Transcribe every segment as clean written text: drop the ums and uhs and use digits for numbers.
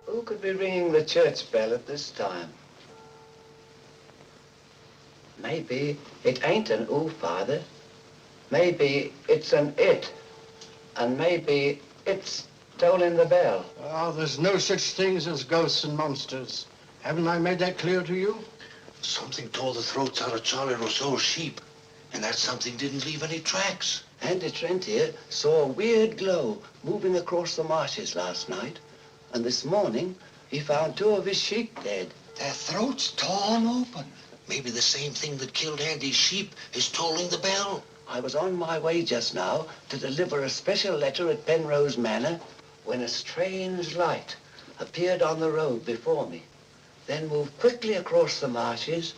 Who could be ringing the church bell at this time? Maybe it ain't an ooh, Father. Maybe it's an it. And maybe it's tolling the bell. Oh, there's no such things as ghosts and monsters. Haven't I made that clear to you? Something tore the throats out of Charlie Rousseau's sheep, and that something didn't leave any tracks. Andy Trent here saw a weird glow moving across the marshes last night. And this morning, he found 2 of his sheep dead. Their throats torn open. Maybe the same thing that killed Andy's sheep is tolling the bell. I was on my way just now to deliver a special letter at Penrose Manor when a strange light appeared on the road before me, then moved quickly across the marshes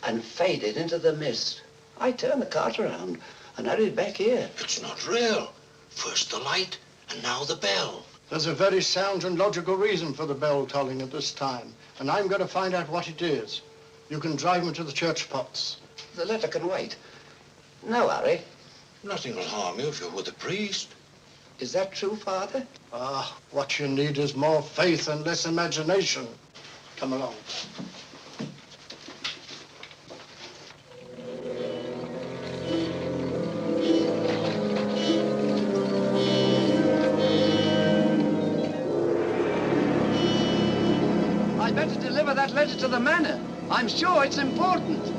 and faded into the mist. I turned the cart around and hurried back here. It's not real. First the light, and now the bell. There's a very sound and logical reason for the bell tolling at this time, and I'm going to find out what it is. You can drive me to the church pots. The letter can wait. No hurry. Nothing will harm you if you're with the priest. Is that true, Father? Ah, what you need is more faith and less imagination. Come along. I better deliver that letter to the manor. I'm sure it's important.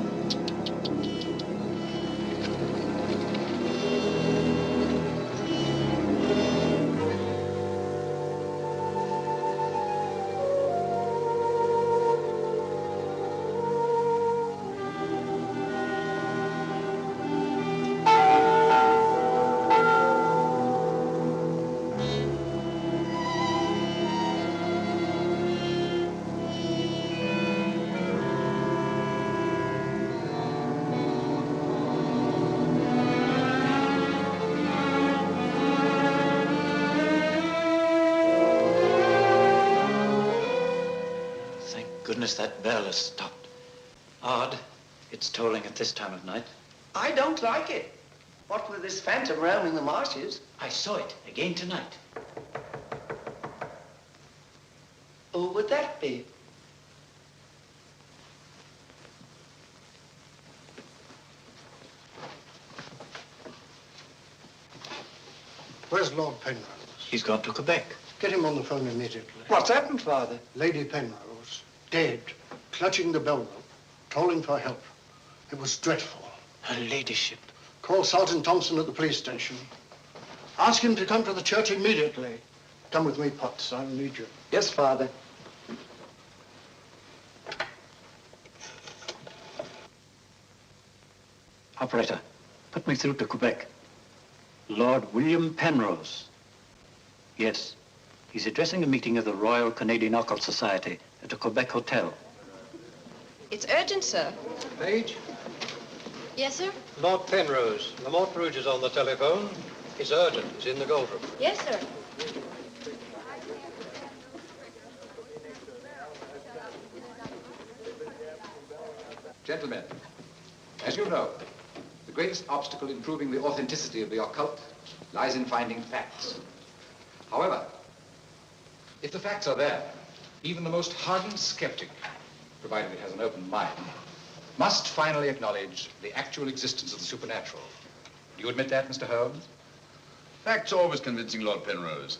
That bell has stopped. Odd. It's tolling at this time of night. I don't like it. What with this phantom roaming the marshes? I saw it again tonight. Who would that be? Lord Penrose? He's gone to Quebec. Get him on the phone immediately. What's happened, Father? Lady Penrose, dead, clutching the bell rope, calling for help. It was dreadful. Her ladyship. Call Sergeant Thompson at the police station. Ask him to come to the church immediately. Come with me, Potts. I'll need you. Yes, Father. Operator, put me through to Quebec. Lord William Penrose. Yes, he's addressing a meeting of the Royal Canadian Occult Society at a Quebec hotel. It's urgent, sir. Page? Yes, sir? Lord Penrose. Lamont Rouge is on the telephone. It's urgent. It's in the gold room. Yes, sir. Gentlemen, as you know, the greatest obstacle in proving the authenticity of the occult lies in finding facts. However, if the facts are there, even the most hardened skeptic, provided it has an open mind, must finally acknowledge the actual existence of the supernatural. Do you admit that, Mr. Holmes? Facts are always convincing, Lord Penrose.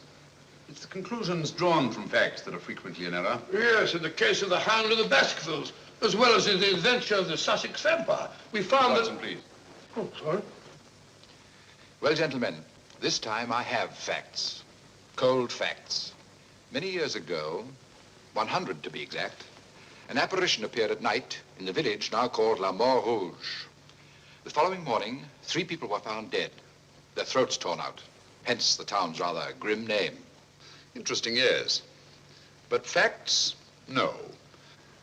It's the conclusions drawn from facts that are frequently in error. Yes, in the case of the Hound of the Baskervilles, as well as in the adventure of the Sussex Vampire, we found Watson, please. Oh, sorry. Well, gentlemen, this time I have facts. Cold facts. Many years ago, 100 to be exact, an apparition appeared at night in the village now called La Mort Rouge. The following morning, 3 people were found dead, their throats torn out, hence the town's rather grim name. Interesting, yes. But facts, no.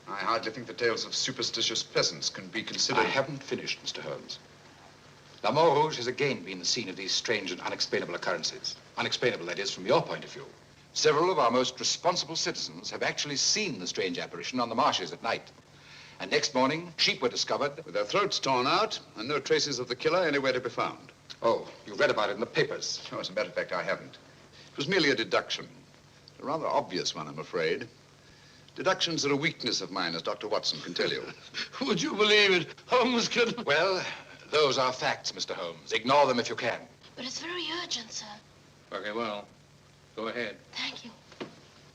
I hardly think the tales of superstitious peasants can be considered... I haven't finished, Mr. Holmes. La Mort Rouge has again been the scene of these strange and unexplainable occurrences. Unexplainable, that is, from your point of view. Several of our most responsible citizens have actually seen the strange apparition on the marshes at night. And next morning, sheep were discovered... with their throats torn out and no traces of the killer anywhere to be found. Oh, you read about it in the papers. No, as a matter of fact, I haven't. It was merely a deduction. A rather obvious one, I'm afraid. Deductions are a weakness of mine, as Dr. Watson can tell you. Would you believe it? Holmes could... Well, those are facts, Mr. Holmes. Ignore them if you can. But it's very urgent, sir. Okay, well, go ahead. Thank you.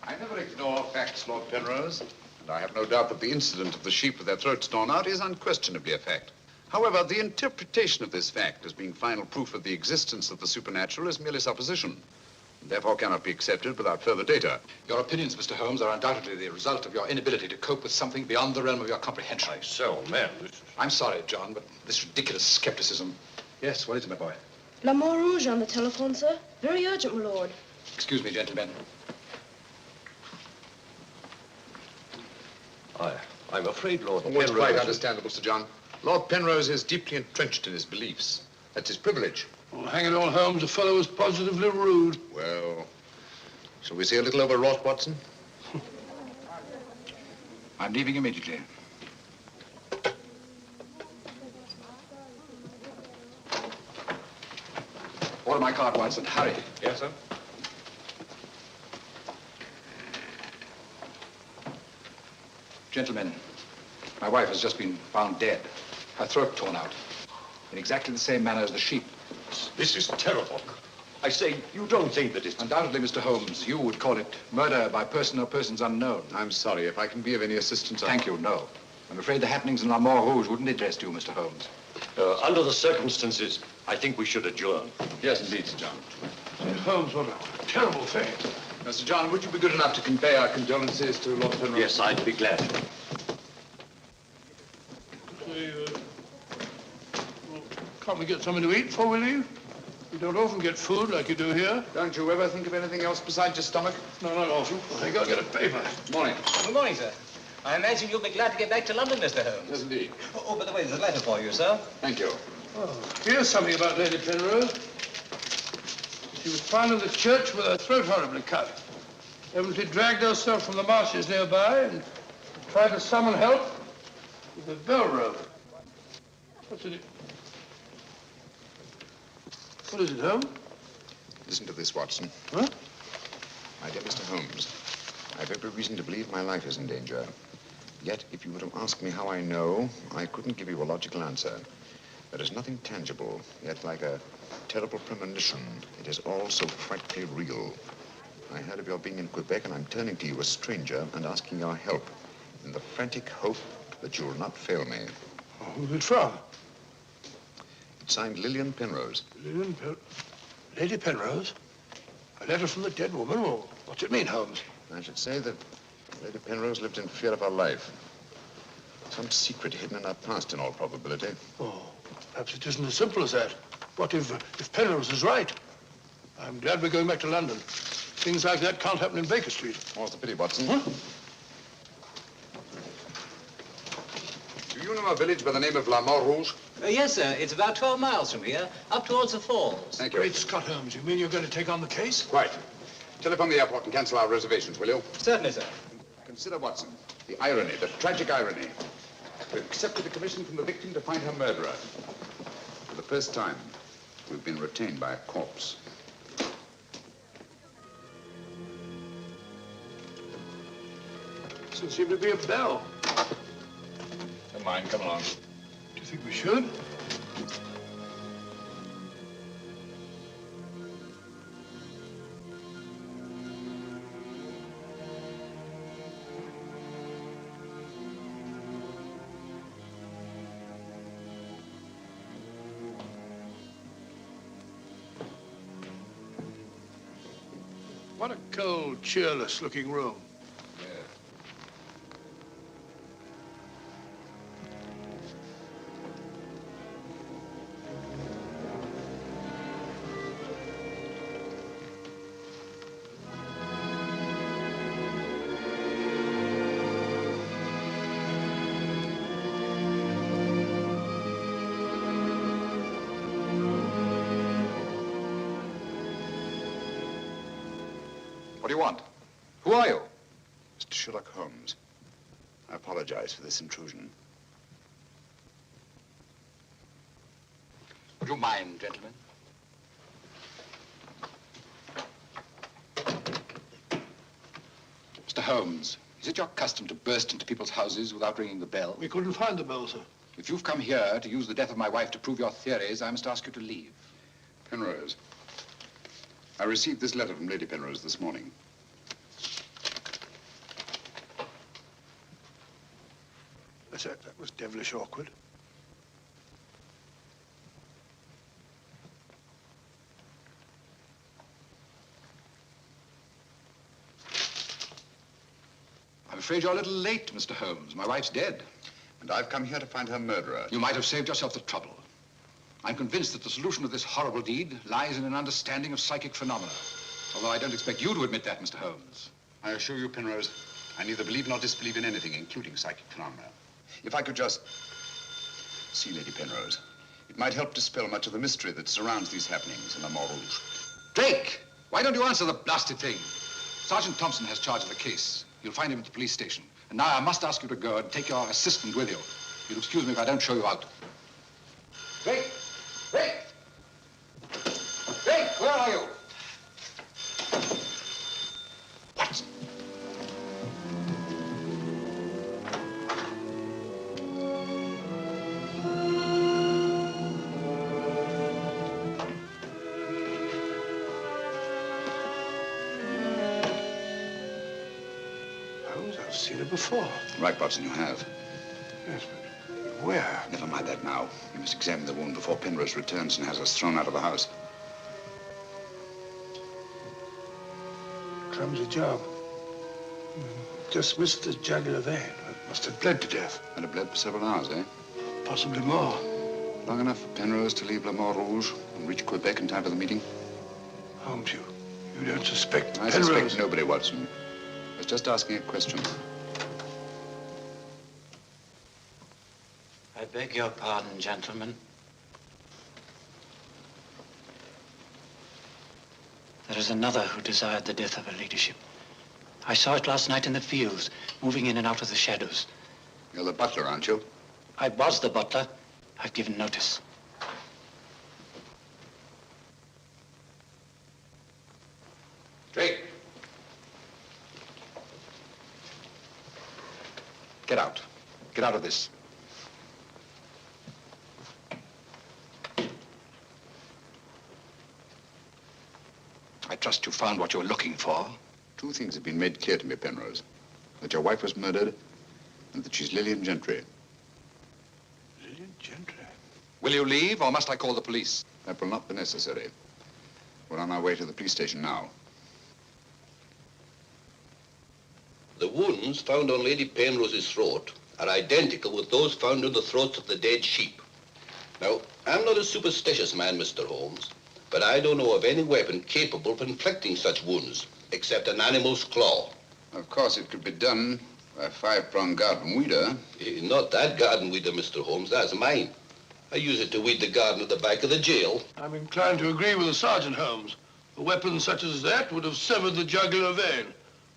I never ignore facts, Lord Penrose. And I have no doubt that the incident of the sheep with their throats torn out is unquestionably a fact. However, the interpretation of this fact as being final proof of the existence of the supernatural is merely supposition, and therefore cannot be accepted without further data. Your opinions, Mr. Holmes, are undoubtedly the result of your inability to cope with something beyond the realm of your comprehension. Man, I'm sorry, John, but this ridiculous skepticism... Yes, what is it, my boy? La Mort Rouge on the telephone, sir. Very urgent, my lord. Excuse me, gentlemen. I'm afraid, Lord Penrose... quite understandable, Sir John. Lord Penrose is deeply entrenched in his beliefs. That's his privilege. Oh, hang it all, Holmes. The fellow was positively rude. Well, shall we see a little overwrought, Watson? I'm leaving immediately. Order my card, Watson. Hurry. Yes, sir. Gentlemen, my wife has just been found dead. Her throat torn out. In exactly the same manner as the sheep. This is terrible. I say, you don't think that it's... Undoubtedly, Mr. Holmes, you would call it murder by person or persons unknown. I'm sorry. If I can be of any assistance... Thank you, no. I'm afraid the happenings in La Mort Rouge wouldn't interest you, Mr. Holmes. Under the circumstances, I think we should adjourn. Yes, indeed, Sir John. Holmes, what a terrible thing. Now, Sir John, would you be good enough to convey our condolences to Lord Penrose? Yes, I'd be glad. Can't we get something to eat before we leave? We don't often get food like you do here. Don't you ever think of anything else besides your stomach? No, not often. I gotta get a paper. Morning. Good morning, sir. I imagine you'll be glad to get back to London, Mr. Holmes. Yes, indeed. Oh, by the way, there's a letter for you, sir. Thank you. Oh, here's something about Lady Penrose. She was found in the church with her throat horribly cut. Evidently dragged herself from the marshes nearby and tried to summon help with a bell rope. What's in it? What is it, Holmes? Listen to this, Watson. Huh? My dear Mr. Holmes, I have every reason to believe my life is in danger. Yet, if you were to ask me how I know, I couldn't give you a logical answer. There is nothing tangible, yet like a terrible premonition, it is all so frightfully real. I heard of your being in Quebec, and I'm turning to you, a stranger, and asking your help in the frantic hope that you'll not fail me. Oh, who's it from? It's signed Lillian Penrose. Lady Penrose? A letter from the dead woman? Well, what's it mean, Holmes? I should say that Lady Penrose lived in fear of her life. Some secret hidden in her past, in all probability. Oh, perhaps it isn't as simple as that. What if Penrose is right? I'm glad we're going back to London. Things like that can't happen in Baker Street. More's the pity, Watson. Huh? Do you know a village by the name of La Mort Rouge? Yes, sir. It's about 12 miles from here, up towards the falls. Thank you. Great Scott, Holmes. You mean you're going to take on the case? Quite. Telephone the airport and cancel our reservations, will you? Certainly, sir. Consider, Watson, the irony, the tragic irony. We've accepted a commission from the victim to find her murderer. For the first time, we've been retained by a corpse. Doesn't seem to be a bell. Never mind, come along. Do you think we should? What a cold, cheerless-looking room. What do you want? Who are you? Mr. Sherlock Holmes. I apologize for this intrusion. Would you mind, gentlemen? Mr. Holmes, is it your custom to burst into people's houses without ringing the bell? We couldn't find the bell, sir. If you've come here to use the death of my wife to prove your theories, I must ask you to leave. Penrose. I received this letter from Lady Penrose this morning. That was devilish awkward. I'm afraid you're a little late, Mr. Holmes. My wife's dead. And I've come here to find her murderer. You might have saved yourself the trouble. I'm convinced that the solution of this horrible deed lies in an understanding of psychic phenomena. Although I don't expect you to admit that, Mr. Holmes. I assure you, Penrose, I neither believe nor disbelieve in anything, including psychic phenomena. If I could just see Lady Penrose, it might help dispel much of the mystery that surrounds these happenings in La Mort Rouge. Drake! Why don't you answer the blasted thing? Sergeant Thompson has charge of the case. You'll find him at the police station. And now I must ask you to go and take your assistant with you. You'll excuse me if I don't show you out. Drake! Drake! Drake, where are you? What? Holmes, I've seen her before. Right, Watson, you have. Yes, but where? Never mind that now. We must examine the wound before Penrose returns and has us thrown out of the house. Clumsy job. Just missed the jugular vein. It must have bled to death. And it bled for several hours, eh? Possibly more. Long enough for Penrose to leave La Mort Rouge and reach Quebec in time for the meeting? Holmes, you don't suspect I Penrose? suspect nobody, Watson. I was just asking a question. I beg your pardon, gentlemen. There is another who desired the death of her ladyship. I saw it last night in the fields, moving in and out of the shadows. You're the butler, aren't you? I was the butler. I've given notice. Drake! Get out. Get out of this. trust you found what you were looking for. Two things have been made clear to me, Penrose. That your wife was murdered and that she's Lillian Gentry. Lillian Gentry? Will you leave, or must I call the police? That will not be necessary. We're on our way to the police station now. The wounds found on Lady Penrose's throat are identical with those found on the throats of the dead sheep. Now, I'm not a superstitious man, Mr. Holmes, but I don't know of any weapon capable of inflicting such wounds, except an animal's claw. Of course, it could be done by a five-pronged garden weeder. Not that garden weeder, Mr. Holmes. That's mine. I use it to weed the garden at the back of the jail. I'm inclined to agree with the Sergeant, Holmes. A weapon such as that would have severed the jugular vein,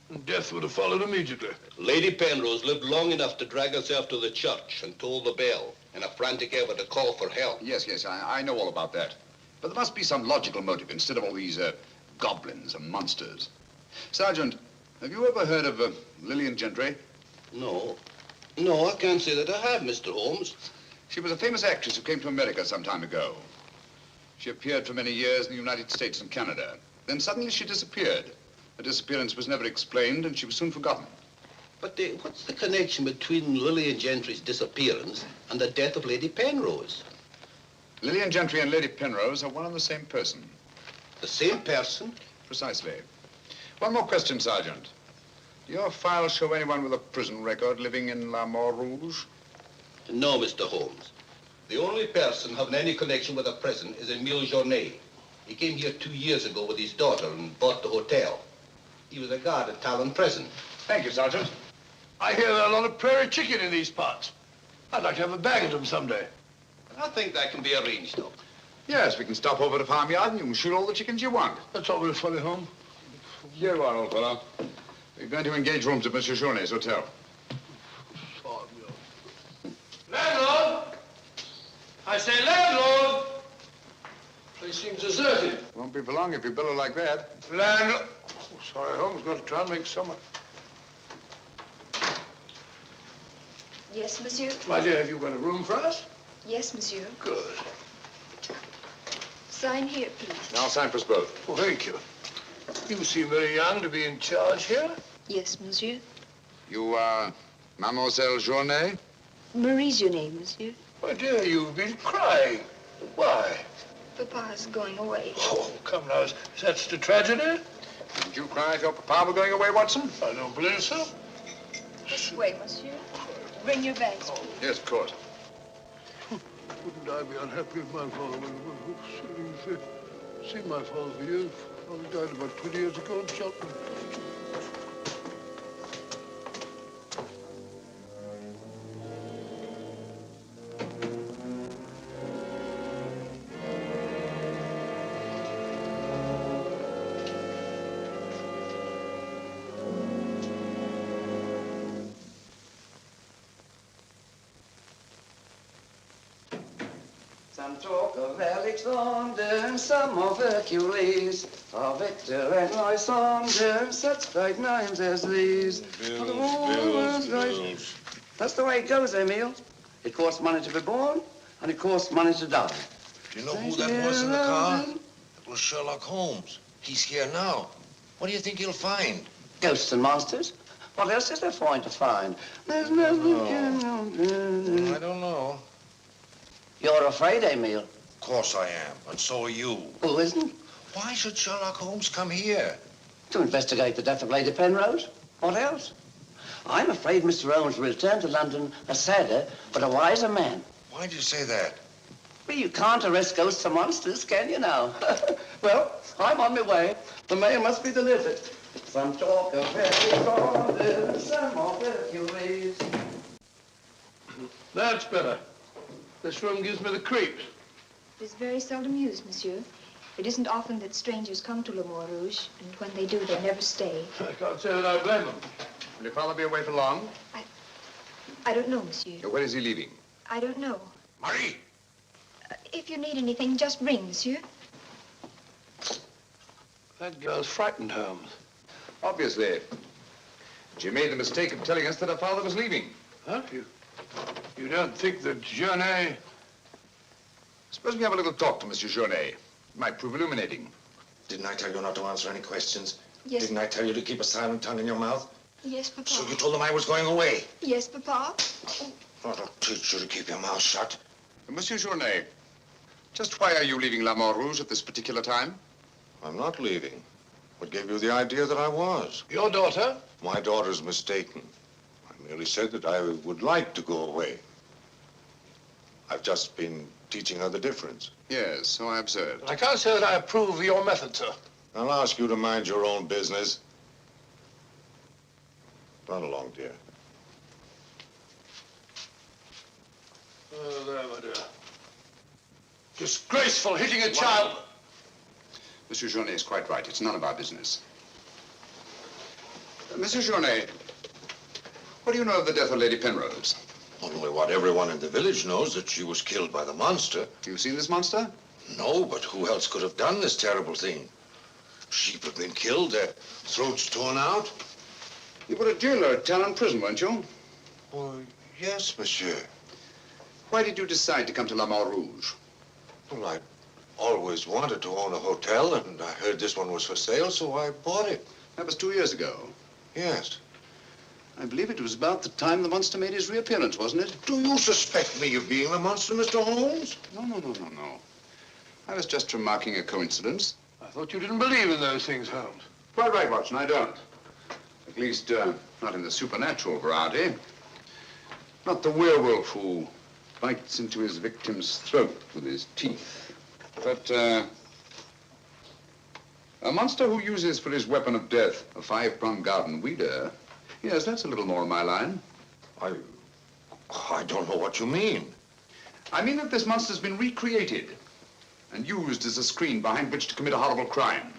and death would have followed immediately. Lady Penrose lived long enough to drag herself to the church and toll the bell in a frantic effort to call for help. Yes, I know all about that. But there must be some logical motive instead of all these goblins and monsters. Sergeant, have you ever heard of Lillian Gentry? No. No, I can't say that I have, Mr. Holmes. She was a famous actress who came to America some time ago. She appeared for many years in the United States and Canada. Then suddenly she disappeared. Her disappearance was never explained, and she was soon forgotten. But what's the connection between Lillian Gentry's disappearance and the death of Lady Penrose? Lillian Gentry and Lady Penrose are one and the same person. The same person? Precisely. One more question, Sergeant. Do your files show anyone with a prison record living in La Mort Rouge? No, Mr. Holmes. The only person having any connection with a prison is Emile Journet. He came here 2 years ago with his daughter and bought the hotel. He was a guard at Talon Prison. Thank you, Sergeant. I hear there are a lot of prairie chicken in these parts. I'd like to have a bag of them someday. I think that can be arranged, though. Yes, we can stop over at the farmyard and you can shoot all the chickens you want. That's all very funny, Holmes. Here you are, old fellow. We're going to engage rooms at Monsieur Journet's hotel. Landlord! I say landlord! Place seems deserted. Won't be for long if you bellow like that. Landlord! Oh, sorry, Holmes. Got to try and make summer. Yes, monsieur? My dear, have you got a room for us? Yes, monsieur. Good. Sign here, please. I'll sign for us both. Oh, thank you. You seem very young to be in charge here. Yes, monsieur. You are Mademoiselle Journet? Marie's your name, monsieur. My dear, you've been crying. Why? Papa's going away. Oh, come now. Is that such a tragedy? Didn't you cry if your papa were going away, Watson? I don't believe so. This way, monsieur. Bring your bags, please. Yes, of course. Wouldn't I be unhappy if my father was seen my father for years? Father died about 20 years ago in Cheltenham. Some talk of Alexander and some of Hercules, of Victor and Lysander, such great names as these. Bills. That's the way it goes, Emile. It costs money to be born, and it costs money to die. Do you know who that was in the car? It was Sherlock Holmes. He's here now. What do you think he'll find? Ghosts and monsters? What else is there for him to find? There's nothing. I don't know. You're afraid, Emile? Of course I am, and so are you. Who isn't? Why should Sherlock Holmes come here? To investigate the death of Lady Penrose. What else? I'm afraid Mr. Holmes will return to London a sadder, but a wiser man. Why do you say that? Well, you can't arrest ghosts and monsters, can you now? Well, I'm on my way. The mail must be delivered. Some talk of Hercules, some of Hercules. That's better. This room gives me the creeps. It is very seldom used, monsieur. It isn't often that strangers come to Le Mort Rouge, and when they do, they never stay. I can't say that I blame them. Will your father be away for long? I don't know, monsieur. When is he leaving? I don't know. Marie! If you need anything, just ring, monsieur. That girl's frightened, Holmes. Obviously. She made the mistake of telling us that her father was leaving. Huh? You don't think that Journet... Suppose we have a little talk to Monsieur Journet. It might prove illuminating. Didn't I tell you not to answer any questions? Yes. Didn't I tell you to keep a silent tongue in your mouth? Yes, Papa. So you told them I was going away? Yes, Papa. I'll teach you to keep your mouth shut. Monsieur Journet, just why are you leaving La Mort Rouge at this particular time? I'm not leaving. What gave you the idea that I was? Your daughter? My daughter's mistaken. I merely said that I would like to go away. I've just been teaching her the difference. Yes, so I observed. I can't say that I approve of your method, sir. I'll ask you to mind your own business. Run along, dear. Oh, there, my dear. Disgraceful, hitting a child. Monsieur Journet is quite right. It's none of our business. Monsieur Journet, what do you know of the death of Lady Penrose? Only what everyone in the village knows, that she was killed by the monster. You've seen this monster? No, but who else could have done this terrible thing? Sheep have been killed, their throats torn out. You were a jailer at Talon Prison, weren't you? Oh, yes, monsieur. Why did you decide to come to La Mort Rouge? Well, I always wanted to own a hotel, and I heard this one was for sale, so I bought it. That was 2 years ago. Yes. I believe it was about the time the monster made his reappearance, wasn't it? Do you suspect me of being the monster, Mr. Holmes? No. I was just remarking a coincidence. I thought you didn't believe in those things, Holmes. Quite right, Watson, I don't. At least, not in the supernatural variety. Not the werewolf who bites into his victim's throat with his teeth. But, a monster who uses for his weapon of death a 5-pronged garden weeder. Yes, that's a little more in my line. I don't know what you mean. I mean that this monster's been recreated and used as a screen behind which to commit a horrible crime.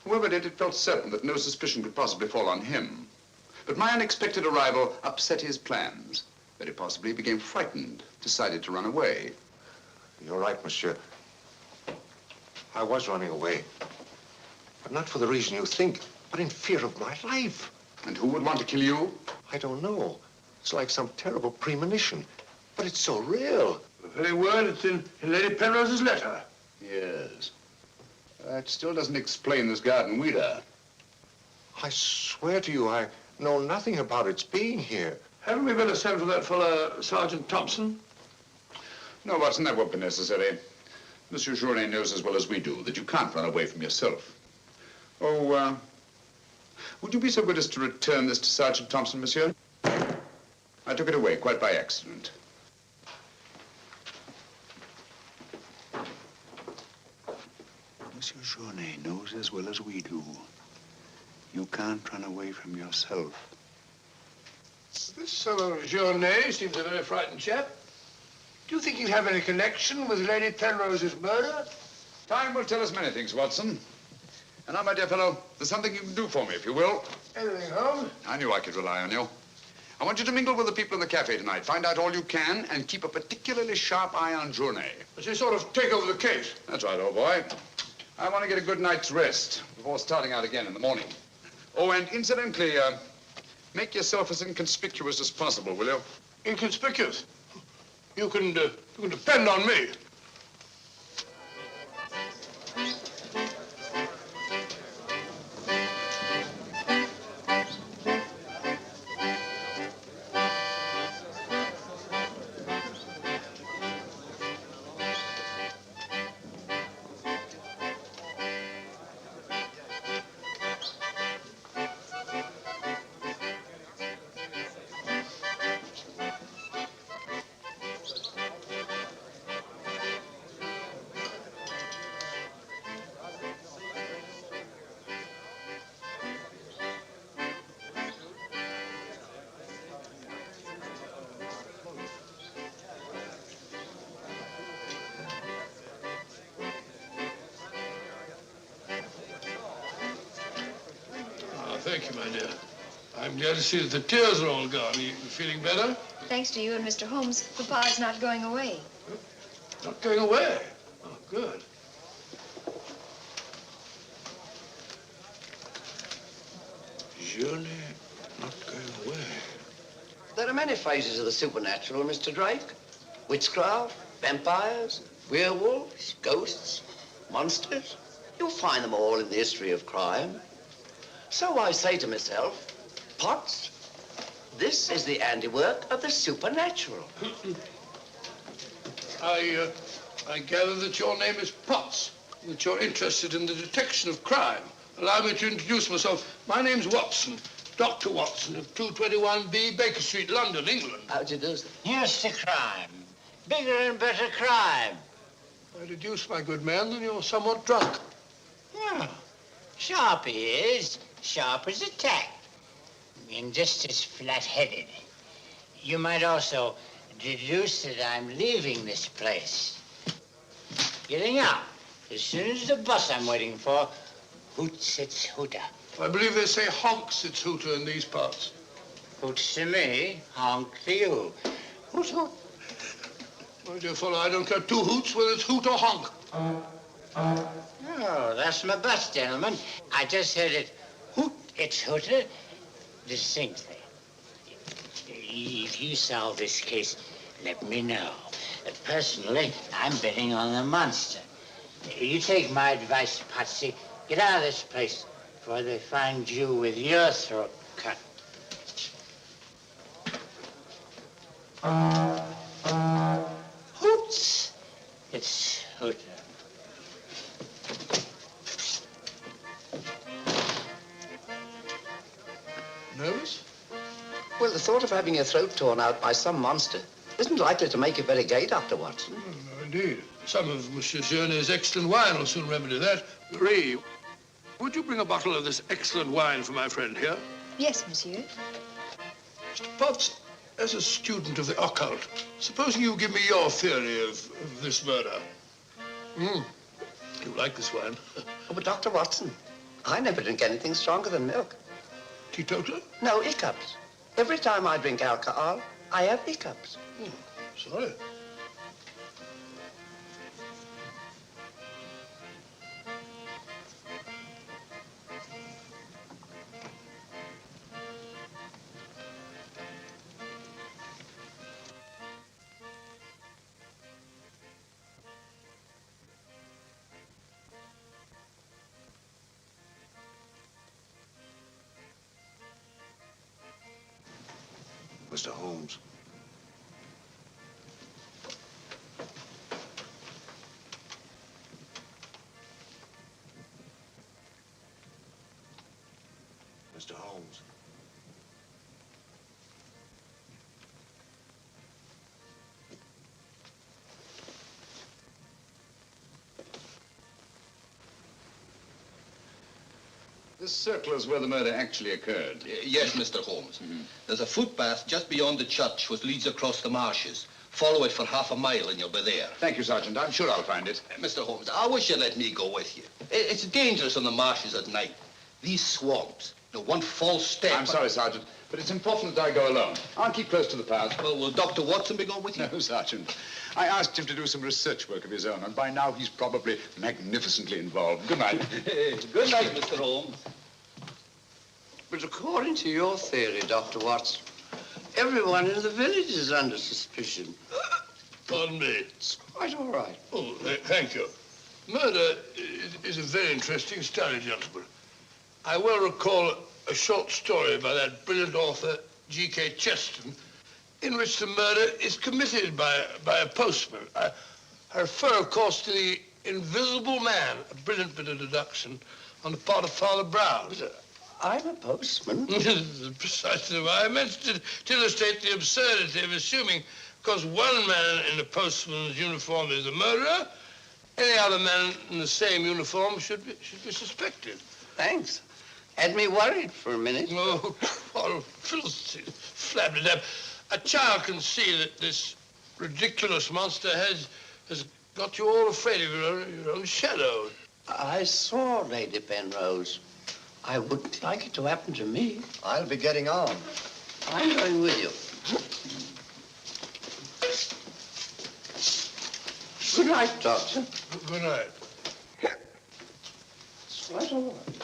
Whoever did it felt certain that no suspicion could possibly fall on him. But my unexpected arrival upset his plans. Very possibly he became frightened, decided to run away. You're right, monsieur. I was running away. But not for the reason you think, but in fear of my life. And who would want to kill you? I don't know. It's like some terrible premonition. But it's so real. The very word, it's in Lady Penrose's letter. Yes. That still doesn't explain this garden weeder. I swear to you, I know nothing about its being here. Haven't we better send for that fellow, Sergeant Thompson? No, Watson, that won't be necessary. Monsieur Journet knows as well as we do that you can't run away from yourself. Oh, would you be so good as to return this to Sergeant Thompson, monsieur? I took it away quite by accident. Monsieur Journet knows as well as we do. You can't run away from yourself. This fellow Journet seems a very frightened chap. Do you think he'd have any connection with Lady Penrose's murder? Time will tell us many things, Watson. And now, my dear fellow, there's something you can do for me, if you will. Anything, Holmes? I knew I could rely on you. I want you to mingle with the people in the cafe tonight. Find out all you can and keep a particularly sharp eye on Journet. Does he sort of take over the case? That's right, old boy. I want to get a good night's rest before starting out again in the morning. Oh, and incidentally, make yourself as inconspicuous as possible, will you? Inconspicuous? You can depend on me. Thank you, my dear. I'm glad to see that the tears are all gone. You feeling better? Thanks to you and Mr. Holmes, Papa's not going away. Not going away? Oh, good. Surely not going away. There are many phases of the supernatural, Mr. Drake. Witchcraft, vampires, werewolves, ghosts, monsters. You'll find them all in the history of crime. So I say to myself, Potts, this is the handiwork of the supernatural. I gather that your name is Potts, that you're interested in the detection of crime. Allow me to introduce myself. My name's Watson, Dr. Watson of 221B Baker Street, London, England. How do you do, sir? Here's to crime. Bigger and better crime. I deduce, my good man, that you're somewhat drunk. Yeah. Sharp he is, sharp as a tack, and just as flat-headed. You might also deduce that I'm leaving this place. Getting out. As soon as the bus I'm waiting for hoots its hooter. I believe they say honks its hooter in these parts. Hoots to me, honk to you. Hoot, hoot. My dear fellow, I don't care two hoots whether it's hoot or honk. Oh, that's my bus, gentlemen. I just heard it hoot its hooter distinctly. If you solve this case, let me know. Personally, I'm betting on the monster. You take my advice, Patsy. Get out of this place before they find you with your throat cut. Hoots! It's hooter. Nervous? Well, the thought of having your throat torn out by some monster isn't likely to make you very gay, Dr. Watson. No, indeed. Some of Monsieur Journet's excellent wine will soon remedy that. Marie, would you bring a bottle of this excellent wine for my friend here? Yes, monsieur. Mr. Potts, as a student of the occult, supposing you give me your theory of this murder. You like this wine? Oh, but Dr. Watson, I never drink anything stronger than milk. Teetotal? No, hiccups. Every time I drink alcohol, I have hiccups. Sorry. Mr. Holmes. Mr. Holmes. This circle is where the murder actually occurred. Yes, Mr. Holmes. There's a footpath just beyond the church which leads across the marshes. Follow it for half a mile and you'll be there. Thank you, Sergeant. I'm sure I'll find it. Mr. Holmes, I wish you'd let me go with you. It's dangerous on the marshes at night. These swamps, one false step... I'm sorry, Sergeant, but it's important that I go alone. I'll keep close to the path. Well, will Dr. Watson be going with you? No, Sergeant. I asked him to do some research work of his own, and by now he's probably magnificently involved. Good night. Good night, Mr. Holmes. But according to your theory, Dr. Watson, everyone in the village is under suspicion. Pardon me. It's quite all right. Oh, thank you. Murder is a very interesting study, gentlemen. I well recall a short story by that brilliant author, G.K. Chesterton, in which the murder is committed by a postman. I refer, of course, to the Invisible Man, a brilliant bit of deduction on the part of Father Brown. I'm a postman. Precisely why I mentioned it, to illustrate the absurdity of assuming because one man in a postman's uniform is a murderer, any other man in the same uniform should be suspected. Thanks. Had me worried for a minute. Oh, what flabbergab. A child can see that this ridiculous monster has got you all afraid of your own shadow. I saw Lady Penrose. I wouldn't like it to happen to me. I'll be getting on. I'm going with you. Good night, Doctor. Good night. It's quite all right.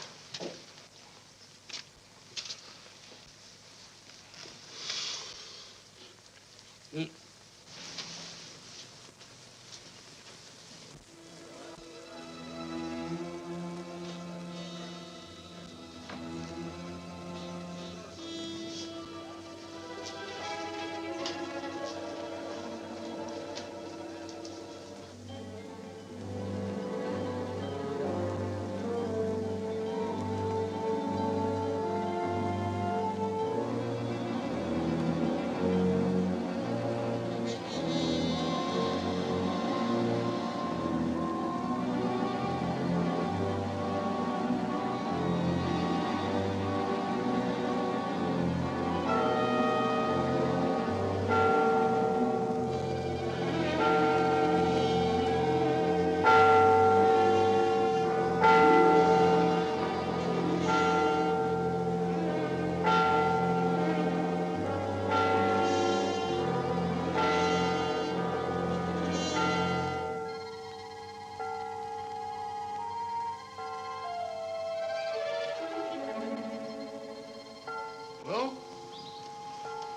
Well,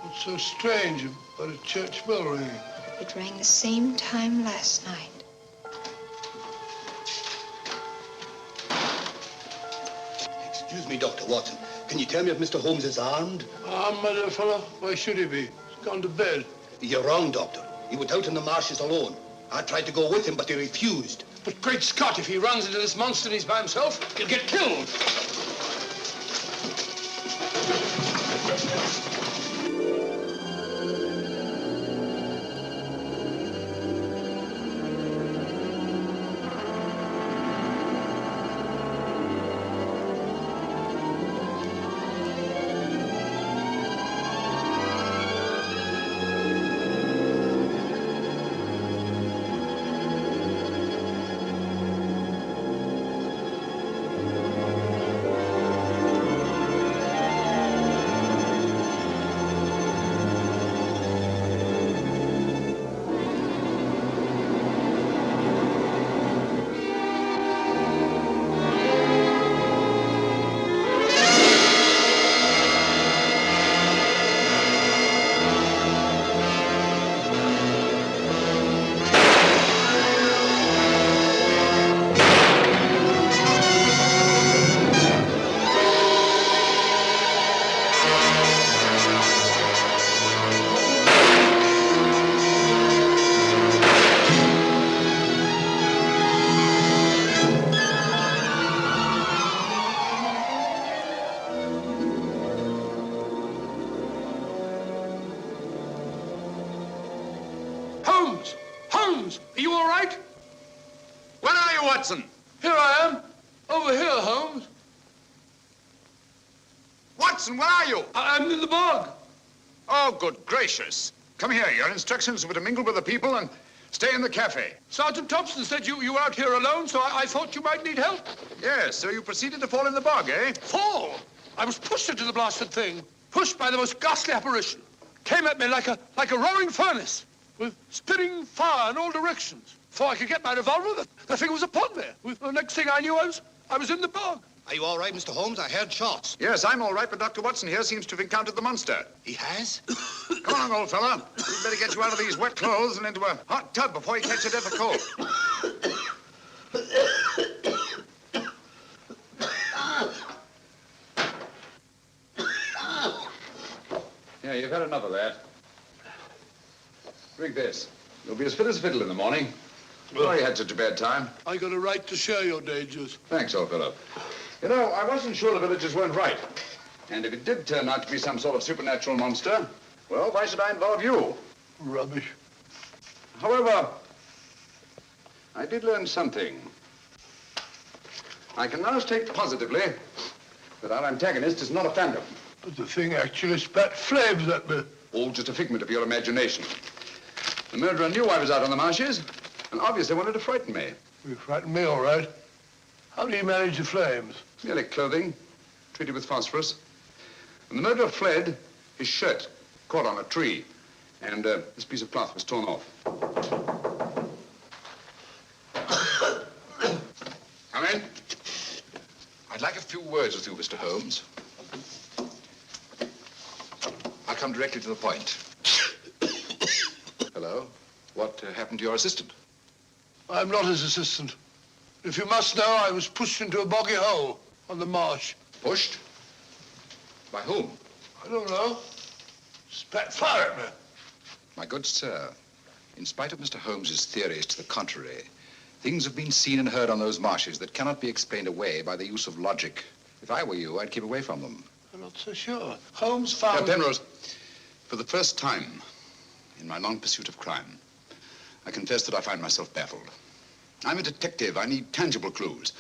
what's so strange about a church bell ringing? It rang the same time last night. Excuse me, Dr. Watson. Can you tell me if Mr. Holmes is armed? Armed, my dear fellow? Why should he be? He's gone to bed. You're wrong, Doctor. He was out in the marshes alone. I tried to go with him, but he refused. But great Scott, if he runs into this monster and he's by himself, he'll get killed. Holmes, are you all right? Where are you, Watson? Here I am. Over here, Holmes. Watson, where are you? I'm in the bog. Oh, good gracious. Come here. Your instructions were to mingle with the people and stay in the cafe. Sergeant Thompson said you were out here alone, so I thought you might need help. Yes, so you proceeded to fall in the bog, eh? Fall? I was pushed into the blasted thing. Pushed by the most ghastly apparition. Came at me like a roaring furnace, with spitting fire in all directions. Before I could get my revolver, the thing was upon me. The next thing I knew, I was in the bog. Are you all right, Mr. Holmes? I heard shots. Yes, I'm all right, but Dr. Watson here seems to have encountered the monster. He has? Come on, old fella. We'd better get you out of these wet clothes and into a hot tub before you catch a death of cold. Yeah, you've had enough of that. Drink this. You'll be as fit as a fiddle in the morning. Sorry you had such a bad time. I got a right to share your dangers. Thanks, old fellow. You know, I wasn't sure the villagers weren't right. And if it did turn out to be some sort of supernatural monster, well, why should I involve you? Rubbish. However, I did learn something. I can now state positively that our antagonist is not a phantom. But the thing actually spat flames at me. All just a figment of your imagination. The murderer knew I was out on the marshes and obviously wanted to frighten me. You frightened me, all right. How do you manage the flames? Merely clothing, treated with phosphorus. When the murderer fled, his shirt caught on a tree, and this piece of cloth was torn off. Come in. I'd like a few words with you, Mr. Holmes. I'll come directly to the point. Hello. What happened to your assistant? I'm not his assistant. If you must know, I was pushed into a boggy hole on the marsh. Pushed? By whom? I don't know. Spat fire at me. My good sir, in spite of Mr. Holmes's theories to the contrary, things have been seen and heard on those marshes that cannot be explained away by the use of logic. If I were you, I'd keep away from them. I'm not so sure. Holmes found... Penrose, for the first time in my long pursuit of crime, I confess that I find myself baffled. I'm a detective. I need tangible clues.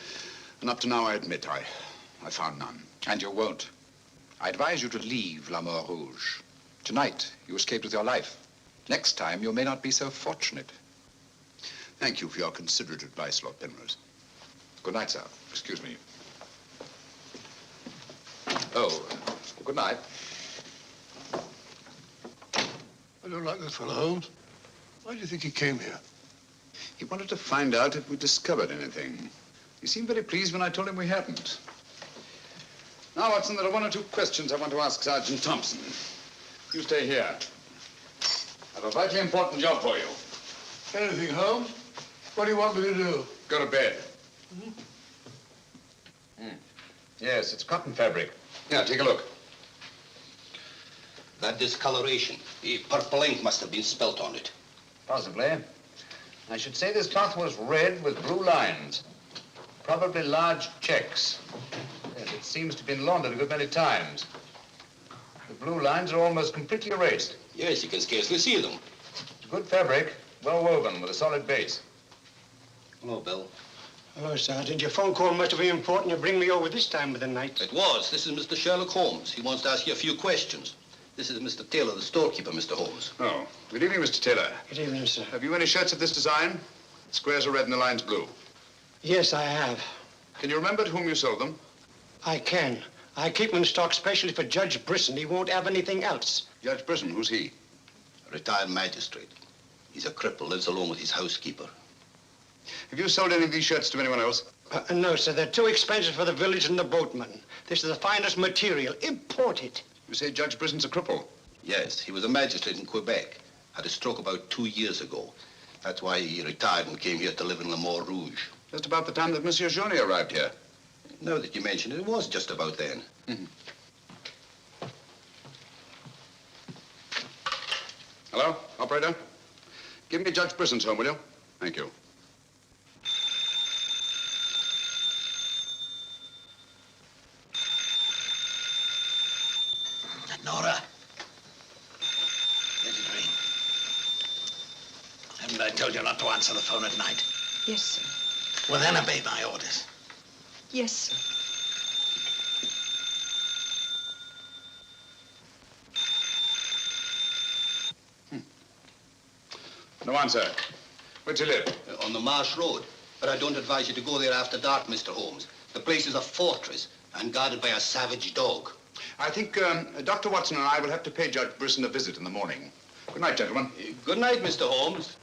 And up to now, I admit, I found none. And you won't. I advise you to leave La Mort Rouge. Tonight, you escaped with your life. Next time, you may not be so fortunate. Thank you for your considerate advice, Lord Penrose. Good night, sir. Excuse me. Oh, good night. I don't like this fellow, Holmes. Why do you think he came here? He wanted to find out if we discovered anything. He seemed very pleased when I told him we hadn't. Now, Watson, there are one or two questions I want to ask Sergeant Thompson. You stay here. I have a vitally important job for you. Anything, Holmes? What do you want me to do? Go to bed. Yes, it's cotton fabric. Yeah, take a look. That discoloration. The purple ink must have been spilt on it. Possibly. I should say this cloth was red with blue lines. Probably large checks. Yes, it seems to have been laundered a good many times. The blue lines are almost completely erased. Yes, you can scarcely see them. It's good fabric, well woven with a solid base. Hello, Bill. Hello, Sergeant. Your phone call must have been important. You bring me over this time of the night. It was. This is Mr. Sherlock Holmes. He wants to ask you a few questions. This is Mr. Taylor, the storekeeper, Mr. Holmes. Oh, good evening, Mr. Taylor. Good evening, sir. Have you any shirts of this design? The squares are red and the lines blue. Yes, I have. Can you remember to whom you sold them? I can. I keep them in stock specially for Judge Brisson. He won't have anything else. Judge Brisson, who's he? A retired magistrate. He's a cripple, lives alone with his housekeeper. Have you sold any of these shirts to anyone else? No, sir. They're too expensive for the village and the boatmen. This is the finest material. Imported. You say Judge Brisson's a cripple? Yes, he was a magistrate in Quebec. Had a stroke about 2 years ago. That's why he retired and came here to live in Le Mort Rouge. Just about the time that Monsieur Journey arrived here. Now that you mention it, it was just about then. Hello, operator? Give me Judge Brisson's home, will you? Thank you. Nora. Let it ring. Haven't I told you not to answer the phone at night? Yes, sir. Well, then obey my orders. Yes, sir. No answer. Where'd you live? On the Marsh Road. But I don't advise you to go there after dark, Mr. Holmes. The place is a fortress and guarded by a savage dog. I think Dr. Watson and I will have to pay Judge Brisson a visit in the morning. Good night, gentlemen. Good night, Mr. Holmes.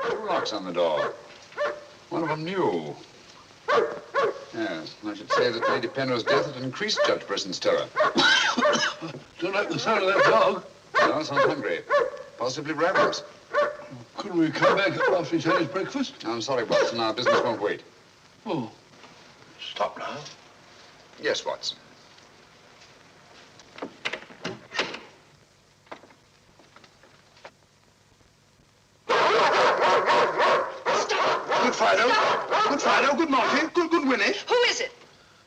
Two locks on the door. One of them new. Yes, I should say that Lady Penrose's death had increased Judge Brisson's terror. Don't like the sound of that dog. No, sounds hungry. Possibly ravenous. Couldn't we come back after he's had his breakfast? I'm sorry, Watson. Our business won't wait. Oh. Stop now. Yes, Watson. Good Fido. Good Fido. Good Monty. Good Winnie. Who is it?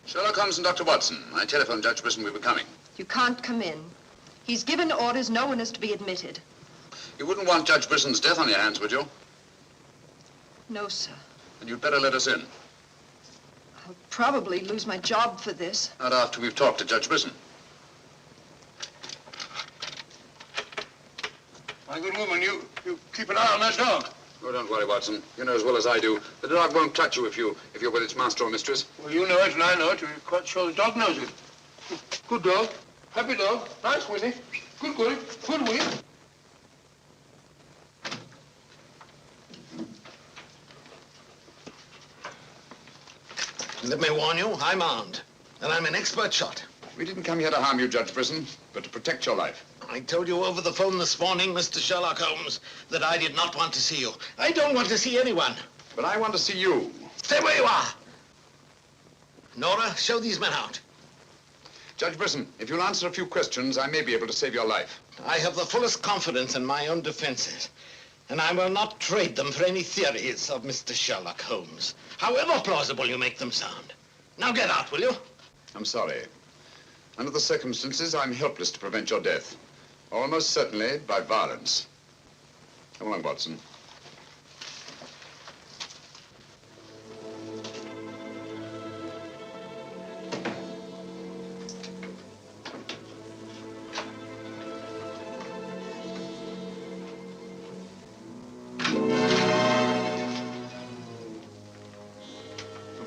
Sherlock Holmes and Dr. Watson. I telephoned Judge Brisson we were coming. You can't come in. He's given orders no one is to be admitted. You wouldn't want Judge Brisson's death on your hands, would you? No, sir. Then you'd better let us in. I'll probably lose my job for this. Not after we've talked to Judge Brisson. My good woman, you keep an eye on that dog. Oh, don't worry, Watson. You know as well as I do. The dog won't touch you if you're with its master or mistress. Well, you know it and I know it. You're quite sure the dog knows it. Good dog. Happy dog. Nice, Winnie. Good, good Winnie. Let me warn you, I'm armed. And I'm an expert shot. We didn't come here to harm you, Judge Brisson, but to protect your life. I told you over the phone this morning, Mr. Sherlock Holmes, that I did not want to see you. I don't want to see anyone. But I want to see you. Stay where you are. Nora, show these men out. Judge Brisson, if you'll answer a few questions, I may be able to save your life. I have the fullest confidence in my own defenses, and I will not trade them for any theories of Mr. Sherlock Holmes, however plausible you make them sound. Now get out, will you? I'm sorry. Under the circumstances, I'm helpless to prevent your death. Almost certainly by violence. Come along, Watson.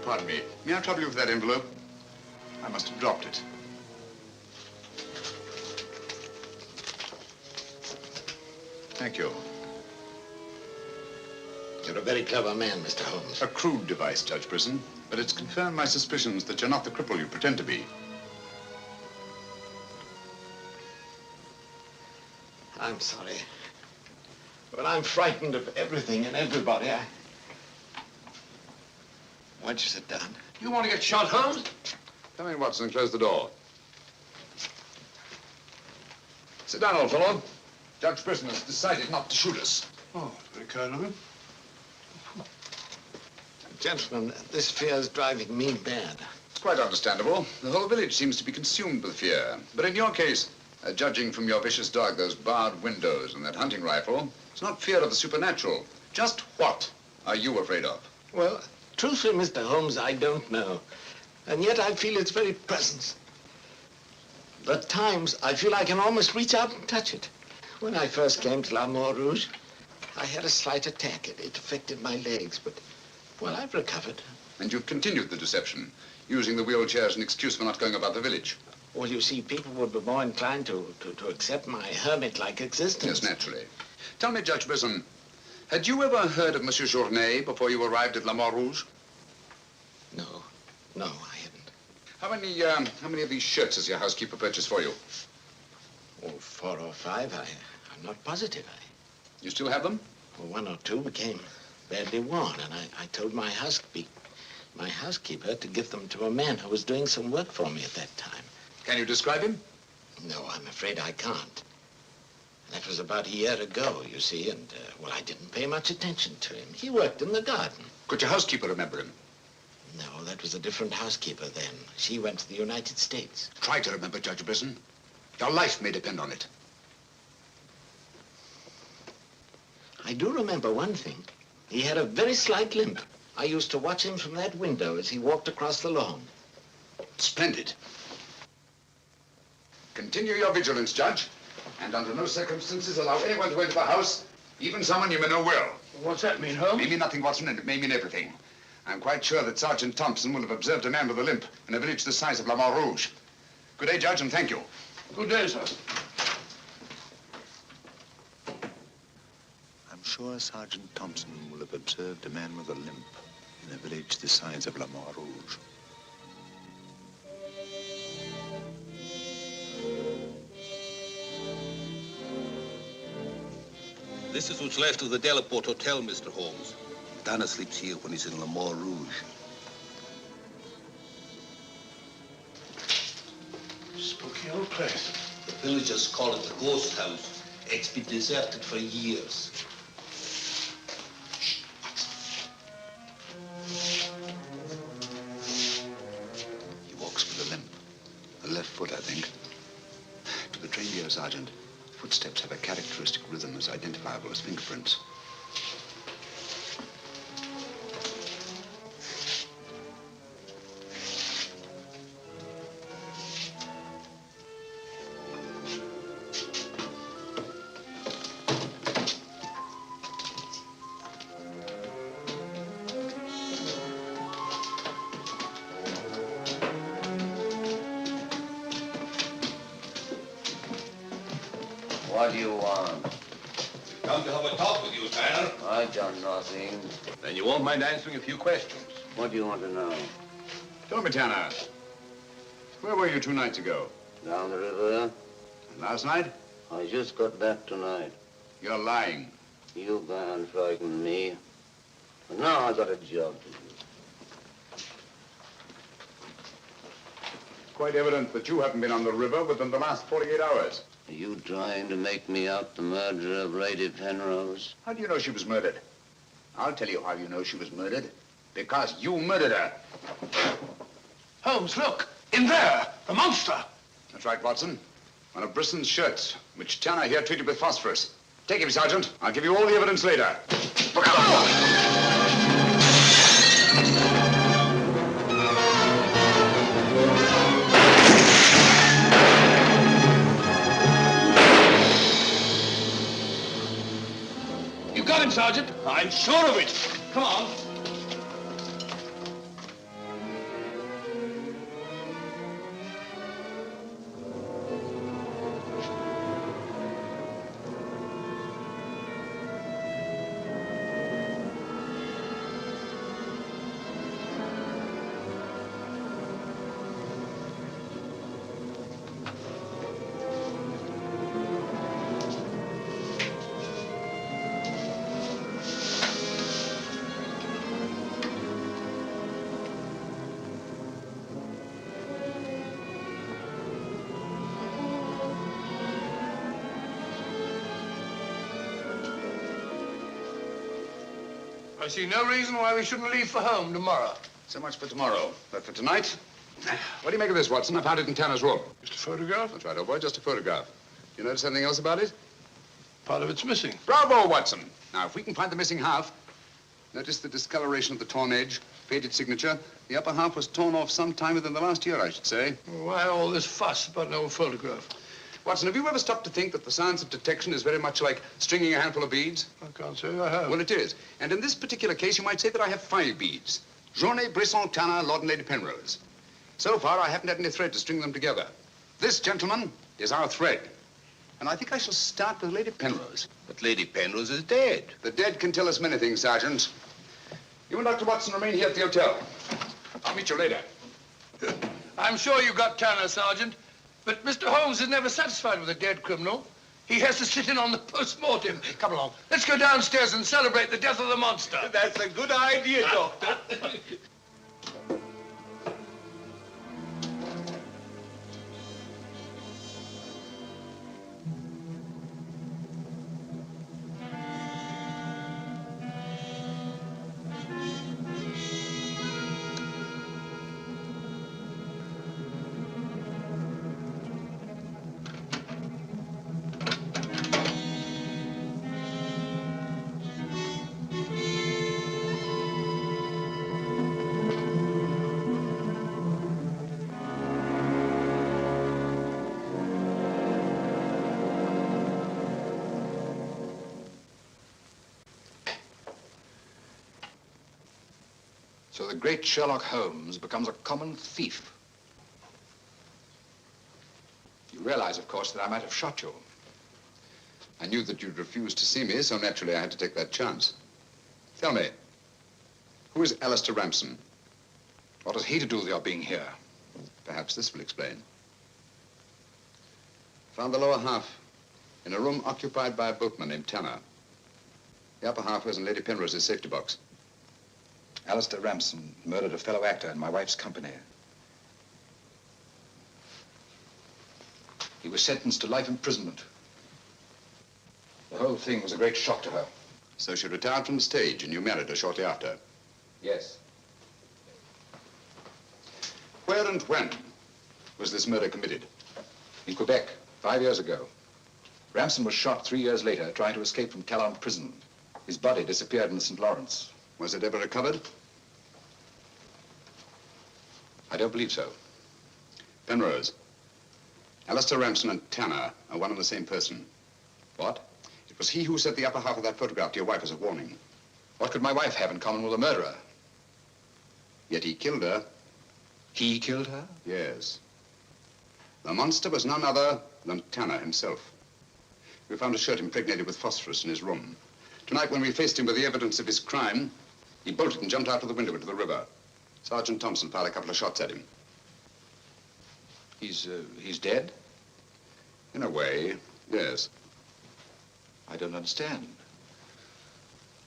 Pardon me. May I trouble you with that envelope? I must have dropped it. Thank you. You're a very clever man, Mr. Holmes. A crude device, Judge Brisson, but it's confirmed my suspicions that you're not the cripple you pretend to be. I'm sorry. But I'm frightened of everything and everybody. Why don't you sit down? You want to get shot, Holmes? Come in, Watson, and close the door. Sit down, old fellow. Judge Brisson has decided not to shoot us. Oh, very kind of him. Gentlemen, this fear is driving me mad. It's quite understandable. The whole village seems to be consumed with fear. But in your case, judging from your vicious dog, those barred windows, and that hunting rifle, it's not fear of the supernatural. Just what are you afraid of? Well, truthfully, Mr. Holmes, I don't know. And yet I feel its very presence. At times, I feel I can almost reach out and touch it. When I first came to La Mort Rouge, I had a slight attack. It affected my legs, but, well, I've recovered. And you've continued the deception, using the wheelchair as an excuse for not going about the village. Well, you see, people would be more inclined to accept my hermit-like existence. Yes, naturally. Tell me, Judge Brisson, had you ever heard of Monsieur Journet before you arrived at La Mort Rouge? No, I hadn't. How many of these shirts has your housekeeper purchased for you? Oh, 4 or 5. I'm not positive. You still have them? Well, 1 or 2 became badly worn, and I told my housekeeper to give them to a man who was doing some work for me at that time. Can you describe him? No, I'm afraid I can't. That was about a year ago, you see, and, well, I didn't pay much attention to him. He worked in the garden. Could your housekeeper remember him? No, that was a different housekeeper then. She went to the United States. Try to remember, Judge Brisson. Your life may depend on it. I do remember one thing. He had a very slight limp. I used to watch him from that window as he walked across the lawn. Splendid. Continue your vigilance, Judge, and under no circumstances allow anyone to enter the house, even someone you may know well. What's that mean, Holmes? It may mean nothing, Watson, and it may mean everything. I'm quite sure that Sergeant Thompson will have observed a man with a limp in a village the size of La Mort Rouge. Good day, Judge, and thank you. Good day, sir. I'm sure Sergeant Thompson will have observed a man with a limp in a village the size of La Mort Rouge. This is what's left of the Delaport Hotel, Mr. Holmes. Dana sleeps here when he's in La Mort Rouge. Spooky old place. The villagers call it the ghost house. It's been deserted for years. He walks with a limp. A left foot, I think. To the trained ear, Sergeant, footsteps have a characteristic rhythm as identifiable as fingerprints. What do you want? We've come to have a talk with you, Tanner. I've done nothing. Then you won't mind answering a few questions. What do you want to know? Tell me, Tanner, where were you 2 nights ago? Down the river. And last night? I just got back tonight. You're lying. You can't frighten me. But now I got a job to do. It's quite evident that you haven't been on the river within the last 48 hours. Are you trying to make me out the murderer of Lady Penrose? How do you know she was murdered? I'll tell you how you know she was murdered. Because you murdered her. Holmes, look! In there! The monster! That's right, Watson. One of Brisson's shirts, which Tanner here treated with phosphorus. Take him, Sergeant. I'll give you all the evidence later. You got him, Sergeant? I'm sure of it. Come on. I see no reason why we shouldn't leave for home tomorrow. So much for tomorrow. But for tonight, what do you make of this, Watson? I found it in Tanner's room. Just a photograph? That's right, old boy, just a photograph. You notice anything else about it? Part of it's missing. Bravo, Watson. Now, if we can find the missing half, notice the discoloration of the torn edge, faded signature. The upper half was torn off sometime within the last year, I should say. Well, why all this fuss about an old photograph? Watson, have you ever stopped to think that the science of detection is very much like stringing a handful of beads? I can't say I have. Well, it is. And in this particular case, you might say that I have 5 beads. Journée, Brisson, Tanner, Lord and Lady Penrose. So far, I haven't had any thread to string them together. This, gentlemen, is our thread. And I think I shall start with Lady Penrose. But Lady Penrose is dead. The dead can tell us many things, Sergeant. You and Dr. Watson remain here at the hotel. I'll meet you later. I'm sure you got Tanner, Sergeant. But Mr. Holmes is never satisfied with a dead criminal. He has to sit in on the post-mortem. Come along. Let's go downstairs and celebrate the death of the monster. That's a good idea, Doctor. So the great Sherlock Holmes becomes a common thief. You realize, of course, that I might have shot you. I knew that you'd refuse to see me, so naturally I had to take that chance. Tell me, who is Alistair Ramson? What has he to do with your being here? Perhaps this will explain. Found the lower half in a room occupied by a boatman named Tanner. The upper half was in Lady Penrose's safety box. Alistair Ramson murdered a fellow actor in my wife's company. He was sentenced to life imprisonment. The whole thing was a great shock to her. So she retired from the stage and you married her shortly after? Yes. Where and when was this murder committed? In Quebec, 5 years ago. Ramson was shot 3 years later trying to escape from Calonne prison. His body disappeared in the St. Lawrence. Was it ever recovered? I don't believe so. Penrose, Alistair Ramson and Tanner are one and the same person. What? It was he who sent the upper half of that photograph to your wife as a warning. What could my wife have in common with a murderer? Yet he killed her. He killed her? Yes. The monster was none other than Tanner himself. We found a shirt impregnated with phosphorus in his room. Tonight, when we faced him with the evidence of his crime, he bolted and jumped out of the window into the river. Sergeant Thompson fired a couple of shots at him. He's dead? In a way, yes. I don't understand.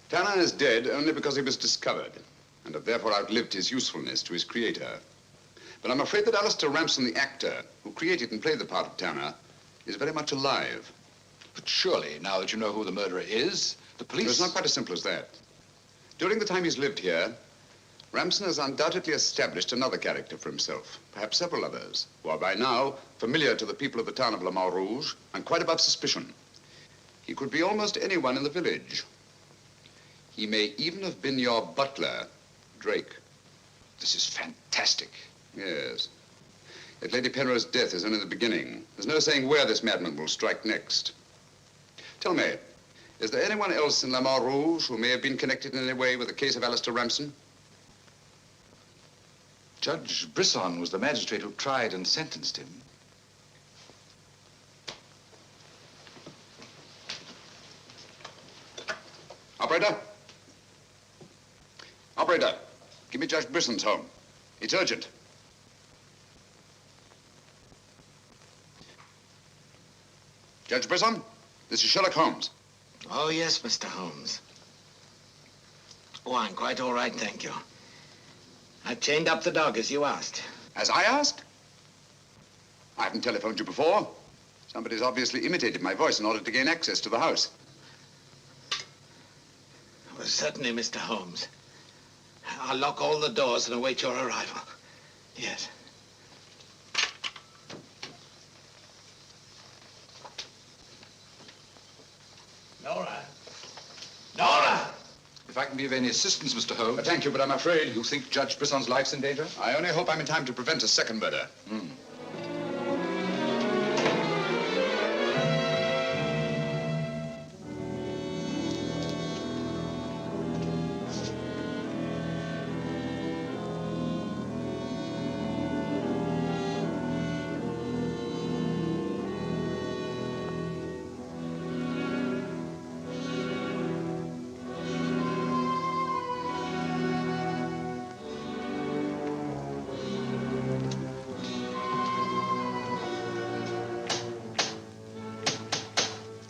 Tanner is dead only because he was discovered, and have therefore outlived his usefulness to his creator. But I'm afraid that Alistair Ramson, the actor, who created and played the part of Tanner, is very much alive. But surely, now that you know who the murderer is, the police... It's not quite as simple as that. During the time he's lived here, Ramson has undoubtedly established another character for himself, perhaps several others, who are by now familiar to the people of the town of Le Mans Rouge and quite above suspicion. He could be almost anyone in the village. He may even have been your butler, Drake. This is fantastic. Yes. Yet Lady Penrose's death is only the beginning. There's no saying where this madman will strike next. Tell me, is there anyone else in Le Mans Rouge who may have been connected in any way with the case of Alistair Ramson? Judge Brisson was the magistrate who tried and sentenced him. Operator? Operator, give me Judge Brisson's home. It's urgent. Judge Brisson, this is Sherlock Holmes. Oh, yes, Mr. Holmes. Oh, I'm quite all right, thank you. I chained up the dog as you asked. As I asked? I haven't telephoned you before. Somebody's obviously imitated my voice in order to gain access to the house. Certainly, Mr. Holmes. I'll lock all the doors and await your arrival. Yes. Nora! Nora! If I can be of any assistance, Mr. Holmes. Thank you, but I'm afraid... You think Judge Brisson's life's in danger? I only hope I'm in time to prevent a second murder.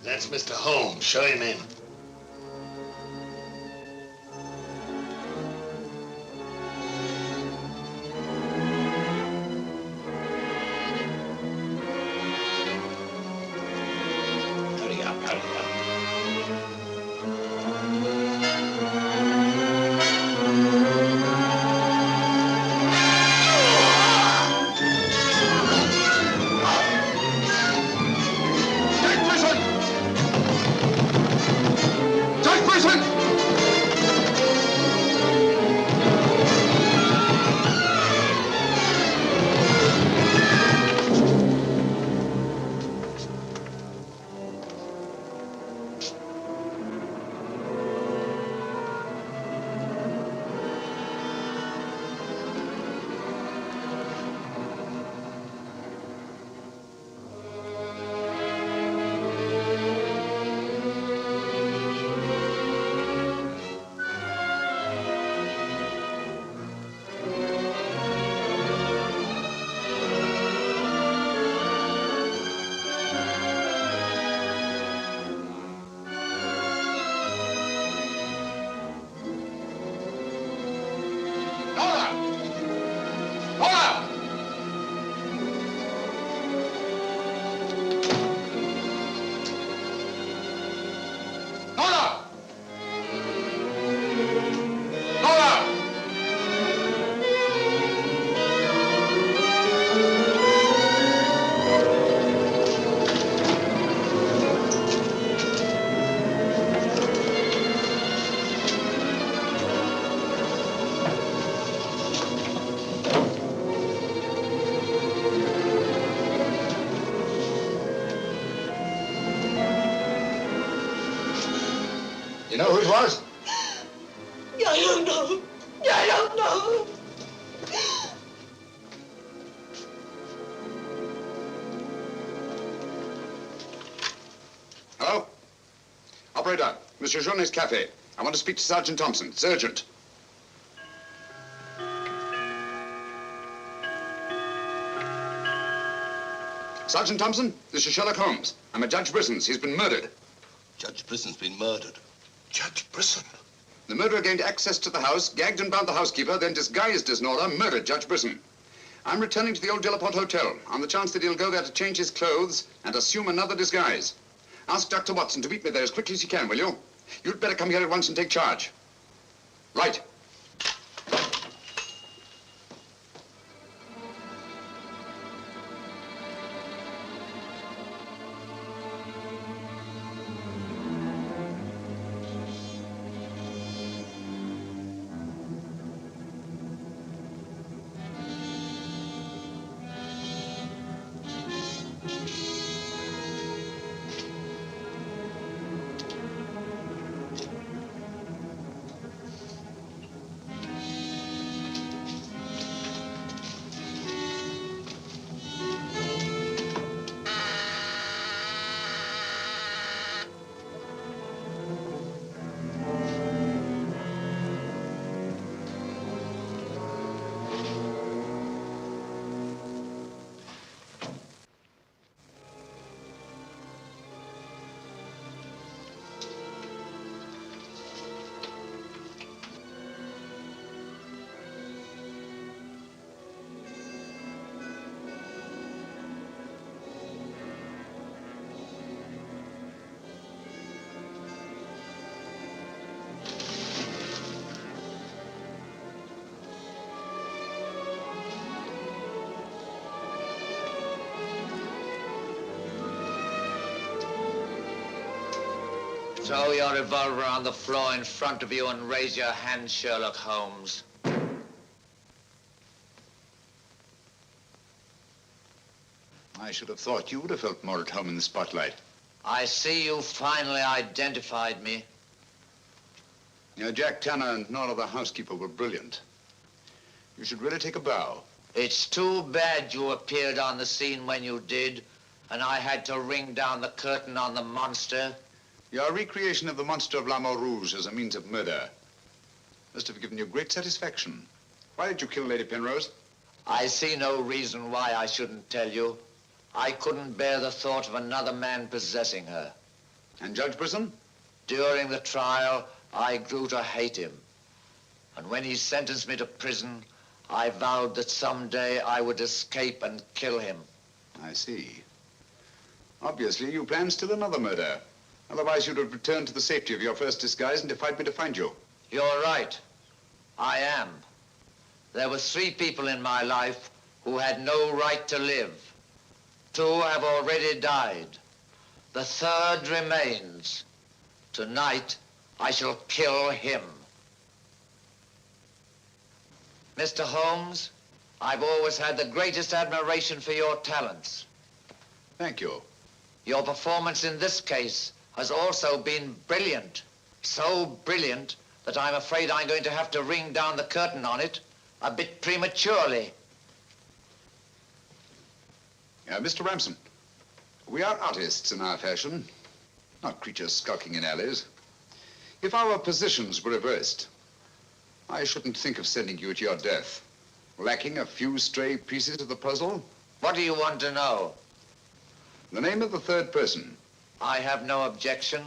That's Mr. Holmes. Show him in. Hurry up, hurry up. You know who it was? I don't know. I don't know. Hello? Operator, Monsieur Journet's cafe. I want to speak to Sergeant Thompson. It's urgent. Sergeant Thompson, this is Sherlock Holmes. I'm at Judge Brisson's. He's been murdered. Judge Brisson's been murdered. Judge Brisson? The murderer gained access to the house, gagged and bound the housekeeper, then disguised as Nora, murdered Judge Brisson. I'm returning to the old Delaporte Hotel on the chance that he'll go there to change his clothes and assume another disguise. Ask Dr. Watson to meet me there as quickly as he can, will you? You'd better come here at once and take charge. Right. Throw your revolver on the floor in front of you and raise your hand, Sherlock Holmes. I should have thought you would have felt more at home in the spotlight. I see you finally identified me. Jack Tanner and Nora the housekeeper were brilliant. You should really take a bow. It's too bad you appeared on the scene when you did, and I had to ring down the curtain on the monster. Your recreation of the monster of La Mort Rouge as a means of murder must have given you great satisfaction. Why did you kill Lady Penrose? I see no reason why I shouldn't tell you. I couldn't bear the thought of another man possessing her. And Judge Brisson? During the trial, I grew to hate him. And when he sentenced me to prison, I vowed that someday I would escape and kill him. I see. Obviously, you planned still another murder. Otherwise, you'd have returned to the safety of your first disguise and defied me to find you. You're right. I am. There were 3 people in my life who had no right to live. 2 have already died. The 3rd remains. Tonight, I shall kill him. Mr. Holmes, I've always had the greatest admiration for your talents. Thank you. Your performance in this case has also been brilliant. So brilliant that I'm afraid I'm going to have to ring down the curtain on it a bit prematurely. Mr. Ramson, we are artists in our fashion, not creatures skulking in alleys. If our positions were reversed, I shouldn't think of sending you to your death. Lacking a few stray pieces of the puzzle? What do you want to know? The name of the 3rd person. I have no objection.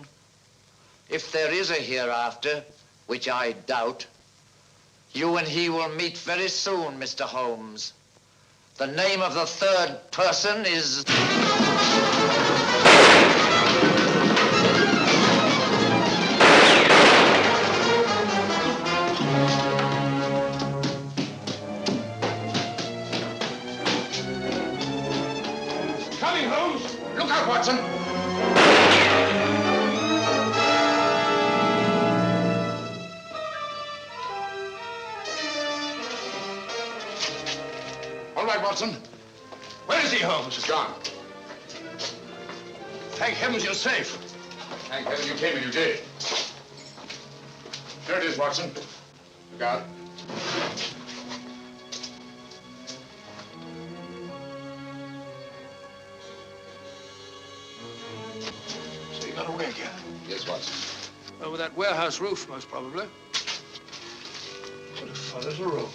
If there is a hereafter, which I doubt, you and he will meet very soon, Mr. Holmes. The name of the 3rd person is... Coming, Holmes! Look out, Watson! All right, Watson. Where is he, Holmes? He's gone. Thank heavens you're safe. Thank heaven you came and you did. There it is, Watson. Look out. So you got away again? Yes, Watson. Over that warehouse roof, most probably. What a fellow's a room.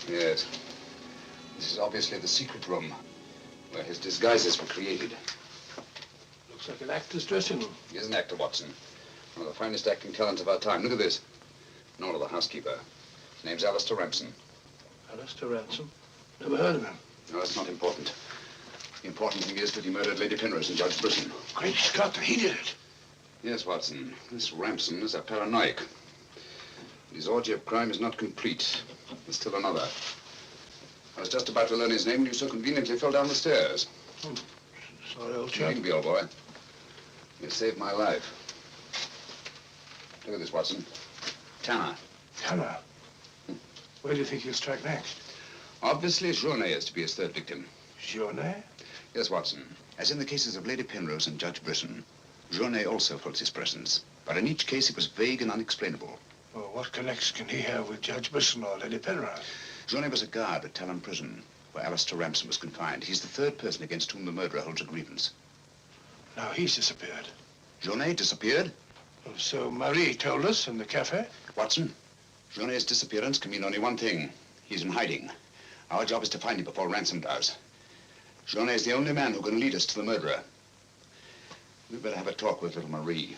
Yes. This is obviously the secret room where his disguises were created. Looks like an actor's dressing room. He is an actor, Watson. One of the finest acting talents of our time. Look at this. Nora, the housekeeper. His name's Alistair Ramson. Alistair Ramson? Never heard of him. No, that's not important. The important thing is that he murdered Lady Penrose and Judge Brisson. Great Scott, he did it. Yes, Watson. This Ramson is a paranoiac. His orgy of crime is not complete. There's still another. I was just about to learn his name when you so conveniently fell down the stairs. Oh, sorry, old You chap. needn't be, old boy. You saved my life. Look at this, Watson. Tanner. Tanner? Where do you think he'll strike next? Obviously, Journet is to be his 3rd victim. Journet? Yes, Watson. As in the cases of Lady Penrose and Judge Brisson, Journet also felt his presence. But in each case, it was vague and unexplainable. Well, what connection can he have with Judge Brisson or Lady Penrose? Journet was a guard at Talon Prison, where Alistair Ramson was confined. He's the 3rd person against whom the murderer holds a grievance. Now he's disappeared. Journet disappeared? Well, so Marie told us in the cafe? Watson, Journet's disappearance can mean only one thing. He's in hiding. Our job is to find him before Ransom does. Journet is the only man who can lead us to the murderer. We'd better have a talk with little Marie.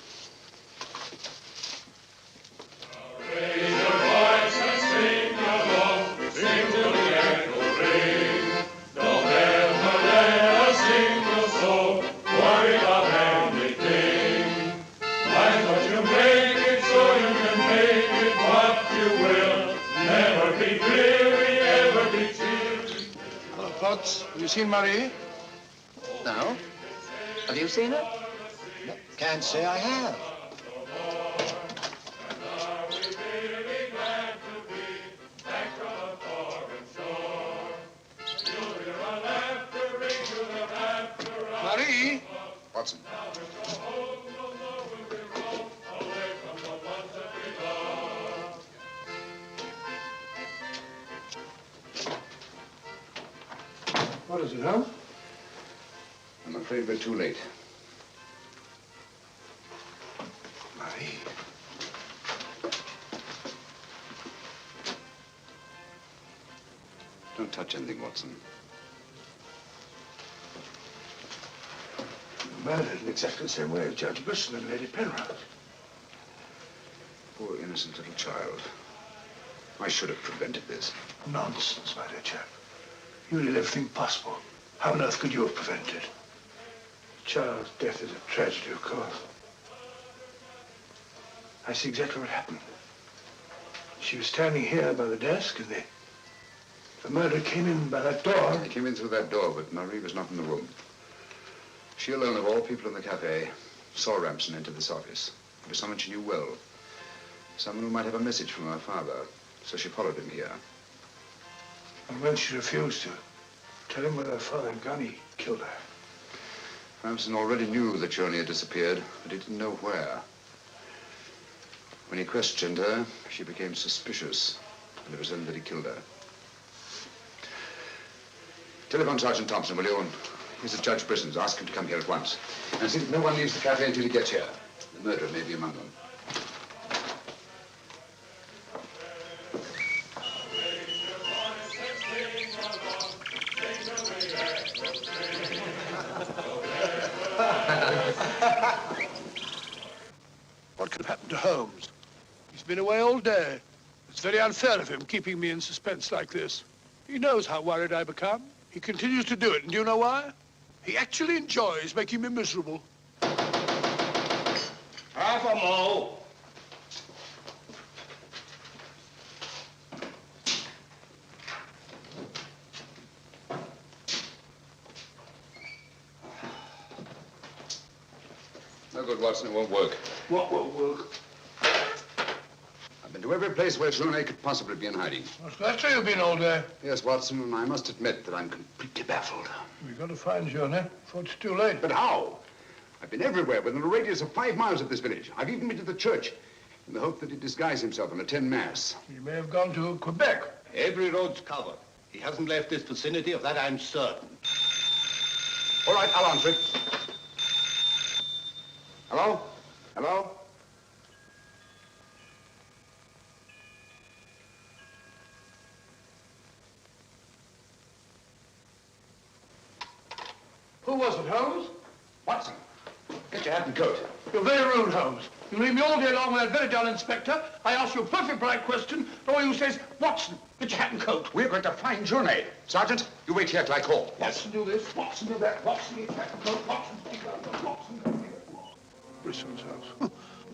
Raise your voice and sing along, sing till the echo ring. Don't ever let a single soul worry about anything. Mind what you make it so you can make it what you will. Never be weary, ever be cheery. Hello, Potts. Have you seen Marie? No. Have you seen her? Can't say I have. Watson. What is it, Holmes? I'm afraid we're too late. Marie. Don't touch anything, Watson. Murdered in exactly the same way as Judge Brisson and Lady Penrose. Poor innocent little child. I should have prevented this. Nonsense, my dear chap. You did everything possible. How on earth could you have prevented it? The child's death is a tragedy, of course. I see exactly what happened. She was standing here by the desk, and the murderer came in by that door. He came in through that door, but Marie was not in the room. She alone, of all people in the cafe, saw Ramson enter this office. It was someone she knew well. Someone who might have a message from her father. So she followed him here. And when she refused to tell him where her father had gone, he killed her. Ramson already knew that Johnny had disappeared, but he didn't know where. When he questioned her, she became suspicious, and it was then that he killed her. Telephone Sergeant Thompson, will you? And here's the Judge Brisson's. Ask him to come here at once. And see that no one leaves the cafe until he gets here. The murderer may be among them. What could happen to Holmes? He's been away all day. It's very unfair of him keeping me in suspense like this. He knows how worried I become. He continues to do it, and do you know why? He actually enjoys making me miserable. Half a mo. No good, Watson. It won't work. What won't work? I've been to every place where Journey could possibly be in hiding. That's where you've been all day. Yes, Watson, and I must admit that I'm completely baffled. We've got to find Journey before it's too late. But how? I've been everywhere within a radius of 5 miles of this village. I've even been to the church in the hope that he'd disguise himself and attend Mass. He may have gone to Quebec. Every road's covered. He hasn't left this vicinity, of that I'm certain. All right, I'll answer it. Hello? Hello? Who was it, Holmes? Watson, get your hat and coat. You're very rude, Holmes. You leave me all day long with that very dull inspector. I ask you a perfect polite question, but all you say is, Watson, get your hat and coat. We're going to find Journey. Sergeant, you wait here till I call. Watson, do this. Watson, do that. Watson, get your hat and coat. Watson, speak up. Watson, Brisson's house.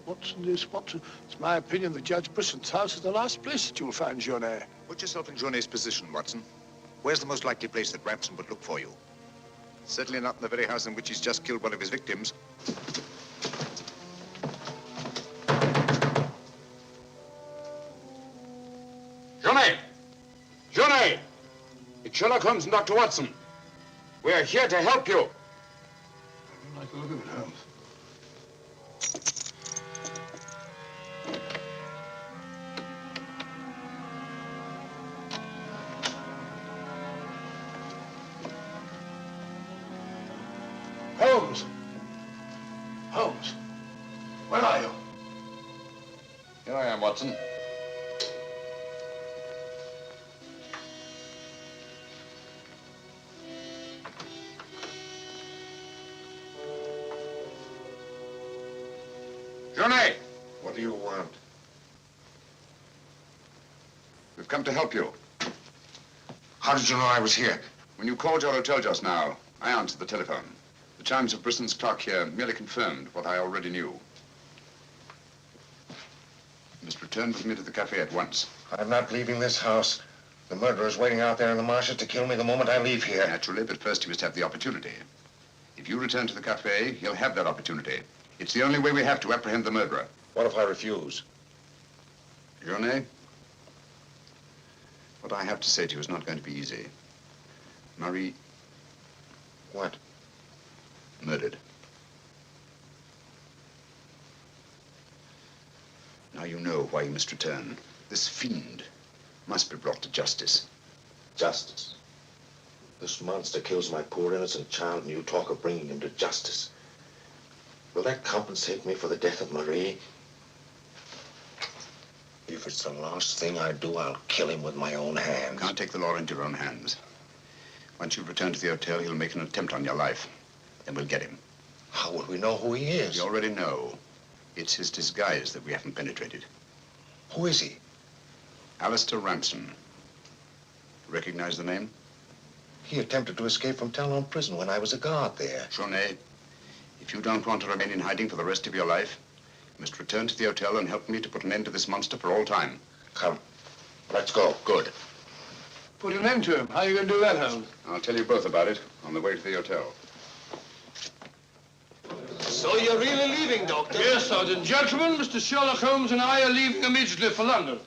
Watson, this, Watson. It's my opinion that Judge Brisson's house is the last place that you'll find Journey. Put yourself in Journey's position, Watson. Where's the most likely place that Ramson would look for you? Certainly not in the very house in which he's just killed one of his victims. Journey! Journey! It's Sherlock Holmes and Dr. Watson. We're here to help you. I don't like the look of it, Holmes. Holmes! Holmes! Where are you? Here I am, Watson. Journey! What do you want? We've come to help you. How did you know I was here? When you called your hotel just now, I answered the telephone. The chimes of Brisson's clock here merely confirmed what I already knew. You must return with me to the cafe at once. I'm not leaving this house. The murderer's waiting out there in the marshes to kill me the moment I leave here. Naturally, but first he must have the opportunity. If you return to the cafe, he'll have that opportunity. It's the only way we have to apprehend the murderer. What if I refuse? Journey, what I have to say to you is not going to be easy. Marie... What? Murdered. Now you know why you must return. This fiend must be brought to justice. Justice? This monster kills my poor innocent child, and you talk of bringing him to justice. Will that compensate me for the death of Marie? If it's the last thing I do, I'll kill him with my own hands. Can't take the law into your own hands. Once you return to the hotel, he'll make an attempt on your life. Then we'll get him. How will we know who he is? You already know. It's his disguise that we haven't penetrated. Who is he? Alistair Ramson. Recognize the name? He attempted to escape from Talon prison when I was a guard there. Journey, if you don't want to remain in hiding for the rest of your life, you must return to the hotel and help me to put an end to this monster for all time. Come. Let's go. Good. Put an end to him. How are you going to do that, Hound? I'll tell you both about it on the way to the hotel. So you're really leaving, Doctor? Yes, Sergeant. Gentlemen, Mr. Sherlock Holmes and I are leaving immediately for London.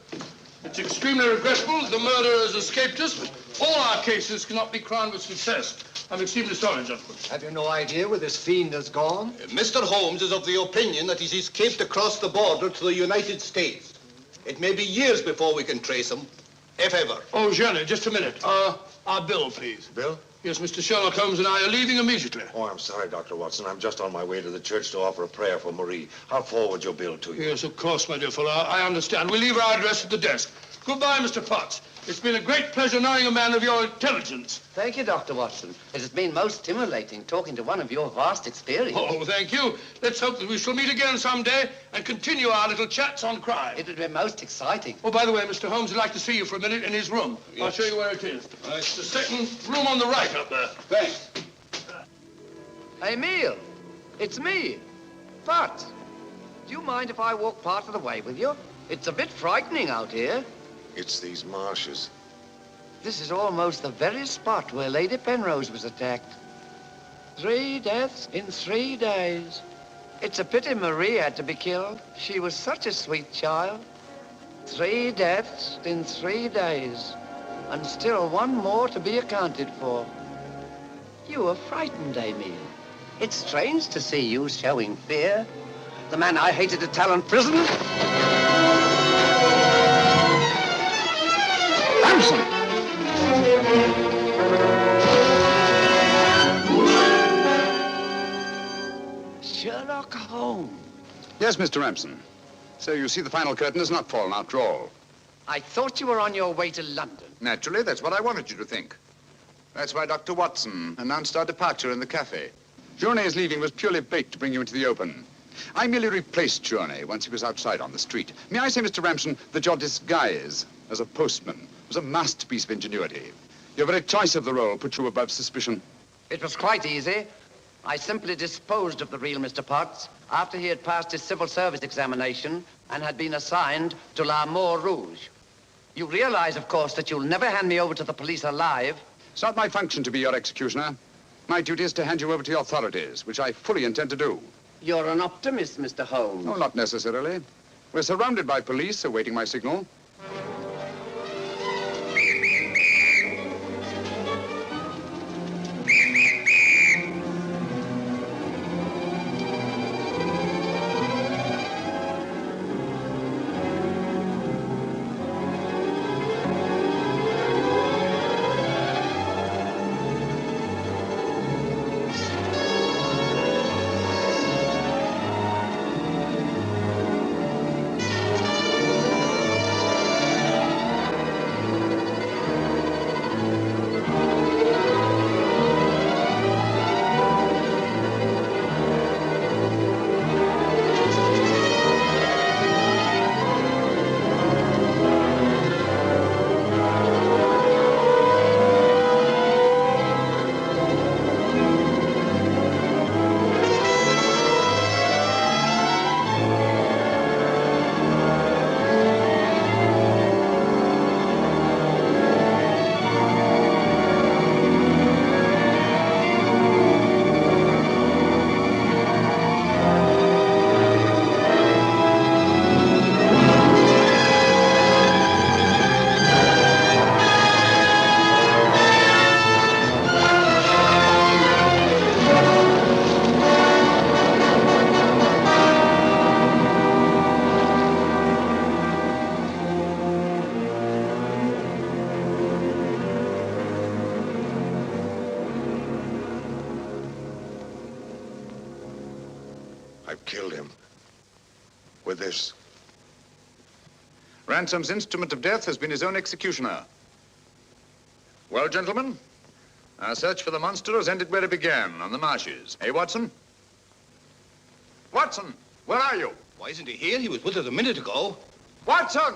It's extremely regrettable that the murderer has escaped us, but all our cases cannot be crowned with success. I'm extremely sorry, gentlemen. Have you no idea where this fiend has gone? Mr. Holmes is of the opinion that he's escaped across the border to the United States. It may be years before we can trace him, if ever. Oh, Jenny, just a minute. Our bill, please. Bill? Yes, Mr. Sherlock Holmes and I are leaving immediately. Oh, I'm sorry, Dr. Watson. I'm just on my way to the church to offer a prayer for Marie. I'll forward your bill to you. Yes, of course, my dear fellow. I understand. We'll leave our address at the desk. Goodbye, Mr. Potts. It's been a great pleasure knowing a man of your intelligence. Thank you, Dr. Watson. It has been most stimulating talking to one of your vast experience. Oh, thank you. Let's hope that we shall meet again someday and continue our little chats on crime. It would be most exciting. Oh, by the way, Mr. Holmes would like to see you for a minute in his room. Yes. I'll show you where it is. It's the second room on the right up there. Thanks. Emile, it's me. Potts, do you mind if I walk part of the way with you? It's a bit frightening out here. It's these marshes. This is almost the very spot where Lady Penrose was attacked. 3 deaths in 3 days. It's a pity Marie had to be killed. She was such a sweet child. 3 deaths in 3 days. And still one more to be accounted for. You were frightened, Emile. It's strange to see you showing fear. The man I hated at Talon prison. Ramson! Sherlock Holmes. Yes, Mr. Ramson. So you see the final curtain has not fallen after all. I thought you were on your way to London. Naturally, that's what I wanted you to think. That's why Dr. Watson announced our departure in the cafe. Journey's leaving was purely bait to bring you into the open. I merely replaced Journey once he was outside on the street. May I say, Mr. Ramson, that your disguise as a postman was a masterpiece of ingenuity. Your very choice of the role put you above suspicion. It was quite easy. I simply disposed of the real Mr. Potts after he had passed his civil service examination and had been assigned to La Moor Rouge. You realize, of course, that you'll never hand me over to the police alive. It's not my function to be your executioner. My duty is to hand you over to the authorities, which I fully intend to do. You're an optimist, Mr. Holmes. No, not necessarily. We're surrounded by police awaiting my signal. killed him. With this. Ransom's instrument of death has been his own executioner. Well, gentlemen, our search for the monster has ended where it began, on the marshes. Eh, Watson? Watson, where are you? Why isn't he here? He was with us a minute ago. Watson!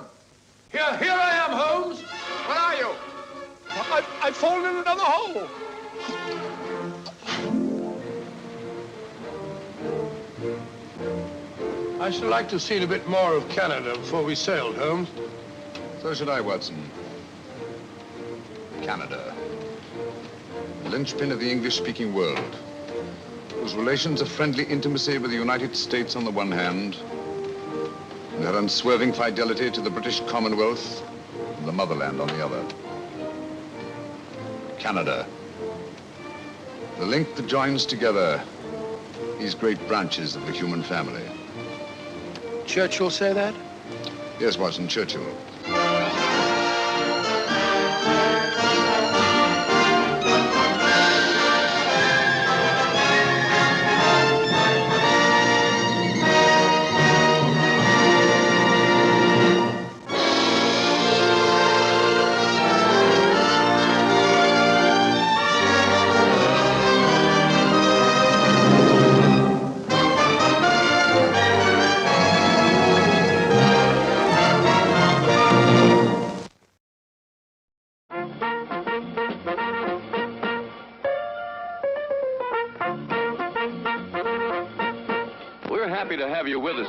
Here I am, Holmes. Where are you? I've fallen in another hole. I should like to have seen a bit more of Canada before we sailed, Holmes. So should I, Watson. Canada. The linchpin of the English-speaking world, whose relations of friendly intimacy with the United States on the one hand, and their unswerving fidelity to the British Commonwealth and the motherland on the other. Canada. The link that joins together these great branches of the human family. Churchill say that? Yes, Watson, Churchill.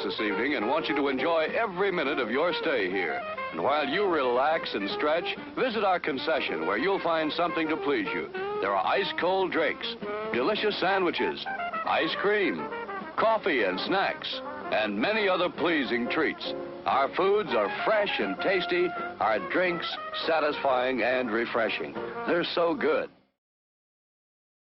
This evening and want you to enjoy every minute of your stay here. And while you relax and stretch, visit our concession where you'll find something to please you. There are ice-cold drinks, delicious sandwiches, ice cream, coffee and snacks, and many other pleasing treats. Our foods are fresh and tasty, our drinks satisfying and refreshing. They're so good.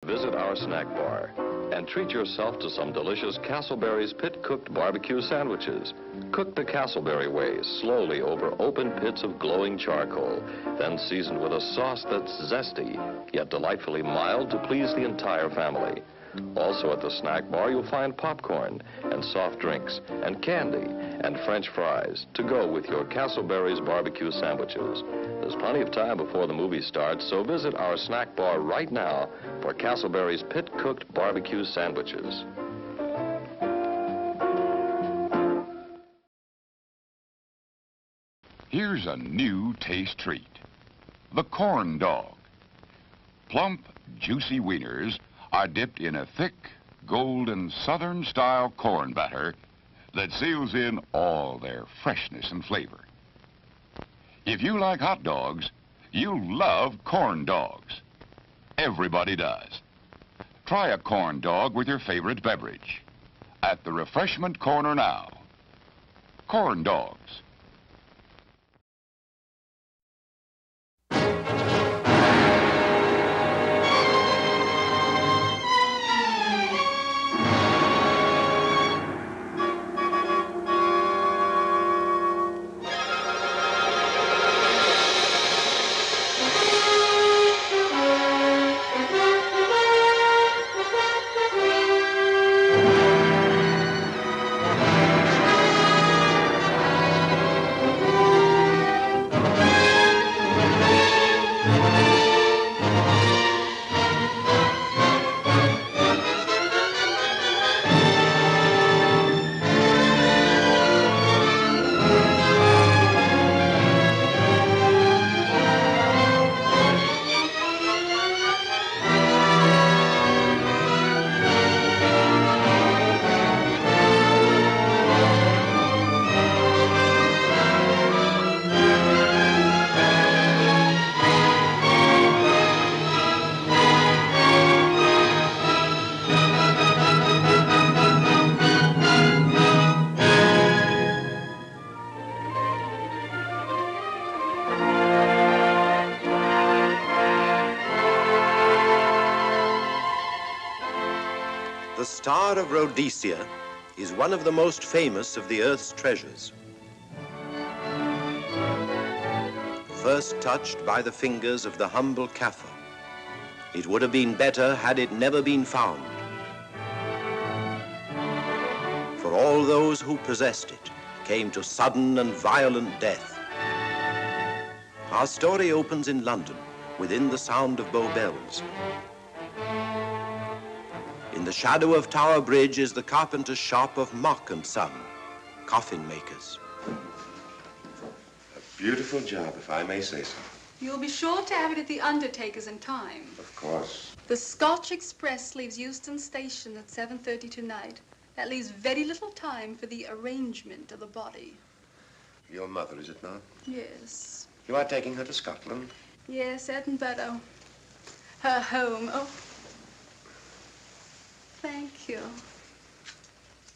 Visit our snack bar and treat yourself to some delicious Castleberry's pit-cooked barbecue sandwiches. Cook the Castleberry way, slowly over open pits of glowing charcoal, then seasoned with a sauce that's zesty, yet delightfully mild to please the entire family. Also at the snack bar, you'll find popcorn and soft drinks and candy and French fries to go with your Castleberry's barbecue sandwiches. There's plenty of time before the movie starts, so visit our snack bar right now for Castleberry's pit-cooked barbecue sandwiches. Here's a new taste treat. The corn dog. Plump, juicy wieners are dipped in a thick, golden, southern-style corn batter that seals in all their freshness and flavor. If you like hot dogs, you'll love corn dogs. Everybody does. Try a corn dog with your favorite beverage. At the refreshment corner now. Corn dogs. The Star of Rhodesia is one of the most famous of the Earth's treasures. First touched by the fingers of the humble Kaffir, it would have been better had it never been found. For for all those who possessed it came to sudden and violent death. Our story opens in London, within the sound of Bow Bells. In the shadow of Tower Bridge is the carpenter's shop of Mock and Son, coffin makers. A beautiful job, if I may say so. You'll be sure to have it at the undertaker's in time. Of course. The Scotch Express leaves Euston Station at 7:30 tonight. That leaves very little time for the arrangement of the body. Your mother, is it not? Yes. You are taking her to Scotland? Yes, Edinburgh. Her home. Oh. Thank you.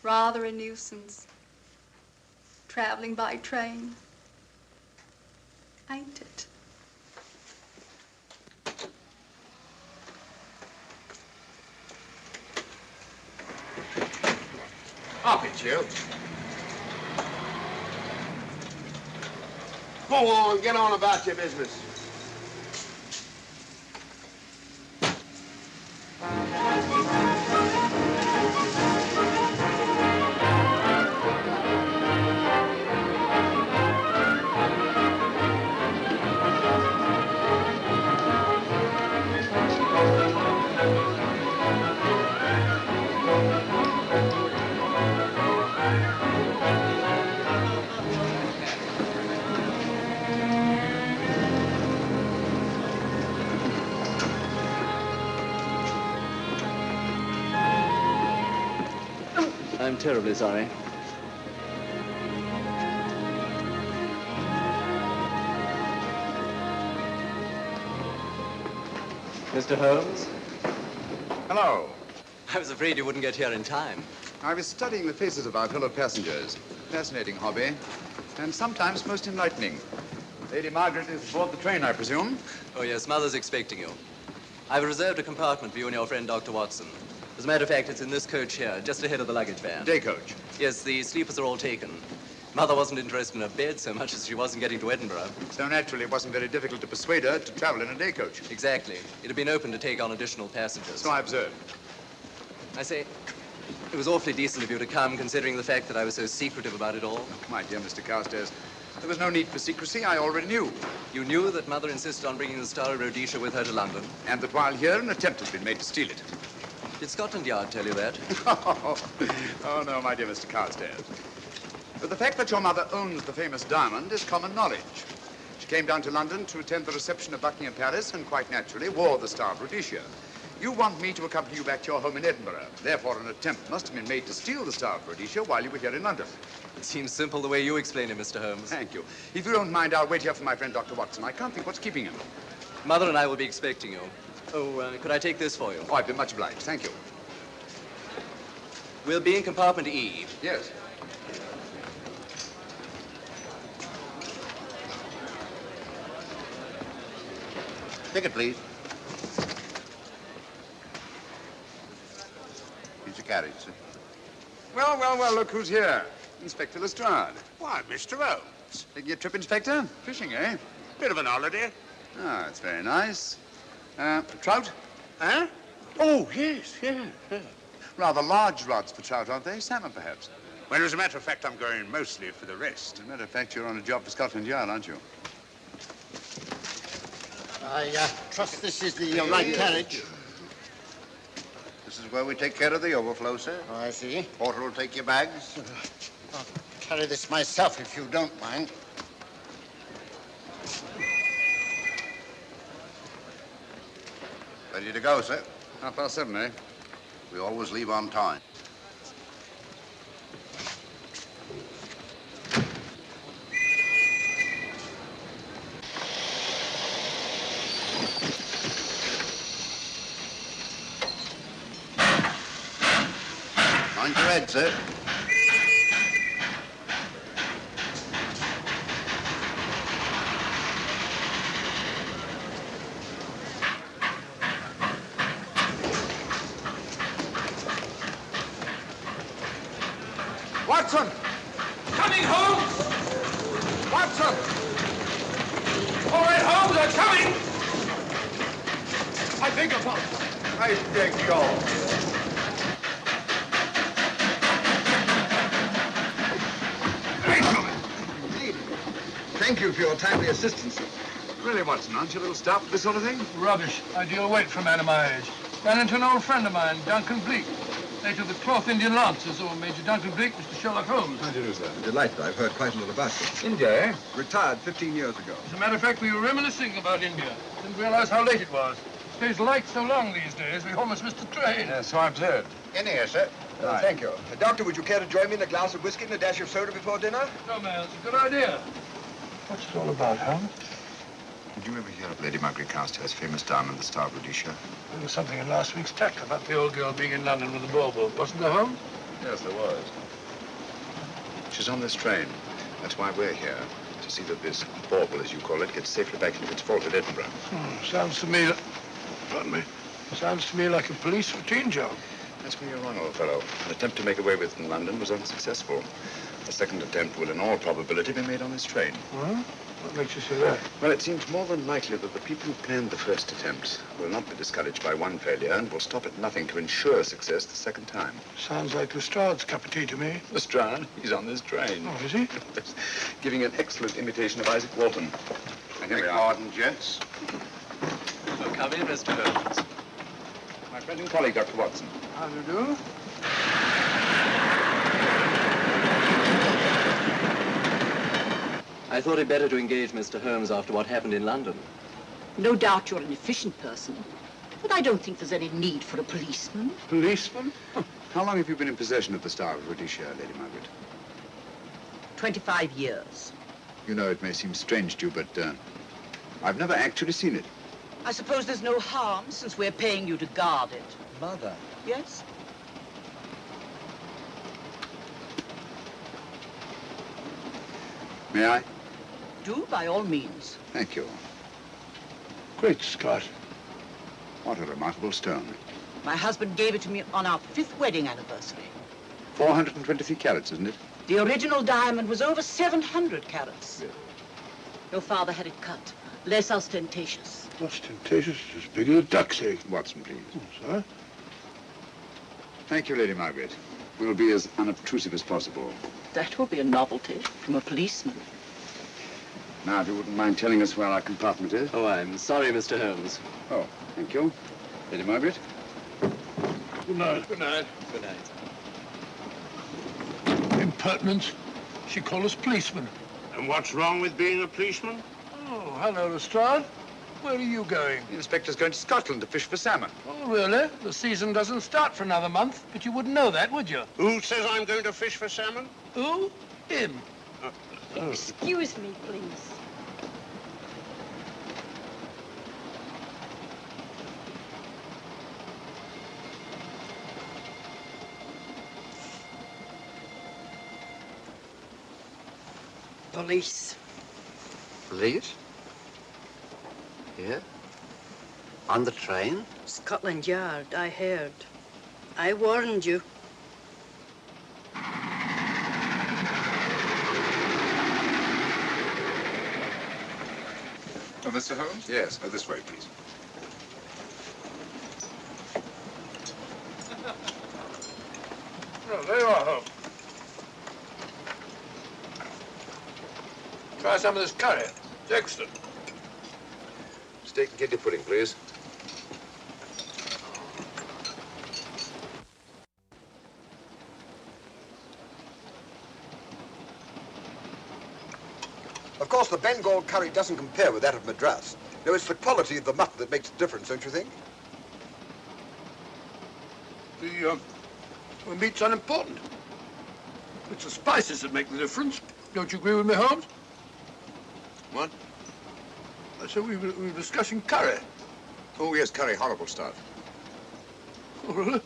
Rather a nuisance. Traveling by train. Ain't it? Up it, you. Go on, get on about your business. I'm terribly sorry. Mr. Holmes? Hello. I was afraid you wouldn't get here in time. I was studying the faces of our fellow passengers. Fascinating hobby, and sometimes most enlightening. Lady Margaret is aboard the train, I presume? Oh, yes, Mother's expecting you. I've reserved a compartment for you and your friend, Dr. Watson. As a matter of fact, it's in this coach here, just ahead of the luggage van. Day coach? Yes, the sleepers are all taken. Mother wasn't interested in a bed so much as she wasn't getting to Edinburgh. So naturally, it wasn't very difficult to persuade her to travel in a day coach. Exactly. It had been open to take on additional passengers. So I observed. I say, it was awfully decent of you to come, considering the fact that I was so secretive about it all. My dear Mr. Carstairs, there was no need for secrecy. I already knew. You knew that Mother insisted on bringing the Star of Rhodesia with her to London? And that while here, an attempt has been made to steal it. Did Scotland Yard tell you that? Oh, no, my dear Mr. Carstairs. But the fact that your mother owns the famous diamond is common knowledge. She came down to London to attend the reception of Buckingham Palace and quite naturally wore the Star of Rhodesia. You want me to accompany you back to your home in Edinburgh. Therefore, an attempt must have been made to steal the Star of Rhodesia while you were here in London. It seems simple the way you explain it, Mr. Holmes. Thank you. If you don't mind, I'll wait here for my friend, Dr. Watson. I can't think what's keeping him. Mother and I will be expecting you. Oh, could I take this for you? Oh, I'd be much obliged. Thank you. We'll be in compartment E. Yes. Ticket, please. Here's your carriage, sir. Well, well, well, look who's here. Inspector Lestrade. Why, Mr. Holmes. Taking a trip, Inspector? Fishing, eh? Bit of an holiday. Ah, that's very nice. Trout? Huh? Oh, yes, yeah. Rather large rods for trout, aren't they? Salmon, perhaps? Well, as a matter of fact, I'm going mostly for the rest. As a matter of fact, you're on a job for Scotland Yard, aren't you? I trust this is the right carriage. This is where we take care of the overflow, sir. Oh, I see. Porter will take your bags. I'll carry this myself, if you don't mind. Ready to go, sir? 7:30, eh? We always leave on time. Mind your head, sir. Watson! Coming, Holmes! Watson! All right, Holmes, I'm coming! I beg your pardon. I beg your... Thank you for your timely assistance. Really, Watson, aren't you a little stout for this sort of thing? Rubbish. Ideal weight for a man of my age. Ran into an old friend of mine, Duncan Bleak. Late of the Cloth Indian Lancers, or Major Duncan Bleak, Mr. Sherlock Holmes. How do you do, sir? Delighted. I've heard quite a lot about you. India, eh? Retired 15 years ago. As a matter of fact, we were reminiscing about India. Didn't realize how late it was. Stays light so long these days, we almost missed the train. Yeah, so I observed. In here, sir. Right. Thank you. Doctor, would you care to join me in a glass of whiskey and a dash of soda before dinner? No, man, it's a good idea. What's it all about, Holmes? Did you ever hear of Lady Margaret Carstairs' famous diamond, the Star of Rhodesia? There was something in last week's text about the old girl being in London with the bauble, wasn't there, Holmes? Yes, there was. She's on this train. That's why we're here, to see that this bauble, as you call it, gets safely back into its vault at Edinburgh. Sounds to me, pardon me, sounds to me like a police routine job. That's where you're wrong, old fellow. An attempt to make away with in London was unsuccessful. A second attempt will, in all probability, be made on this train. Well, what makes you say that? Well, it seems more than likely that the people who planned the first attempt will not be discouraged by one failure and will stop at nothing to ensure success the second time. Sounds like Lestrade's cup of tea to me. Lestrade? He's on this train. Oh, is he? Giving an excellent imitation of Isaac Walton. And here we are. Pardon, gents. Oh, come in, Mr. Holmes. My friend and colleague, Dr. Watson. How do you do? I thought it better to engage Mr. Holmes after what happened in London. No doubt you're an efficient person, but I don't think there's any need for a policeman. Policeman? How long have you been in possession of the Star of Rhodesia, Lady Margaret? 25 years. You know, it may seem strange to you, but I've never actually seen it. I suppose there's no harm since we're paying you to guard it. Mother. Yes? May I? Do, by all means. Thank you. Great Scott. What a remarkable stone. My husband gave it to me on our 5th wedding anniversary. 423 carats, isn't it? The original diamond was over 700 carats. Yeah. Your father had it cut, less ostentatious. Ostentatious? As big as a duck's egg. Watson, please. Oh, sir? Thank you, Lady Margaret. We'll be as unobtrusive as possible. That will be a novelty from a policeman. Now, if you wouldn't mind telling us where our compartment is. Oh, I'm sorry, Mr. Holmes. Oh, thank you. Lady Margaret? Good night. Good night. Good night. Impertinence. She called us policemen. And what's wrong with being a policeman? Oh, hello, Lestrade. Where are you going? The inspector's going to Scotland to fish for salmon. Oh, really? The season doesn't start for another month, but you wouldn't know that, would you? Who says I'm going to fish for salmon? Who? Him. Excuse me, please. Police. Police? Here? On the train? Scotland Yard, I heard. I warned you. Oh, Mr. Holmes? Yes, this way, please. Oh, there you are, Holmes. Try some of this curry. It's excellent. Steak and kidney pudding, please. Of course, the Bengal curry doesn't compare with that of Madras. No, it's the quality of the mutton that makes the difference, don't you think? The meat's unimportant. It's the spices that make the difference. Don't you agree with me, Holmes? What? I said we were discussing curry. Oh, yes, curry, horrible stuff. Oh, really?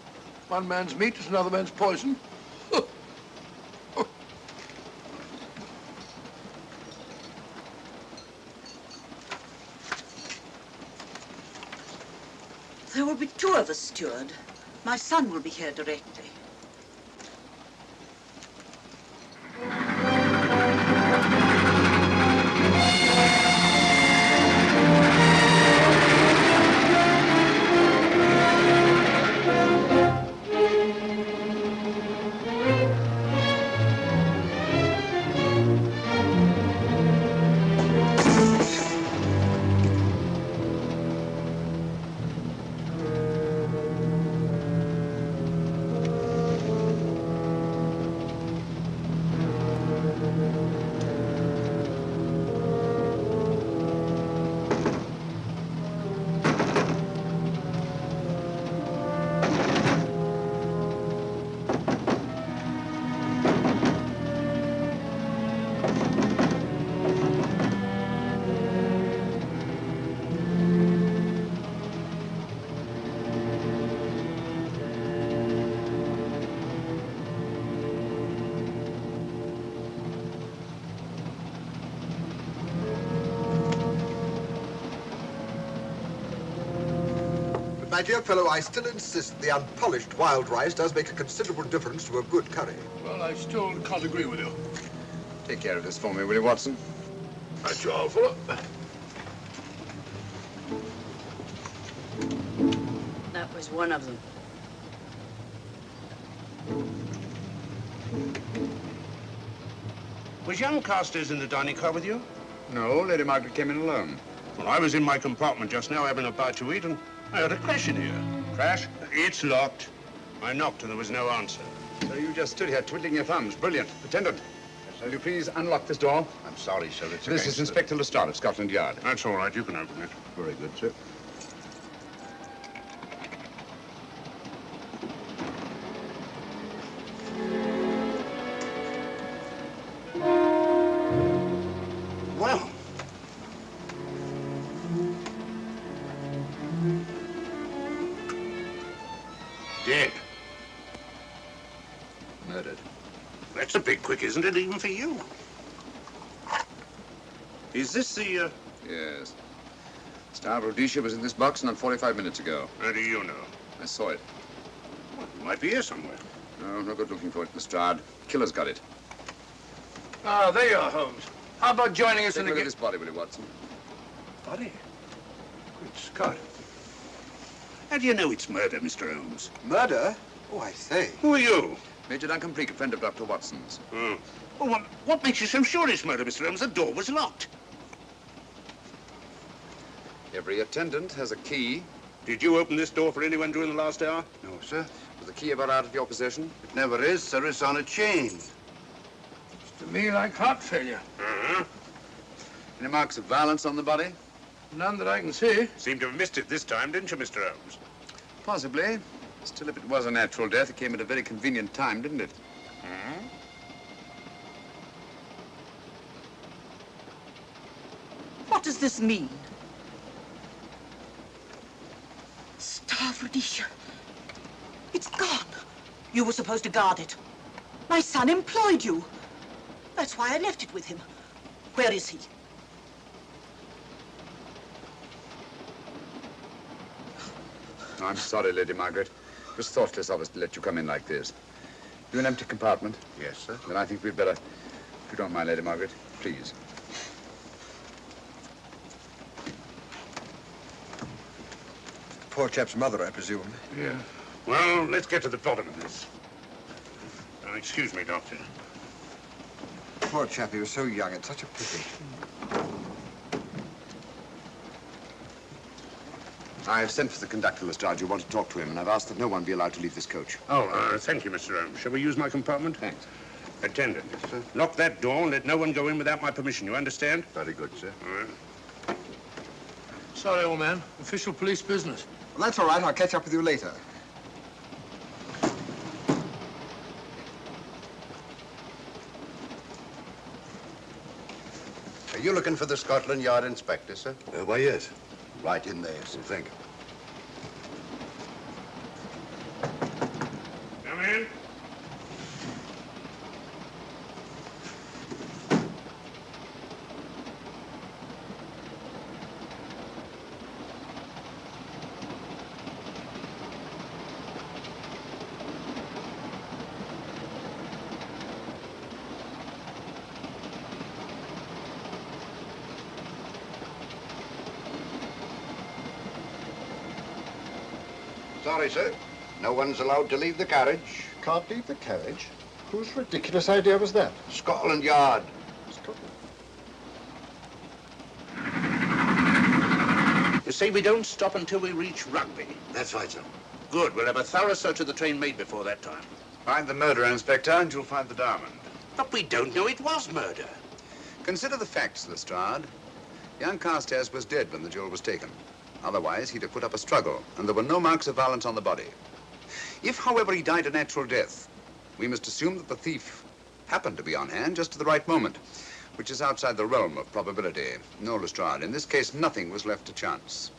One man's meat is another man's poison. There will be 2 of us, steward. My son will be here directly. my dear fellow, I still insist the unpolished wild rice does make a considerable difference to a good curry. Well, I still can't agree with you. Take care of this for me, will you, Watson? That's your fault. That was one of them. Was young Carstairs in the dining car with you? No, Lady Margaret came in alone. Well, I was in my compartment just now having a bite to eat, and I heard a crash in here. Crash? It's locked. I knocked and there was no answer. So you just stood here twiddling your thumbs. Brilliant. Attendant, will you please unlock this door? I'm sorry, sir. This is Inspector Lestrade of Scotland Yard. That's all right. You can open it. Very good, sir. Well, dead. Murdered. That's a bit quick, isn't it, even for you? Is this the, Yes. Star of Rhodesia was in this box not 45 minutes ago. How do you know? I saw it. Well, it might be here somewhere. No, no good looking for it, Lestrade. Killer's got it. Ah, there you are, Holmes. How about joining us Take in a the look at this body, will you, Watson? Body? Good Scott. How do you know it's murder, Mr. Holmes? Murder? Oh, I say. Who are you? Major Duncan Preek, a friend of Dr. Watson's. Oh. Well, what makes you so sure it's murder, Mr. Holmes? The door was locked. Every attendant has a key. Did you open this door for anyone during the last hour? No, sir. Was the key ever out of your possession? It never is, sir. It's on a chain. It's to me like heart failure. Uh-huh. Any marks of violence on the body? None that I can see. Seemed to have missed it this time, didn't you, Mr. Holmes? Possibly. Still, if it was a natural death, it came at a very convenient time, didn't it? Hmm? What does this mean? Star of Rhodesia. It's gone. You were supposed to guard it. My son employed you. That's why I left it with him. Where is he? I'm sorry, Lady Margaret. It was thoughtless of us to let you come in like this. You an empty compartment? Yes, sir. Then I think we'd better, if you don't mind, Lady Margaret, please. Poor chap's mother, I presume. Yeah. Well, let's get to the bottom of this. Excuse me, Doctor. Poor chap, he was so young. It's such a pity. I've sent for the conductor, Lestrade. You want to talk to him, and I've asked that no one be allowed to leave this coach. Oh, thank you, Mr. Holmes. Shall we use my compartment? Thanks. Attendant, sir. Lock that door and let no one go in without my permission. You understand? Very good, sir. All right. Sorry, old man. Official police business. Well, that's all right. I'll catch up with you later. Are you looking for the Scotland Yard inspector, sir? Why, yes. Right in there, sir. Thank you. Come in. Sorry, sir. No one's allowed to leave the carriage. Can't leave the carriage? Whose ridiculous idea was that? Scotland Yard. You say we don't stop until we reach Rugby. That's right, sir. Good. We'll have a thorough search of the train made before that time. Find the murderer, Inspector, and you'll find the diamond. But we don't know it was murder. Consider the facts, Lestrade. Young Carstairs was dead when the jewel was taken. Otherwise, he'd have put up a struggle, and there were no marks of violence on the body. If, however, he died a natural death, we must assume that the thief happened to be on hand just at the right moment, which is outside the realm of probability. No, Lestrade, in this case, nothing was left to chance.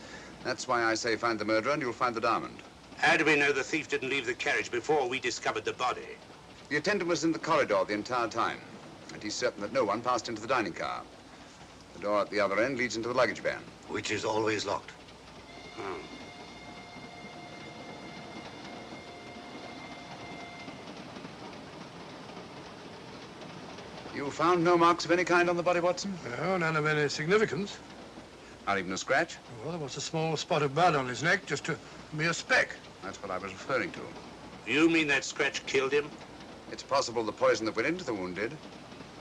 That's why I say find the murderer and you'll find the diamond. How do we know the thief didn't leave the carriage before we discovered the body? The attendant was in the corridor the entire time, and he's certain that no one passed into the dining car. The door at the other end leads into the luggage van. Which is always locked. Oh. You found no marks of any kind on the body, Watson? No, none of any significance. Not even a scratch? Well, there was a small spot of blood on his neck, just a mere speck. That's what I was referring to. You mean that scratch killed him? It's possible the poison that went into the wound did.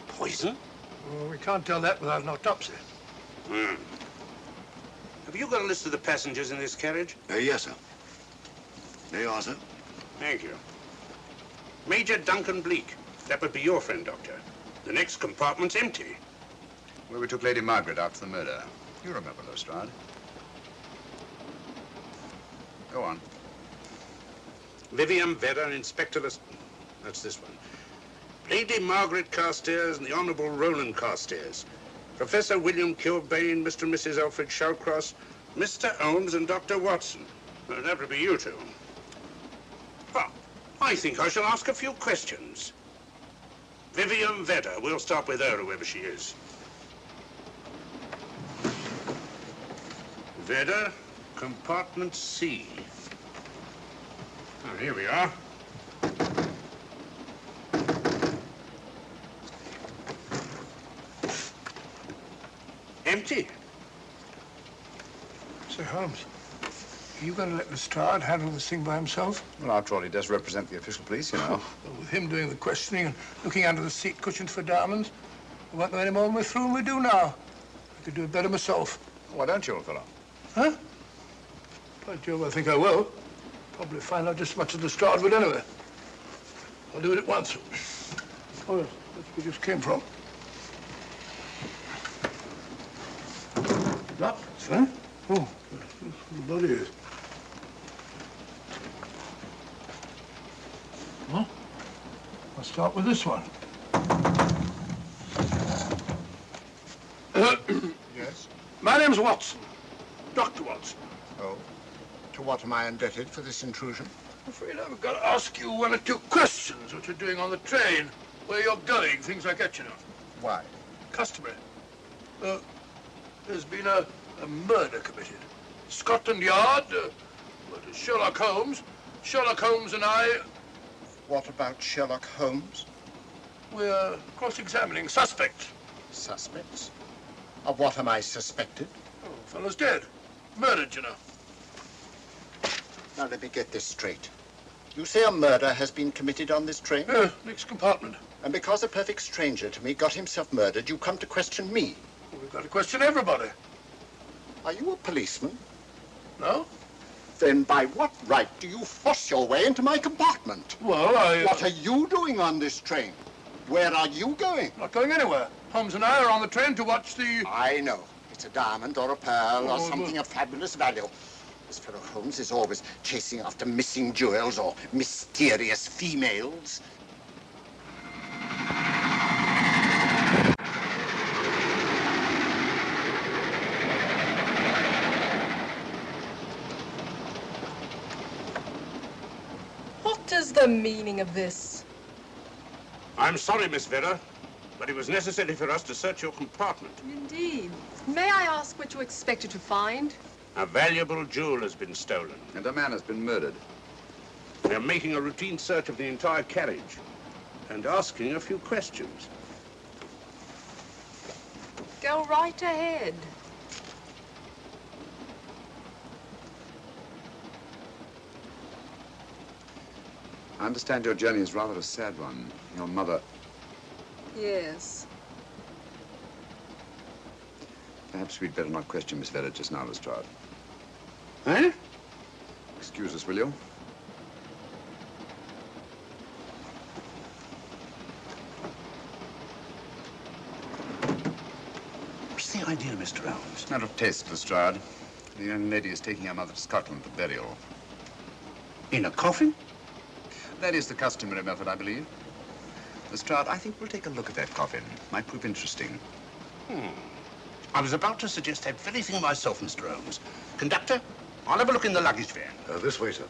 Poison? Well, we can't tell that without an autopsy. Hmm. Have you got a list of the passengers in this carriage? Yes, sir. There you are, sir. Thank you. Major Duncan Bleak. That would be your friend, Doctor. The next compartment's empty. Where we took Lady Margaret after the murder. You remember, Lestrade. Go on. Vivian Vedder, Inspector That's this one. Lady Margaret Carstairs and the Honourable Roland Carstairs. Professor William Kilbane, Mr. and Mrs. Alfred Shallcross, Mr. Holmes and Dr. Watson. Well, that would be you two. Well, I think I shall ask a few questions. Vivian Vedder, we'll start with her, whoever she is. Vedder, compartment C. Oh, here we are. Empty. Sir Holmes, are you going to let Lestrade handle this thing by himself? Well, after all, he does represent the official police, you know. Well, with him doing the questioning and looking under the seat cushions for diamonds, we won't know any more when we're through than we do now. I could do it better myself. Why don't you, old fellow? Huh? By Jove, I think I will. Probably find out just as much as Lestrade would anyway. I'll do it at once. Oh, yes, that's where we just came from. That, sir? Oh, the body is. Huh? I'll start with this one. Yes? My name's Watson. Dr. Watson. Oh. To what am I indebted for this intrusion? I'm afraid I've got to ask you one or two questions, what you're doing on the train, where you're going, things like that, you know. Why? Customary. There's been a murder committed. Scotland Yard, Sherlock Holmes. Sherlock Holmes and I... What about Sherlock Holmes? We're cross-examining suspects. Suspects? Of what am I suspected? Oh, the fellow's dead. Murdered, you know. Now, let me get this straight. You say a murder has been committed on this train? Next compartment. And because a perfect stranger to me got himself murdered, you come to question me? Well, we've got to question everybody. Are you a policeman? No. Then by what right do you force your way into my compartment? Well, What are you doing on this train? Where are you going? Not going anywhere. Holmes and I are on the train to watch the... I know. It's a diamond or a pearl or something of fabulous value. This fellow Holmes is always chasing after missing jewels or mysterious females. What is the meaning of this? I'm sorry, Miss Vedder, but it was necessary for us to search your compartment. Indeed. May I ask what you expected to find? A valuable jewel has been stolen. And a man has been murdered. We're making a routine search of the entire carriage and asking a few questions. Go right ahead. I understand your journey is rather a sad one. Your mother... Yes. Perhaps we'd better not question Miss Vedder just now, Lestrade. Eh? Excuse us, will you? What's the idea, Mr. Holmes? Matter of taste, Lestrade. The young lady is taking her mother to Scotland for burial. In a coffin? That is the customary method, I believe. Lestrade, I think we'll take a look at that coffin. Might prove interesting. I was about to suggest that very thing myself, Mr. Holmes. Conductor, I'll have a look in the luggage van. This way, sir.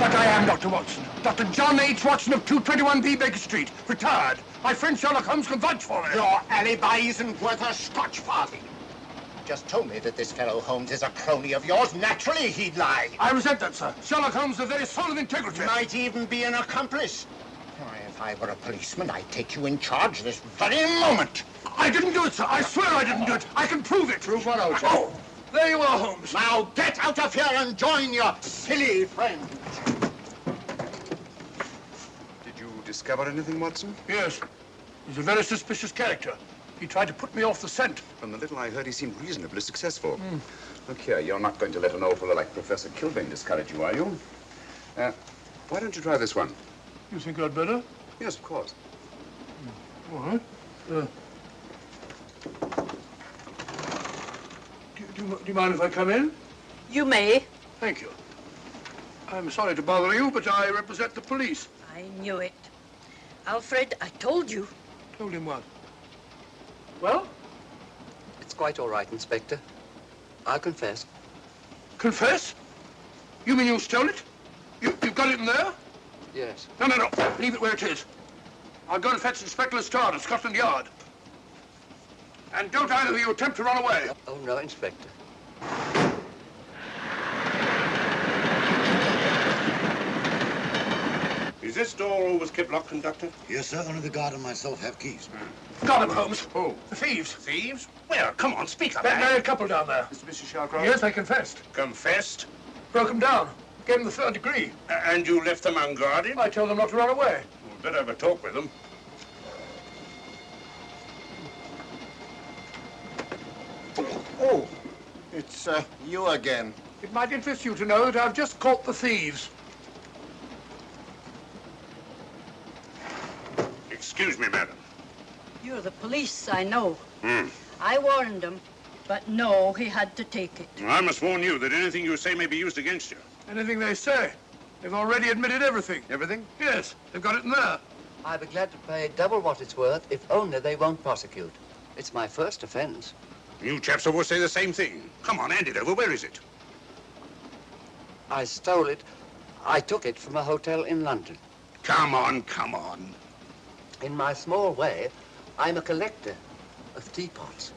But I am Dr. Watson. Dr. John H. Watson of 221B Baker Street. Retired. My friend Sherlock Holmes can vouch for me. Your alibi isn't worth a Scotch farthing. just told me that this fellow Holmes is a crony of yours. Naturally, he'd lie. I resent that, sir. Sherlock Holmes, the very soul of integrity. Might even be an accomplice. Why, if I were a policeman, I'd take you in charge this very moment. I didn't do it, sir. I swear I didn't do it. I can prove it. Prove what, old chap? Oh, there you are, Holmes. Now get out of here and join your silly friend. Did you discover anything, Watson? Yes. He's a very suspicious character. He tried to put me off the scent. From the little I heard, he seemed reasonably successful. Look here, you're not going to let an old fellow like Professor Kilbane discourage you, are you? Why don't you try this one? You think I'd better? Yes, of course. All right. Do you mind if I come in? You may. Thank you. I'm sorry to bother you, but I represent the police. I knew it. Alfred, I told you. Told him what? Well? It's quite all right, Inspector. I'll confess. Confess? You mean you stole it? You've got it in there? Yes. No. Leave it where it is. I'll go and fetch Inspector Lestrade at Scotland Yard. And don't either of you attempt to run away. Oh, no, Inspector. Is this door always kept locked, Conductor? Yes, sir. Only the guard and myself have keys. Got him, Holmes. Oh. The thieves. Thieves? Where? Come on, speak up. That married couple down there. Mr. Sherlock? Yes, I confessed. Confessed? Broke them down. Gave them the 3rd degree. And you left them unguarded? I told them not to run away. We'd better have a talk with them. Oh, it's you again. It might interest you to know that I've just caught the thieves. Excuse me, madam. You're the police, I know. I warned him, but no, he had to take it. I must warn you that anything you say may be used against you. Anything they say. They've already admitted everything. Everything? Yes, they've got it in there. I'd be glad to pay double what it's worth if only they won't prosecute. It's my first offense. You chaps always say the same thing. Come on, hand it over. Where is it? I stole it. I took it from a hotel in London. Come on. In my small way, I'm a collector of teapots.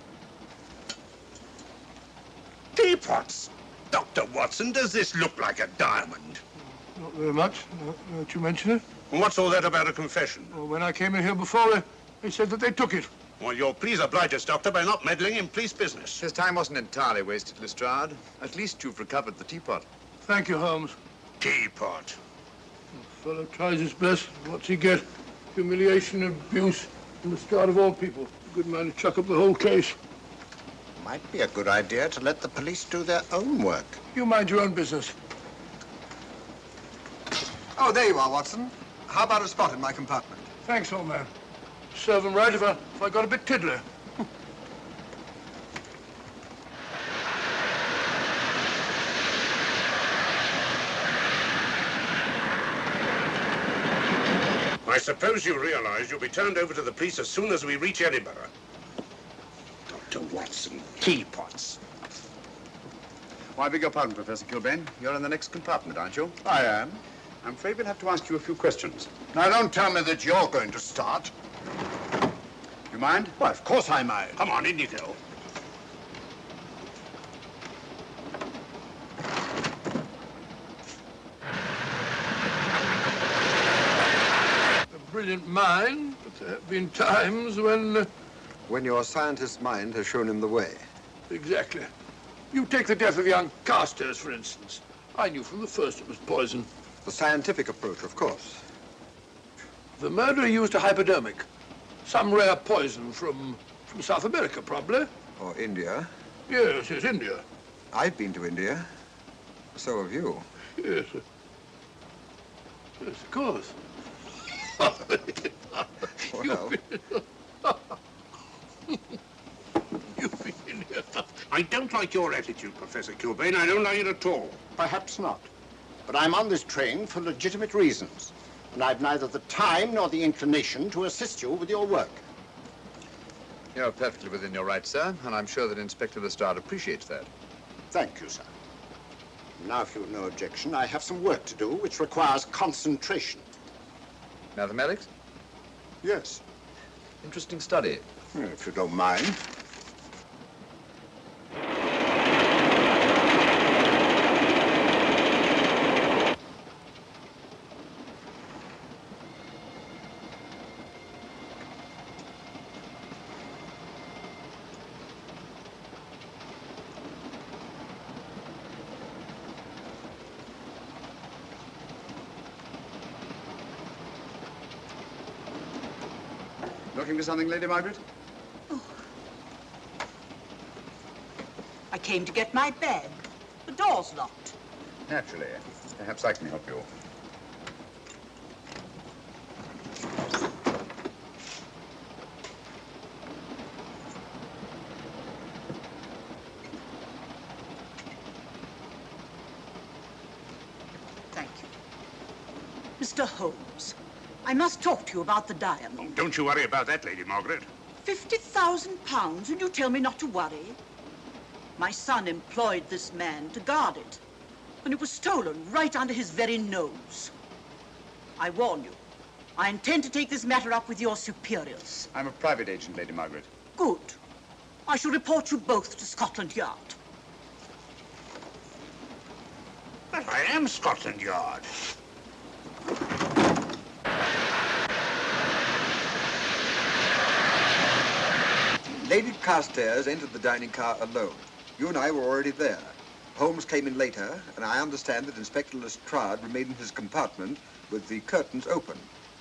Teapots? Dr. Watson, does this look like a diamond? Not very much, now that you mention it. And what's all that about a confession? Well, when I came in here before, they said that they took it. Well, you'll please oblige us, Doctor, by not meddling in police business. His time wasn't entirely wasted, Lestrade. At least you've recovered the teapot. Thank you, Holmes. Teapot. The fellow tries his best. What's he get? Humiliation and abuse from the start of all people. A good man to chuck up the whole case. Might be a good idea to let the police do their own work. You mind your own business. Oh, there you are, Watson. How about a spot in my compartment? Thanks, old man. Serve him right if I got a bit tiddler. I suppose you realize you'll be turned over to the police as soon as we reach Edinburgh. Dr. Watson, teapots. Well, I beg your pardon, Professor Kilbane. You're in the next compartment, aren't you? I am. I'm afraid we'll have to ask you a few questions. Now, don't tell me that you're going to start. You mind? Well, of course I mind. Come on, in you go. A brilliant mind, but there have been times when... When your scientist's mind has shown him the way. Exactly. You take the death of young Carstairs, for instance. I knew from the first it was poison. The scientific approach, of course. The murderer used a hypodermic. Some rare poison from South America, probably. Or India. Yes, India. I've been to India. So have you. Yes. Yes, of course. Well, You've been in here. I don't like your attitude, Professor Kilbane. I don't like it at all. Perhaps not. But I'm on this train for legitimate reasons. And I've neither the time nor the inclination to assist you with your work. You're perfectly within your rights, sir, and I'm sure that Inspector Lestrade appreciates that. Thank you, sir. Now, if you've no objection, I have some work to do which requires concentration. Mathematics? Yes. Interesting study. If you don't mind. Looking for something, Lady Margaret? I came to get my bag. The door's locked. Naturally. Perhaps I can help you. Thank you. Mr. Holmes, I must talk to you about the diamond. Oh, don't you worry about that, Lady Margaret. £50,000, and you tell me not to worry? My son employed this man to guard it, and it was stolen right under his very nose. I warn you, I intend to take this matter up with your superiors. I'm a private agent, Lady Margaret. Good. I shall report you both to Scotland Yard. But I am Scotland Yard. Lady Carstairs entered the dining car alone. You and I were already there. Holmes came in later, and I understand that Inspector Lestrade remained in his compartment with the curtains open,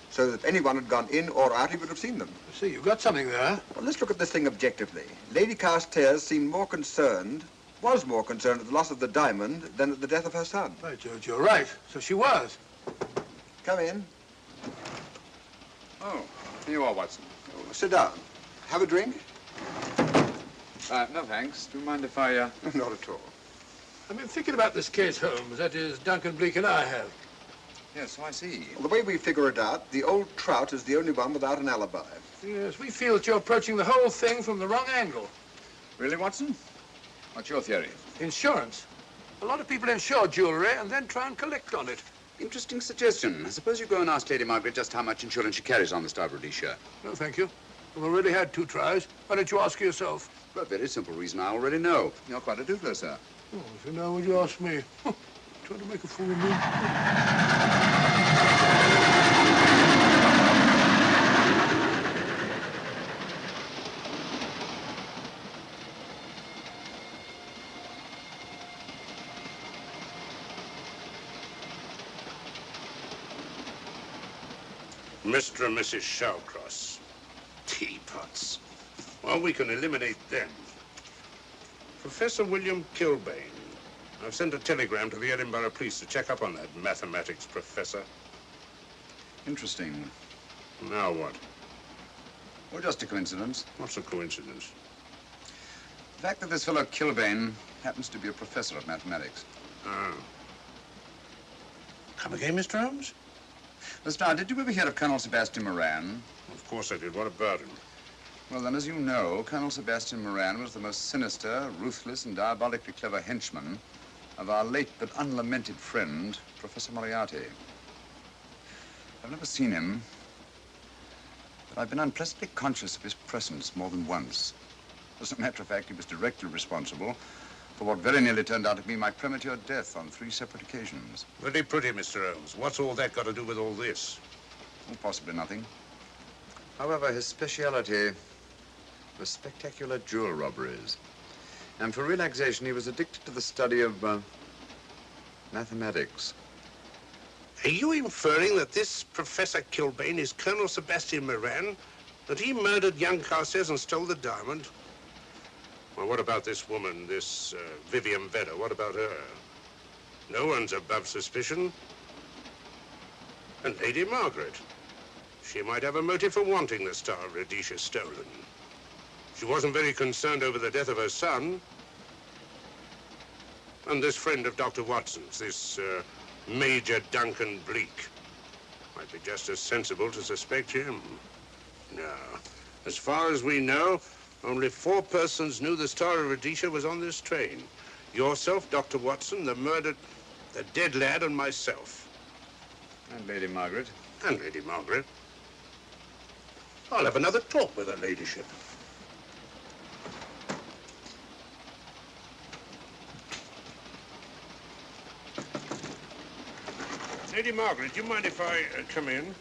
so that if anyone had gone in or out, he would have seen them. See, you've got something there. Well, let's look at this thing objectively. Lady Carstairs seemed more concerned, was more concerned at the loss of the diamond than at the death of her son. By George, you're right. So she was. Come in. Oh, here you are, Watson. Oh, sit down. Have a drink? No, thanks. Do you mind if I, Not at all. I've been thinking about this case, Holmes. That is, Duncan Bleak and I have. Yes, so I see. Well, the way we figure it out, the old trout is the only one without an alibi. Yes, we feel that you're approaching the whole thing from the wrong angle. Really, Watson? What's your theory? Insurance. A lot of people insure jewelry and then try and collect on it. Interesting suggestion. I suppose you go and ask Lady Margaret just how much insurance she carries on the Star of Rhodesia. No, thank you. We've already had 2 tries. Why don't you ask her yourself? For a very simple reason I already know. You're quite a doodler, sir. Oh, if you know, would you ask me? Trying to make a fool of me. Mr. and Mrs. Shawcross. Teapots. Well, we can eliminate them. Professor William Kilbane. I've sent a telegram to the Edinburgh police to check up on that mathematics professor. Interesting. Now what? Well, just a coincidence. What's a coincidence? The fact that this fellow Kilbane happens to be a professor of mathematics. Ah. Come again, Mr. Holmes? Lestrade, did you ever hear of Colonel Sebastian Moran? Of course I did. What about him? Well, then, as you know, Colonel Sebastian Moran was the most sinister, ruthless, and diabolically clever henchman of our late but unlamented friend, Professor Moriarty. I've never seen him, but I've been unpleasantly conscious of his presence more than once. As a matter of fact, he was directly responsible for what very nearly turned out to be my premature death on 3 separate occasions. Very pretty, Mr. Holmes. What's all that got to do with all this? Oh, possibly nothing. However, his speciality was spectacular jewel robberies. And for relaxation, he was addicted to the study of mathematics. Are you inferring that this Professor Kilbane is Colonel Sebastian Moran? That he murdered young Carstairs and stole the diamond? Well, what about this woman, this Vivian Vedder? What about her? No one's above suspicion. And Lady Margaret. She might have a motive for wanting the Star of Rhodesia stolen. She wasn't very concerned over the death of her son. And this friend of Dr. Watson's, this Major Duncan Bleak, might be just as sensible to suspect him. No. As far as we know, only 4 persons knew the Star of Rhodesia was on this train. Yourself, Dr. Watson, the dead lad, and myself. And Lady Margaret. And Lady Margaret. I'll have another talk with her ladyship. Lady Margaret, do you mind if I come in?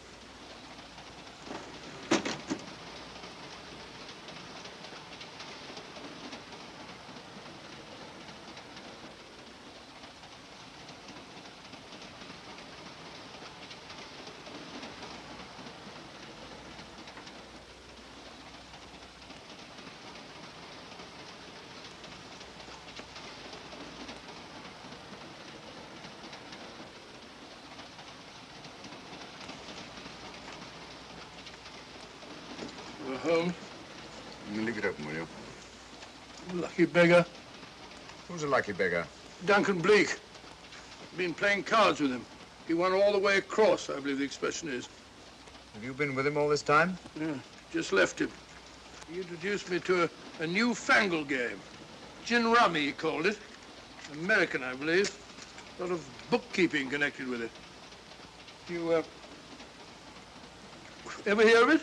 Holmes. Leave it open, will you? Lucky beggar. Who's a lucky beggar? Duncan Bleak. Been playing cards with him. He won all the way across, I believe the expression is. Have you been with him all this time? Yeah, just left him. He introduced me to a newfangled game. Gin rummy, he called it. American, I believe. A lot of bookkeeping connected with it. You, ever hear of it?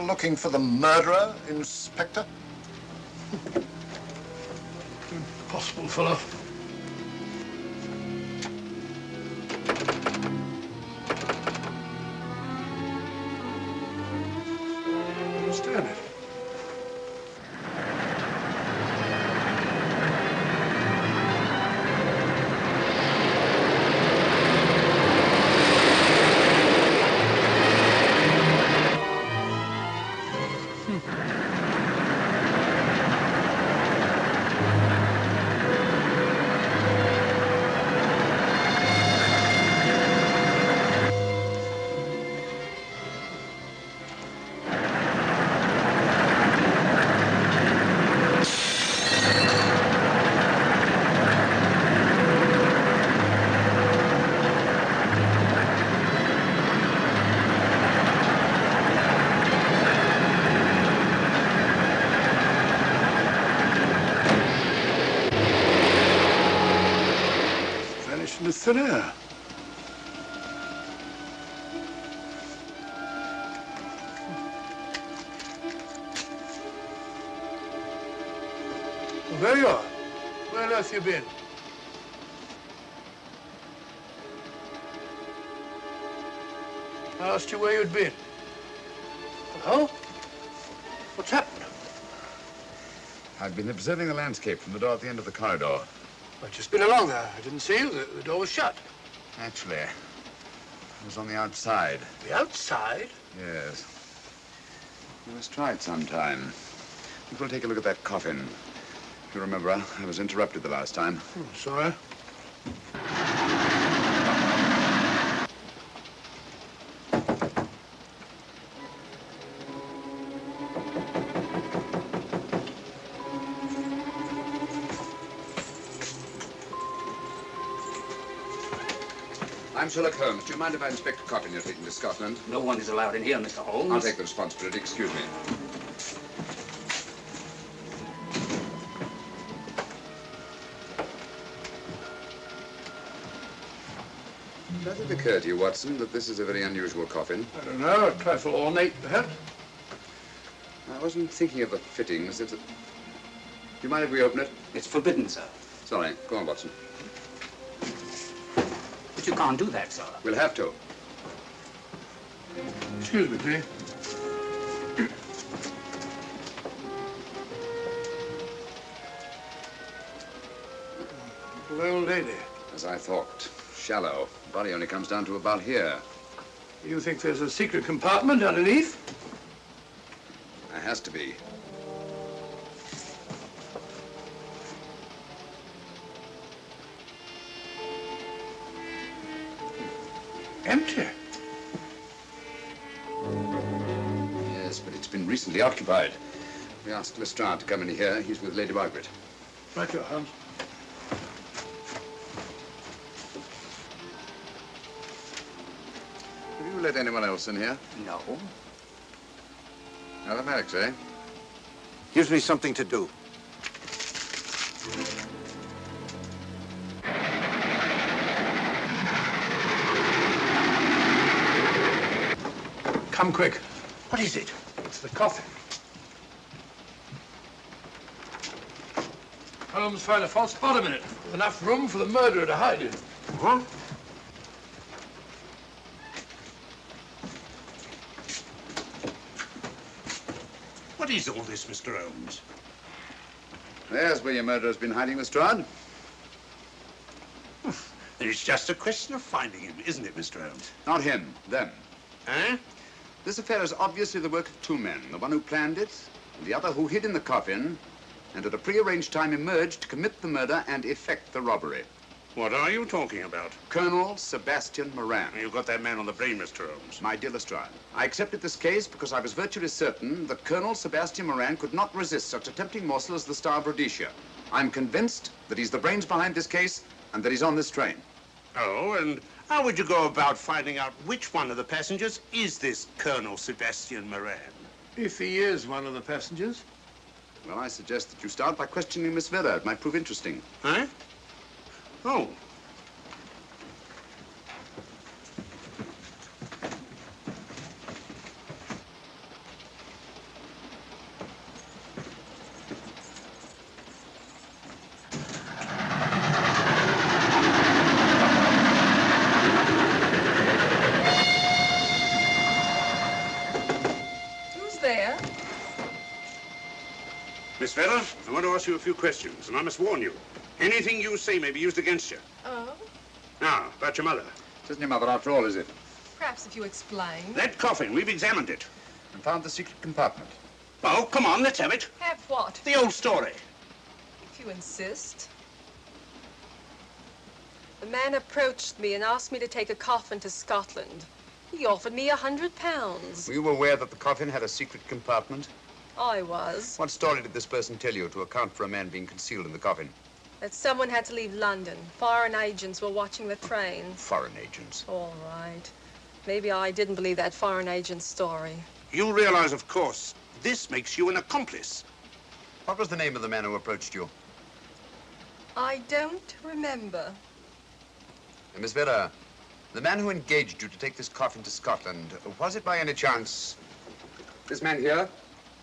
Looking for the murderer, Inspector? Impossible, fellow. I understand it. Into thin air. Well, there you are. Where on earth you been? I asked you where you'd been. Hello? What's happened? I've been observing the landscape from the door at the end of the corridor. I've just been along there. I didn't see you. The door was shut. Actually, I was on the outside. The outside? Yes. We must try it sometime. I think we'll take a look at that coffin. You remember, I was interrupted the last time. Sorry. I'm Sherlock Holmes. Do you mind if I inspect a coffin you're taking to Scotland? No one is allowed in here, Mr. Holmes. I'll take the responsibility. Excuse me. Does it occur to you, Watson, that this is a very unusual coffin? I don't know. A trifle ornate, perhaps. I wasn't thinking of the fittings. Do you mind if we open it? It's forbidden, sir. Sorry. Go on, Watson. But you can't do that, sir. We'll have to. Excuse me, please. Little old lady. As I thought. Shallow. Body only comes down to about here. You think there's a secret compartment underneath? There has to be. Empty. Yes, but it's been recently occupied. We asked Lestrade to come in here. He's with Lady Margaret. Right, your Holmes. Have you let anyone else in here? No. Mathematics, eh? Gives me something to do. Come quick. What is it? It's the coffin. Holmes found a false bottom in it. Enough room for the murderer to hide in. What? What is all this, Mr. Holmes? There's where your murderer's been hiding, Lestrade. It's just a question of finding him, isn't it, Mr. Holmes? Not him, them. Eh? This affair is obviously the work of two men, the one who planned it, and the other who hid in the coffin, and at a prearranged time emerged to commit the murder and effect the robbery. What are you talking about? Colonel Sebastian Moran. You've got that man on the brain, Mr. Holmes. My dear Lestrade, I accepted this case because I was virtually certain that Colonel Sebastian Moran could not resist such a tempting morsel as the Star of Rhodesia. I'm convinced that he's the brains behind this case and that he's on this train. Oh, and how would you go about finding out which one of the passengers is this Colonel Sebastian Moran? If he is one of the passengers. Well, I suggest that you start by questioning Miss Vera. It might prove interesting. Huh? Oh. Who's there? Miss Vera, I want to ask you a few questions, and I must warn you. Anything you say may be used against you. Oh? Now, about your mother. It isn't your mother after all, is it? Perhaps if you explain. That coffin, we've examined it. And found the secret compartment. Oh, come on, let's have it. Have what? The old story. If you insist. The man approached me and asked me to take a coffin to Scotland. He offered me £100. Were you aware that the coffin had a secret compartment? I was. What story did this person tell you to account for a man being concealed in the coffin? That someone had to leave London. Foreign agents were watching the train. Foreign agents. All right. Maybe I didn't believe that foreign agent story. You realize, of course, this makes you an accomplice. What was the name of the man who approached you? I don't remember. Miss Vera, the man who engaged you to take this coffin to Scotland, was it by any chance this man here?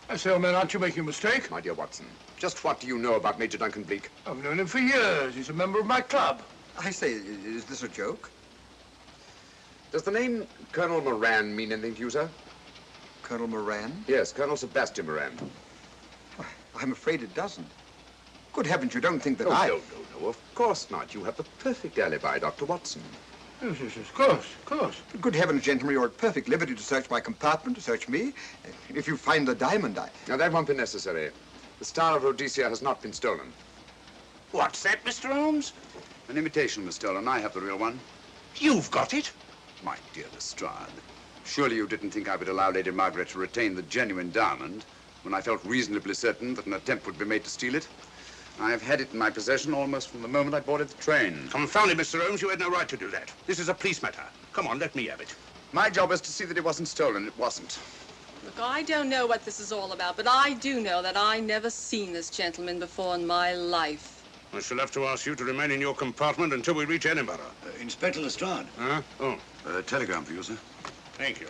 I say, old man, aren't you making a mistake? My dear Watson, just what do you know about Major Duncan Bleak? I've known him for years. He's a member of my club. I say, is this a joke? Does the name Colonel Moran mean anything to you, sir? Colonel Moran? Yes, Colonel Sebastian Moran. I'm afraid it doesn't. Good heavens, you don't think that No, I... no, of course not. You have the perfect alibi, Dr. Watson. Yes, of course. Good heavens, gentlemen, you're at perfect liberty to search my compartment, to search me. If you find the diamond, Now, that won't be necessary. The Star of Rhodesia has not been stolen. What's that, Mr. Holmes? An imitation was stolen. I have the real one. You've got it? My dear Lestrade, surely you didn't think I would allow Lady Margaret to retain the genuine diamond when I felt reasonably certain that an attempt would be made to steal it? I have had it in my possession almost from the moment I boarded the train. Confound it, Mr. Holmes, you had no right to do that. This is a police matter. Come on, let me have it. My job was to see that it wasn't stolen. It wasn't. Look, I don't know what this is all about, but I do know that I never seen this gentleman before in my life. I shall have to ask you to remain in your compartment until we reach Edinburgh. Inspector Lestrade. Huh? Oh. Telegram for you, sir. Thank you.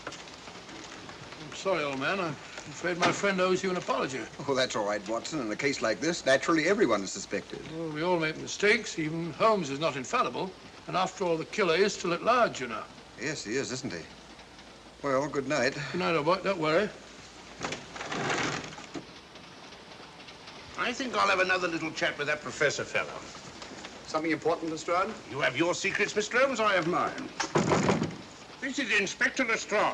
I'm sorry, old man. I'm afraid my friend owes you an apology. Oh, that's all right, Watson. In a case like this, naturally everyone is suspected. Well, we all make mistakes. Even Holmes is not infallible. And after all, the killer is still at large, you know. Yes, he is, isn't he? Well, good night. Good night, old boy. Don't worry. I think I'll have another little chat with that professor fellow. Something important, Lestrade? You have your secrets, Mr. Holmes, I have mine. This is Inspector Lestrade.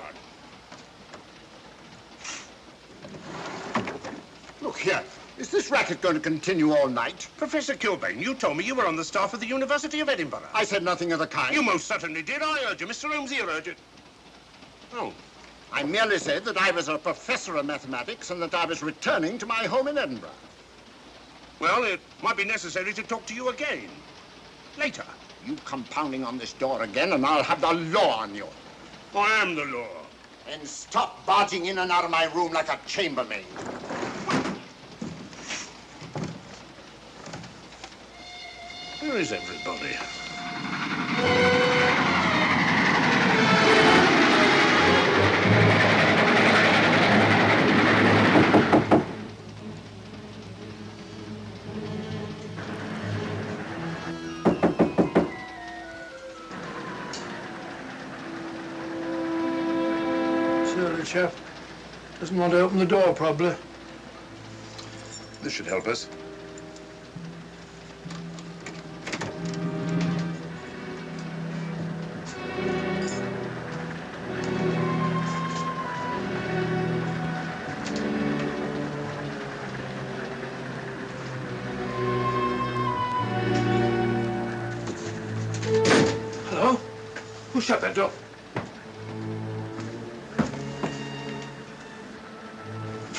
Look here. Is this racket going to continue all night? Professor Kilbane, you told me you were on the staff of the University of Edinburgh. I said nothing of the kind. You most certainly did. I urge you. Mr. Holmes here urged it. Oh. I merely said that I was a professor of mathematics and that I was returning to my home in Edinburgh. Well, it might be necessary to talk to you again. Later. You come pounding on this door again and I'll have the law on you. I am the law. And stop barging in and out of my room like a chambermaid. Where is everybody? The chap doesn't want to open the door, probably. This should help us. Hello? Who shut that door?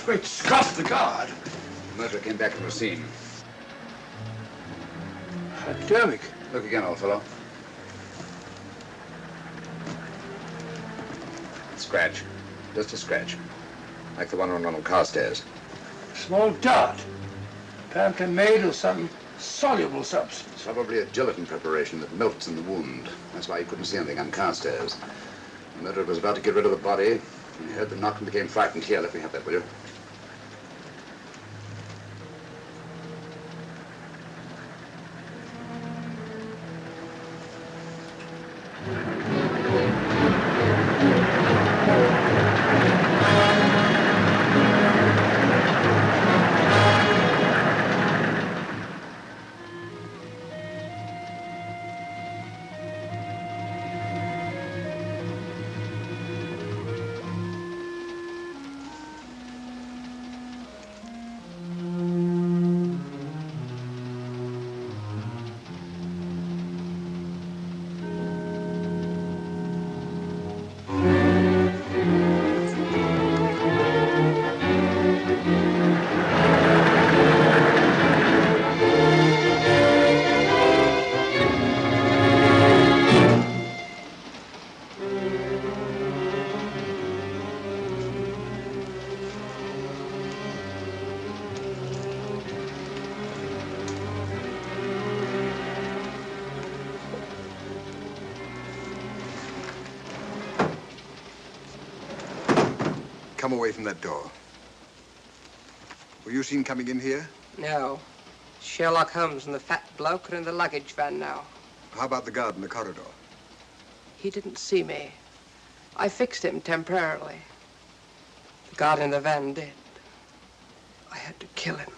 Great Scott, the guard. The murderer came back from the scene. Hypodermic. Look again, old fellow. Scratch. Just a scratch. Like the one on Ronald Carstairs. Small dart. Apparently made of some soluble substance. Probably a gelatin preparation that melts in the wound. That's why you couldn't see anything on Carstairs. The murderer was about to get rid of the body. He heard the knock and became frightened. Here, let me have that, will you? Come away from that door. Were you seen coming in here? No. Sherlock Holmes and the fat bloke are in the luggage van now. How about the guard in the corridor? He didn't see me. I fixed him temporarily. The guard in the van did. I had to kill him.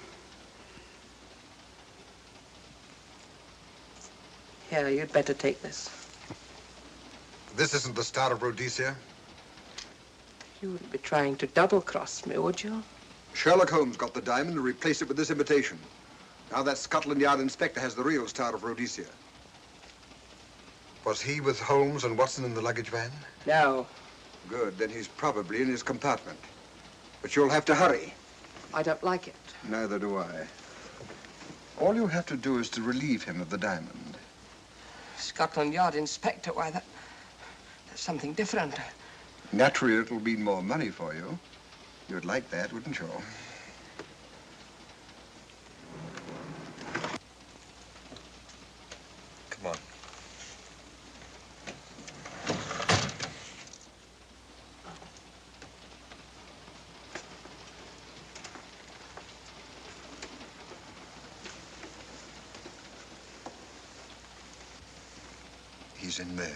Here, you'd better take this. This isn't the Star of Rhodesia? You wouldn't be trying to double-cross me, would you? Sherlock Holmes got the diamond and replaced it with this imitation. Now that Scotland Yard inspector has the real Star of Rhodesia. Was he with Holmes and Watson in the luggage van? No. Good, then he's probably in his compartment. But you'll have to hurry. I don't like it. Neither do I. All you have to do is to relieve him of the diamond. Scotland Yard inspector, why, that's something different. Naturally, it'll mean more money for you. You'd like that, wouldn't you? Come on. He's in there.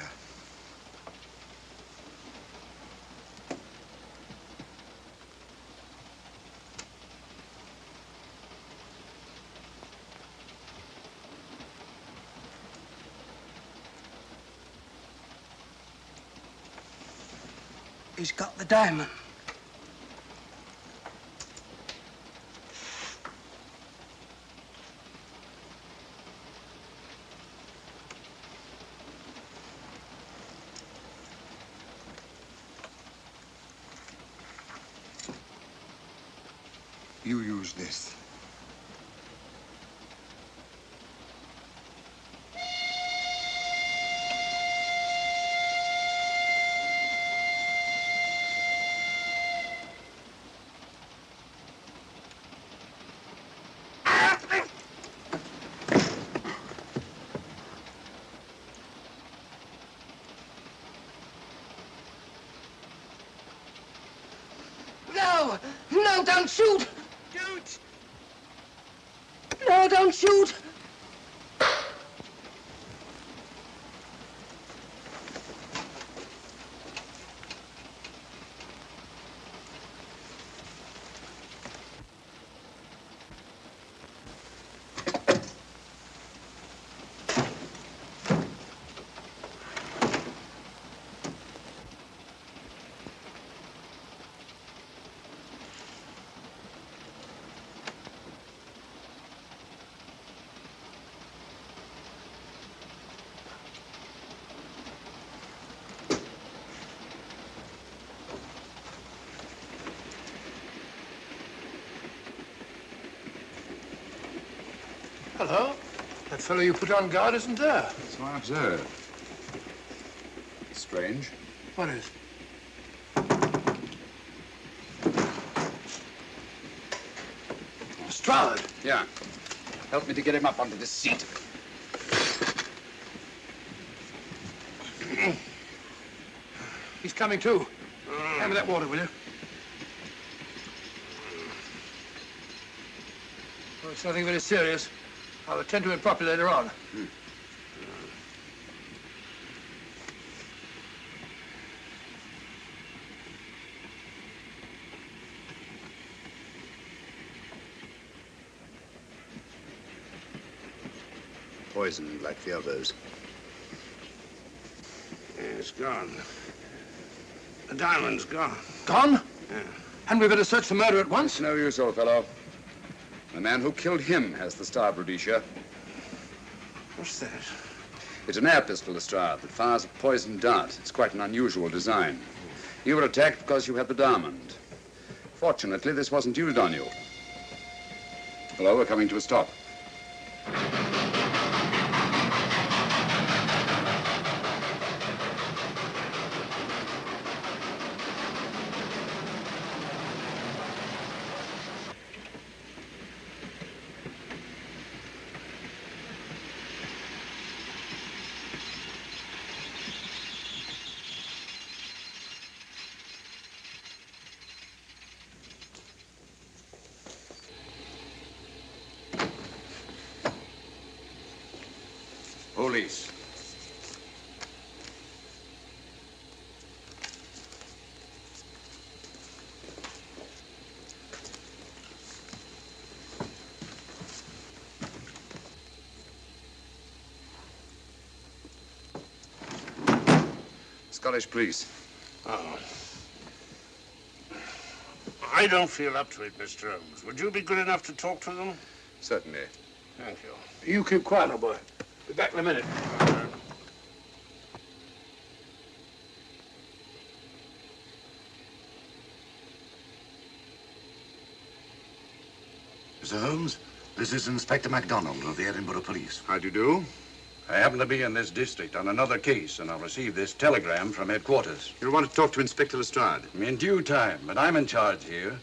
He's got the diamond. You use this. No! No, don't shoot! Shoot! No, don't shoot! Hello. That fellow you put on guard isn't there. So I observe. Strange. What is? Lestrade. Yeah. Help me to get him up onto this seat. He's coming too. Hand me that water, will you? Well, it's nothing very serious. I'll attend to him properly later on. Poisoned like the others. Yeah, it's gone. The diamond's gone. Gone? Yeah. Hadn't we better search for murder at once? It's no use, old fellow. The man who killed him has the Star of Rhodesia. What's that? It's an air pistol, Lestrade, that fires a poisoned dart. It's quite an unusual design. You were attacked because you had the diamond. Fortunately, this wasn't used on you. Hello, we're coming to a stop. Police. Scottish police. Oh. I don't feel up to it, Mr. Holmes. Would you be good enough to talk to them? Certainly. Thank you. You keep quiet, old boy. Be back in a minute. Mr. Holmes, this is Inspector MacDonald of the Edinburgh Police. How do you do? I happen to be in this district on another case, and I've received this telegram from headquarters. You want to talk to Inspector Lestrade? In due time, but I'm in charge here.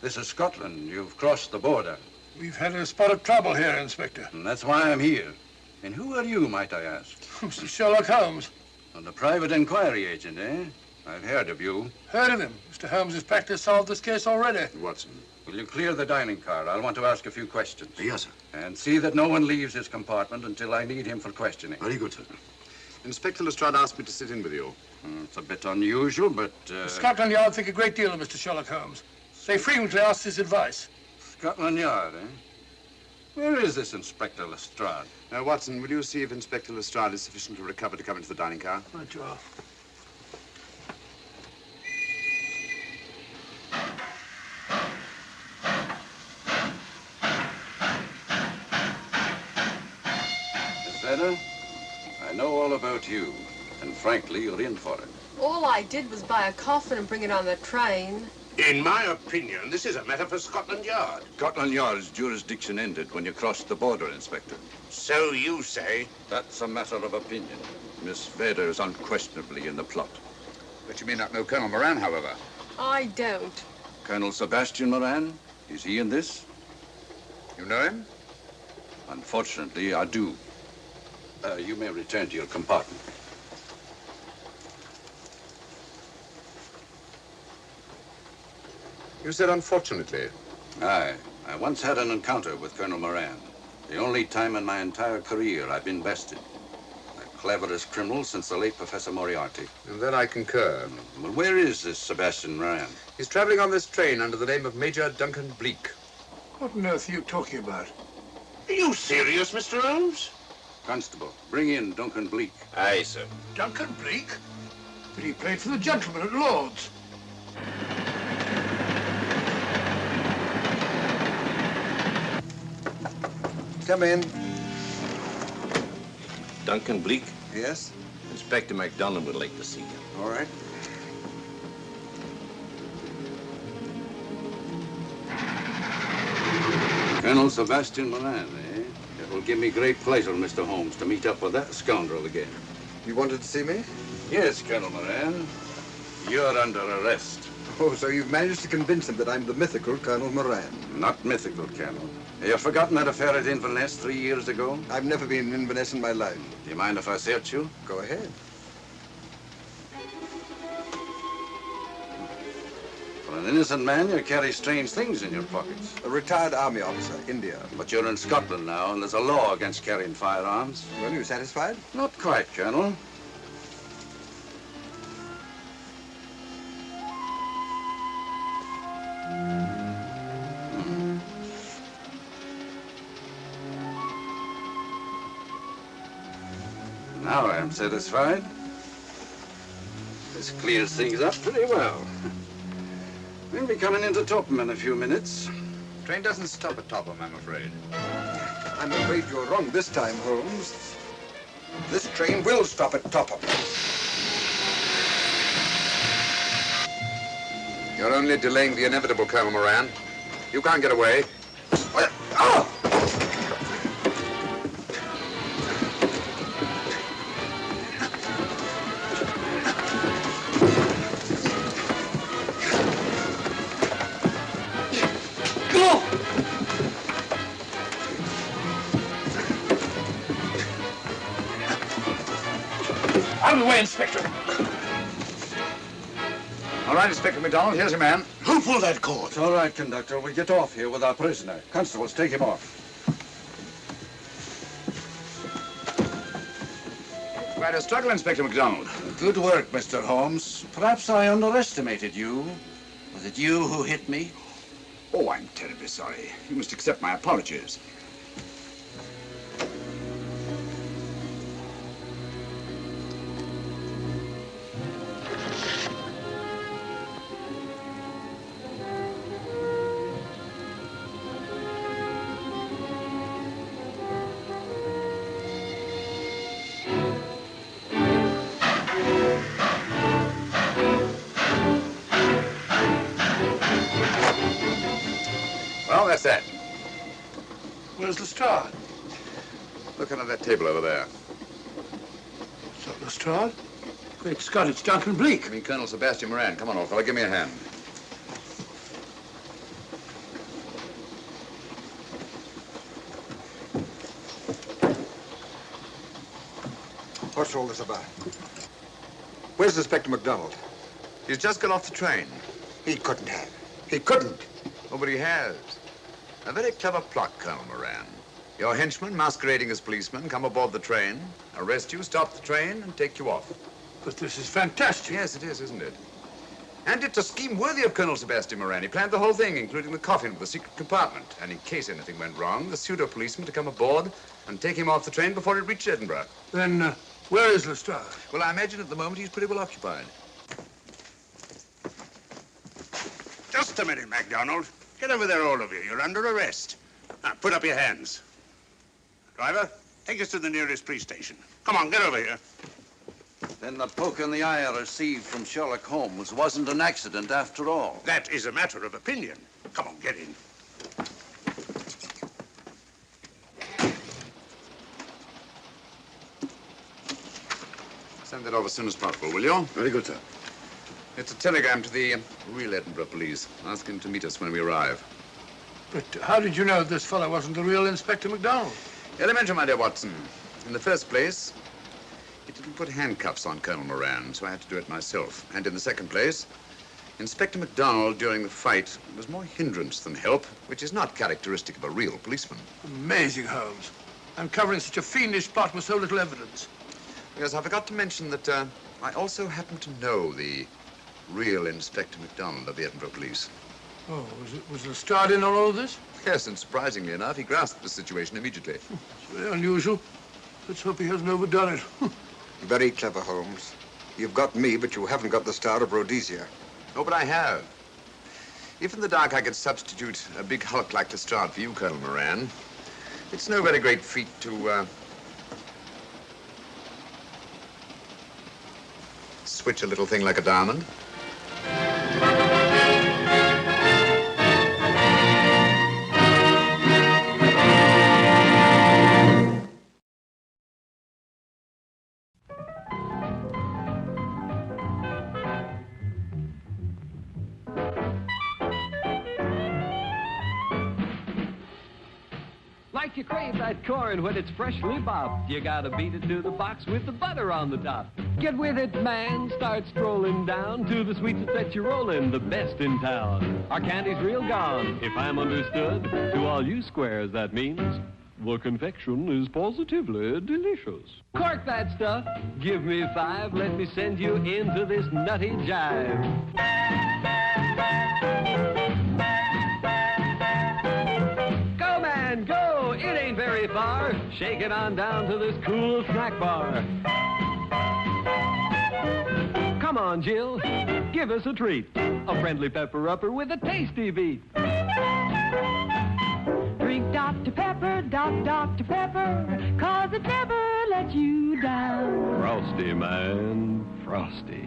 This is Scotland. You've crossed the border. We've had a spot of trouble here, Inspector. And that's why I'm here. And who are you, might I ask? Mr. Sherlock Holmes. And the private inquiry agent, eh? I've heard of you. Heard of him. Mr. Holmes has practically solved this case already. Watson. Will you clear the dining car? I'll want to ask a few questions. Yes, sir. And see that no one leaves his compartment until I need him for questioning. Very good, sir. Inspector Lestrade asked me to sit in with you. It's a bit unusual, but... Scotland Yard think a great deal of Mr. Sherlock Holmes. They frequently ask his advice. Scotland Yard, eh? Where is this Inspector Lestrade? Now, Watson, will you see if Inspector Lestrade is sufficiently recovered to come into the dining car? Right, you are. Anna, I know all about you, and frankly, you're in for it. All I did was buy a coffin and bring it on the train. In my opinion, this is a matter for Scotland Yard. Scotland Yard's jurisdiction ended when you crossed the border, Inspector. So you say? That's a matter of opinion. Miss Vader is unquestionably in the plot. But you may not know Colonel Moran, however. I don't. Colonel Sebastian Moran, is he in this? You know him? Unfortunately, I do. You may return to your compartment. You said unfortunately. Aye. I once had an encounter with Colonel Moran. The only time in my entire career I've been bested. The cleverest criminal since the late Professor Moriarty. And then I concur. Well, where is this Sebastian Moran? He's traveling on this train under the name of Major Duncan Bleak. What on earth are you talking about? Are you serious, Mr. Holmes? Constable, bring in Duncan Bleak. Aye, sir. Duncan Bleak? But he played for the gentleman at Lord's. Come in. Duncan Bleak? Yes? Inspector MacDonald would like to see you. All right. Colonel Sebastian Moran, eh? It will give me great pleasure, Mr. Holmes, to meet up with that scoundrel again. You wanted to see me? Yes, Colonel Moran. You're under arrest. Oh, so you've managed to convince him that I'm the mythical Colonel Moran. Not mythical, Colonel. You've forgotten that affair at Inverness 3 years ago? I've never been in Inverness in my life. Do you mind if I search you? Go ahead. For an innocent man, you carry strange things in your pockets. A retired army officer, India. But you're in Scotland now, and there's a law against carrying firearms. Well, you satisfied? Not quite, Colonel. Now I am satisfied. This clears things up pretty well. We'll be coming into Topham in a few minutes. Train doesn't stop at Topham, I'm afraid. I'm afraid you're wrong this time, Holmes. This train will stop at Topham. You're only delaying the inevitable, Colonel Moran. You can't get away. Oh! Out of the way, Inspector. All right, Inspector MacDonald, here's your man. Who pulled that cord? It's all right, conductor. We'll get off here with our prisoner. Constables, take him off. Quite a struggle, Inspector MacDonald. Good work, Mr. Holmes. Perhaps I underestimated you. Was it you who hit me? Oh, I'm terribly sorry. You must accept my apologies. Well, that's that. Where's Lestrade? Look under that table over there. It's not Lestrade. Great Scott, it's Duncan Bleak. I mean, Colonel Sebastian Moran. Come on, old fella, give me a hand. What's all this about? Where's Inspector MacDonald? He's just got off the train. He couldn't have. He couldn't. Oh, but he has. A very clever plot, Colonel Moran. Your henchmen, masquerading as policemen, come aboard the train, arrest you, stop the train, and take you off. But this is fantastic. Yes, it is, isn't it? And it's a scheme worthy of Colonel Sebastian Moran. He planned the whole thing, including the coffin with the secret compartment. And in case anything went wrong, the pseudo-policeman to come aboard and take him off the train before it reached Edinburgh. Then, where is Lestrade? Well, I imagine at the moment he's pretty well occupied. Just a minute, MacDonald. Get over there, all of you. You're under arrest. Now, put up your hands. Driver, take us to the nearest police station. Come on, get over here. Then the poke in the eye I received from Sherlock Holmes wasn't an accident after all. That is a matter of opinion. Come on, get in. Send that off as soon as possible, will you? Very good, sir. It's a telegram to the real Edinburgh police. Ask him to meet us when we arrive. But how did you know this fellow wasn't the real Inspector MacDonald? Elementary, my dear Watson. In the first place, it didn't put handcuffs on Colonel Moran, so I had to do it myself. And in the second place, Inspector MacDonald, during the fight, was more hindrance than help, which is not characteristic of a real policeman. Amazing, Holmes. Uncovering such a fiendish plot with so little evidence. Yes, I forgot to mention that I also happen to know the real Inspector MacDonald of the Edinburgh Police. Oh, was Lestrade in on all of this? Yes, and surprisingly enough, he grasped the situation immediately. It's very unusual. Let's hope he hasn't overdone it. Very clever, Holmes. You've got me, but you haven't got the Star of Rhodesia. Oh, but I have. If in the dark I could substitute a big hulk like Lestrade for you, Colonel Moran, it's no very great feat to, switch a little thing like a diamond. Like you crave that corn when it's freshly bobbed, you gotta beat it to the box with the butter on the top. Get with it, man. Start strolling down to the sweets that set you rolling, the best in town. Our candy's real gone, if I'm understood. To all you squares, that means the confection is positively delicious. Cork that stuff. Give me 5. Let me send you into this nutty jive. Go, man, go. It ain't very far. Shake it on down to this cool snack bar. Come on, Jill, give us a treat. A friendly pepper-upper with a tasty beat. Drink Dr. Pepper, Dr. Pepper, 'cause it never lets you down. Frosty, man, frosty.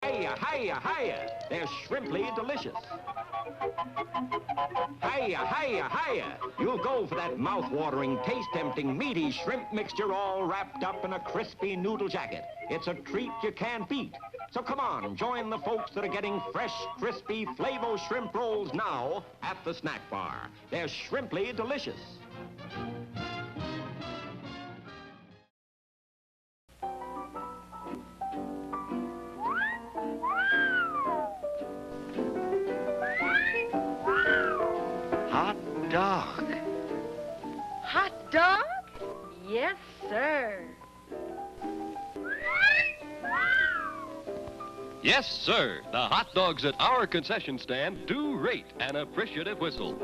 Hiya, hiya, hiya. They're shrimply delicious. Hiya, hiya, hiya. You'll go for that mouth-watering, taste-tempting, meaty shrimp mixture all wrapped up in a crispy noodle jacket. It's a treat you can't beat. So come on, join the folks that are getting fresh, crispy Flavo shrimp rolls now at the snack bar. They're shrimply delicious. Hot dog. Hot dog? Yes, sir. Yes, sir. The hot dogs at our concession stand do rate an appreciative whistle.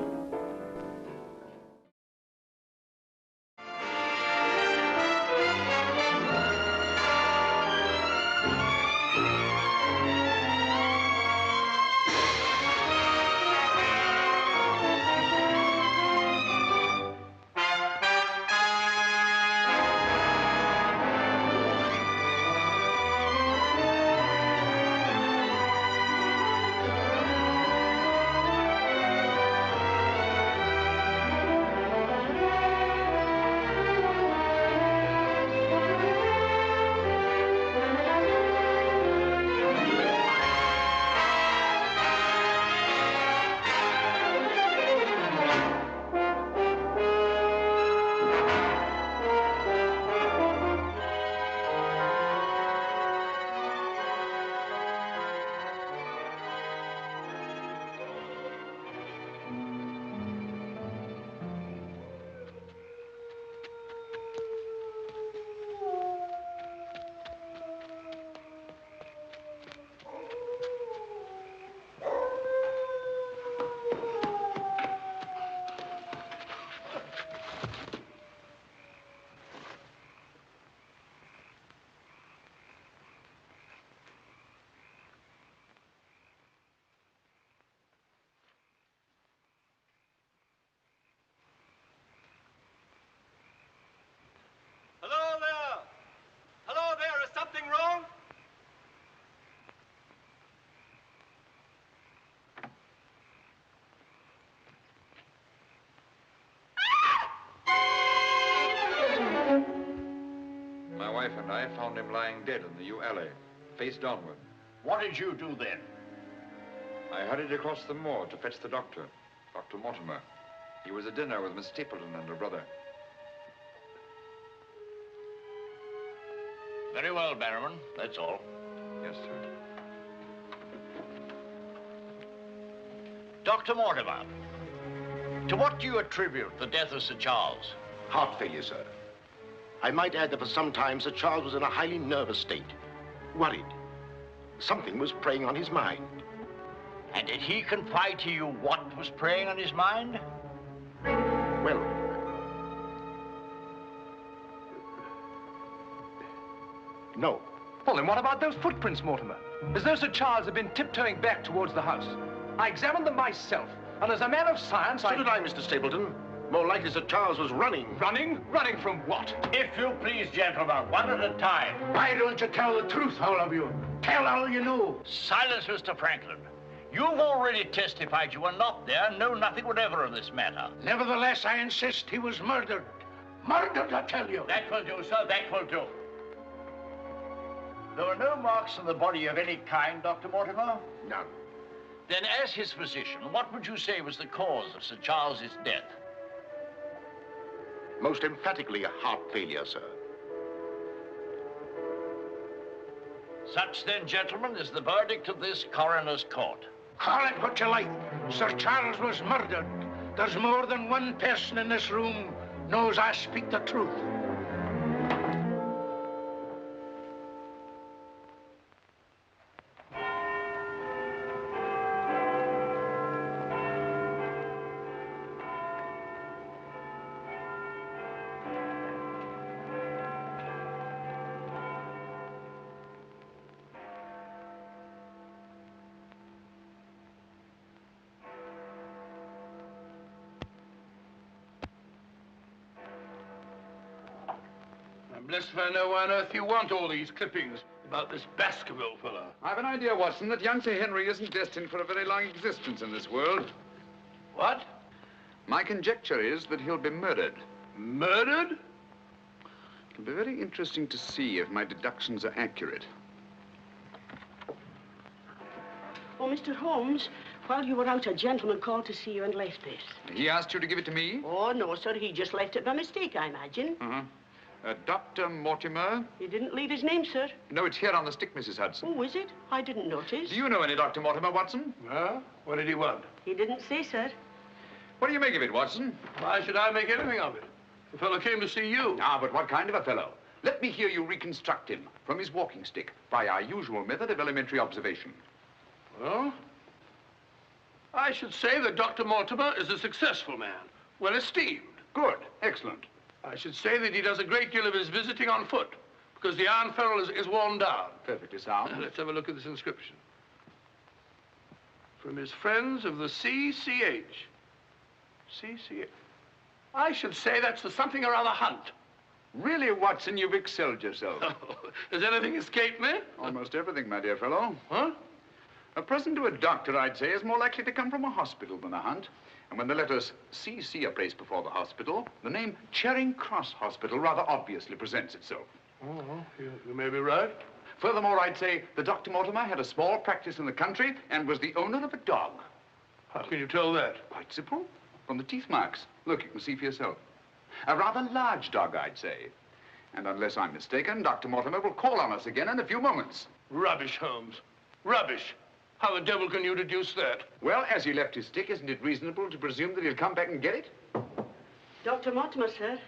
wife and I found him lying dead in the yew alley, face downward. What did you do then? I hurried across the moor to fetch the doctor, Dr. Mortimer. He was at dinner with Miss Stapleton and her brother. Very well, Barrowman. That's all. Yes, sir. Dr. Mortimer, to what do you attribute the death of Sir Charles? Heart failure, sir. I might add that for some time Sir Charles was in a highly nervous state. Worried. Something was preying on his mind. And did he confide to you what was preying on his mind? Well, no. Well, then what about those footprints, Mortimer? As though Sir Charles had been tiptoeing back towards the house. I examined them myself, and as a man of science, So did I, Mr. Stapleton. More likely Sir Charles was running. Running? Running from what? If you please, gentlemen, one at a time. Why don't you tell the truth, all of you? Tell all you know. Silence, Mr. Franklin. You've already testified you were not there and know nothing whatever of this matter. Nevertheless, I insist he was murdered. Murdered, I tell you. That will do, sir, that will do. There were no marks on the body of any kind, Dr. Mortimer? None. Then, as his physician, what would you say was the cause of Sir Charles's death? Most emphatically a heart failure, sir. Such, then, gentlemen, is the verdict of this coroner's court. Call it what you like. Sir Charles was murdered. There's more than one person in this room knows I speak the truth. I'm blessed if I know why on earth you want all these clippings about this Baskerville fellow. I've an idea, Watson, that young Sir Henry isn't destined for a very long existence in this world. What? My conjecture is that he'll be murdered. Murdered? It'll be very interesting to see if my deductions are accurate. Oh, Mr. Holmes, while you were out, a gentleman called to see you and left this. He asked you to give it to me? Oh, no, sir. He just left it by mistake, I imagine. Uh-huh. Dr. Mortimer? He didn't leave his name, sir. No, it's here on the stick, Mrs. Hudson. Oh, is it? I didn't notice. Do you know any Dr. Mortimer, Watson? Well, what did he want? He didn't say, sir. What do you make of it, Watson? Why should I make anything of it? The fellow came to see you. Ah, but what kind of a fellow? Let me hear you reconstruct him from his walking stick by our usual method of elementary observation. Well, I should say that Dr. Mortimer is a successful man, well esteemed. Good, excellent. I should say that he does a great deal of his visiting on foot, because the iron ferrule is worn down. Perfectly sound. Let's have a look at this inscription. From his friends of the CCH. CCH. I should say that's for something or other hunt. Really, Watson, you've excelled yourself. Does anything escape me? Almost everything, my dear fellow. Huh? A present to a doctor, I'd say, is more likely to come from a hospital than a hunt. And when the letters CC are placed before the hospital, the name Charing Cross Hospital rather obviously presents itself. Oh, you may be right. Furthermore, I'd say that Dr. Mortimer had a small practice in the country and was the owner of a dog. How can you tell that? Quite simple. From the teeth marks. Look, you can see for yourself. A rather large dog, I'd say. And unless I'm mistaken, Dr. Mortimer will call on us again in a few moments. Rubbish, Holmes. Rubbish. How the devil can you deduce that? Well, as he left his stick, isn't it reasonable to presume that he'll come back and get it? Dr. Mortimer, sir.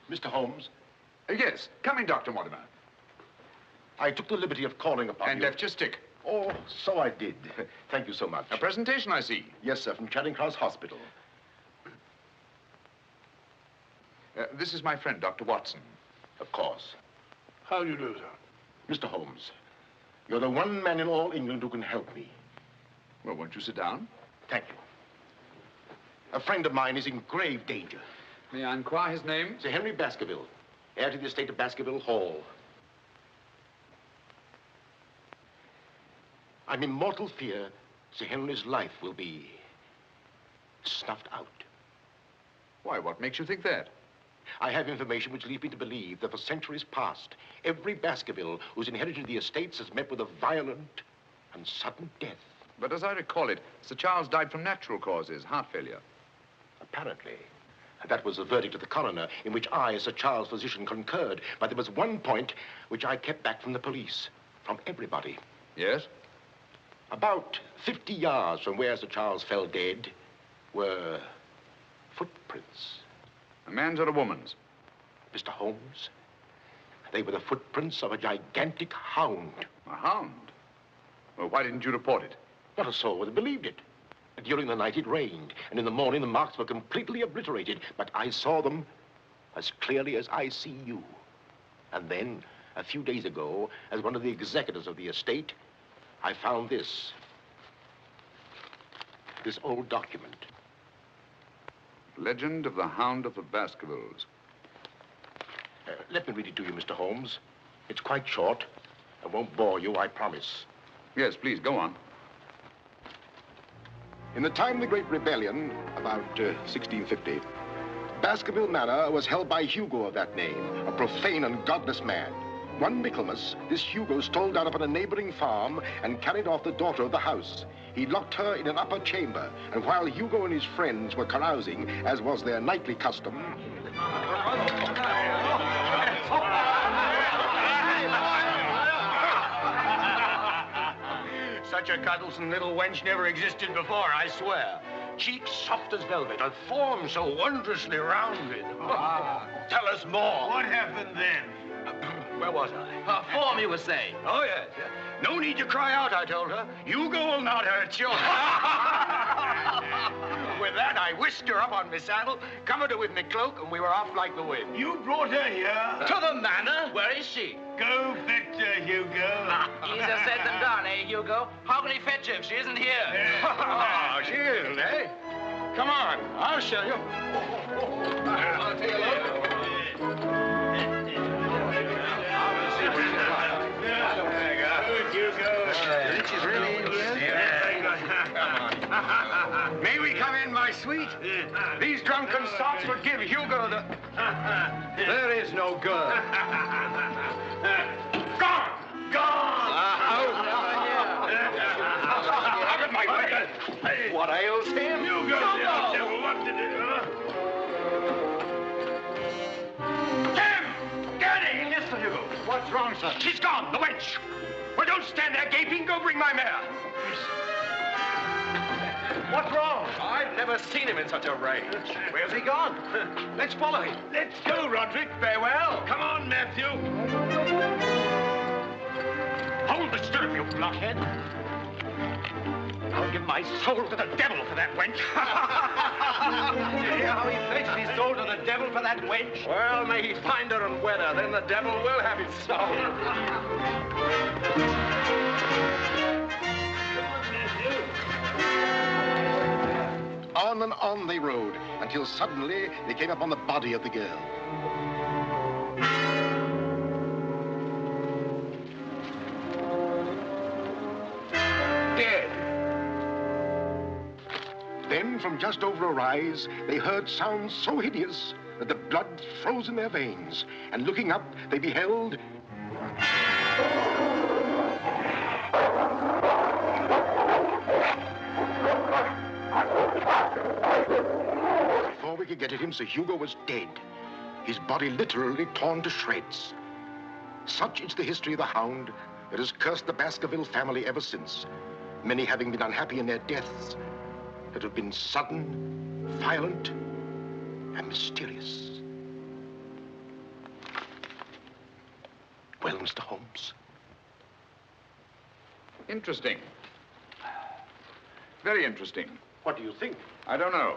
Mr. Holmes? Yes. Come in, Dr. Mortimer. I took the liberty of calling upon you. And left your stick. Oh, so I did. Thank you so much. A presentation, I see. Yes, sir, from Charing Cross Hospital. This is my friend, Dr. Watson. Of course. How do you do, sir? Mr. Holmes, you're the one man in all England who can help me. Well, won't you sit down? Thank you. A friend of mine is in grave danger. May I inquire his name? Sir Henry Baskerville, heir to the estate of Baskerville Hall. I'm in mortal fear Sir Henry's life will be snuffed out. Why, what makes you think that? I have information which leads me to believe that for centuries past, every Baskerville who's inherited the estates has met with a violent and sudden death. But as I recall it, Sir Charles died from natural causes, heart failure. Apparently. And that was the verdict of the coroner, in which I, as Sir Charles' physician, concurred. But there was one point which I kept back from the police, from everybody. Yes? About 50 yards from where Sir Charles fell dead were footprints. A man's or a woman's? Mr. Holmes, they were the footprints of a gigantic hound. A hound? Well, why didn't you report it? Not a soul would have believed it. During the night it rained, and in the morning the marks were completely obliterated, but I saw them as clearly as I see you. And then, a few days ago, as one of the executors of the estate, I found this old document. Legend of the Hound of the Baskervilles. Let me read it to you, Mr. Holmes. It's quite short. I won't bore you, I promise. Yes, please, go on. In the time of the Great Rebellion, about 1650, Baskerville Manor was held by Hugo of that name, a profane and godless man. One Michaelmas, this Hugo stole down upon a neighboring farm and carried off the daughter of the house. He locked her in an upper chamber, and while Hugo and his friends were carousing, as was their nightly custom, Such a cuddlesome little wench never existed before, I swear. Cheeks soft as velvet, a form so wondrously rounded. Tell us more. What happened then? Where was I? Form, you were saying. Oh, yes. No need to cry out, I told her. Hugo will not hurt you. With that, I whisked her up on my saddle, covered her with my cloak, and we were off like the wind. You brought her here? To the manor. Where is she? Go fetch her, Hugo. Easier said than done, eh, Hugo? How can he fetch her if she isn't here? Oh, she isn't, eh? Come on, I'll show you. I'll take a look. She's really in here? May we come in, my sweet? These drunken sots would give Hugo the... There is no girl. Gone! Gone! Out of my way! What ails him? Hugo, devil, what did it... Get in! Yes, Sir Hugo. What's wrong, sir? She's gone, the wench. Well, don't stand there gaping. Go bring my mare. What's wrong? I've never seen him in such a rage. Where's he gone? Let's follow him. Let's go, Roderick. Farewell. Come on, Matthew. Hold the stirrup, you blockhead. I'll give my soul to the devil for that wench. You hear how he fetched his soul to the devil for that wench? Well, may he find her and wed her. Then the devil will have his soul. On and on they rode, until suddenly they came upon the body of the girl. Dead. Then, from just over a rise, they heard sounds so hideous that the blood froze in their veins. And looking up, they beheld... Before we could get at him, Sir Hugo was dead. His body literally torn to shreds. Such is the history of the Hound that has cursed the Baskerville family ever since, many having been unhappy in their deaths that have been sudden, violent, and mysterious. Well, Mr. Holmes? Interesting. Very interesting. What do you think? I don't know.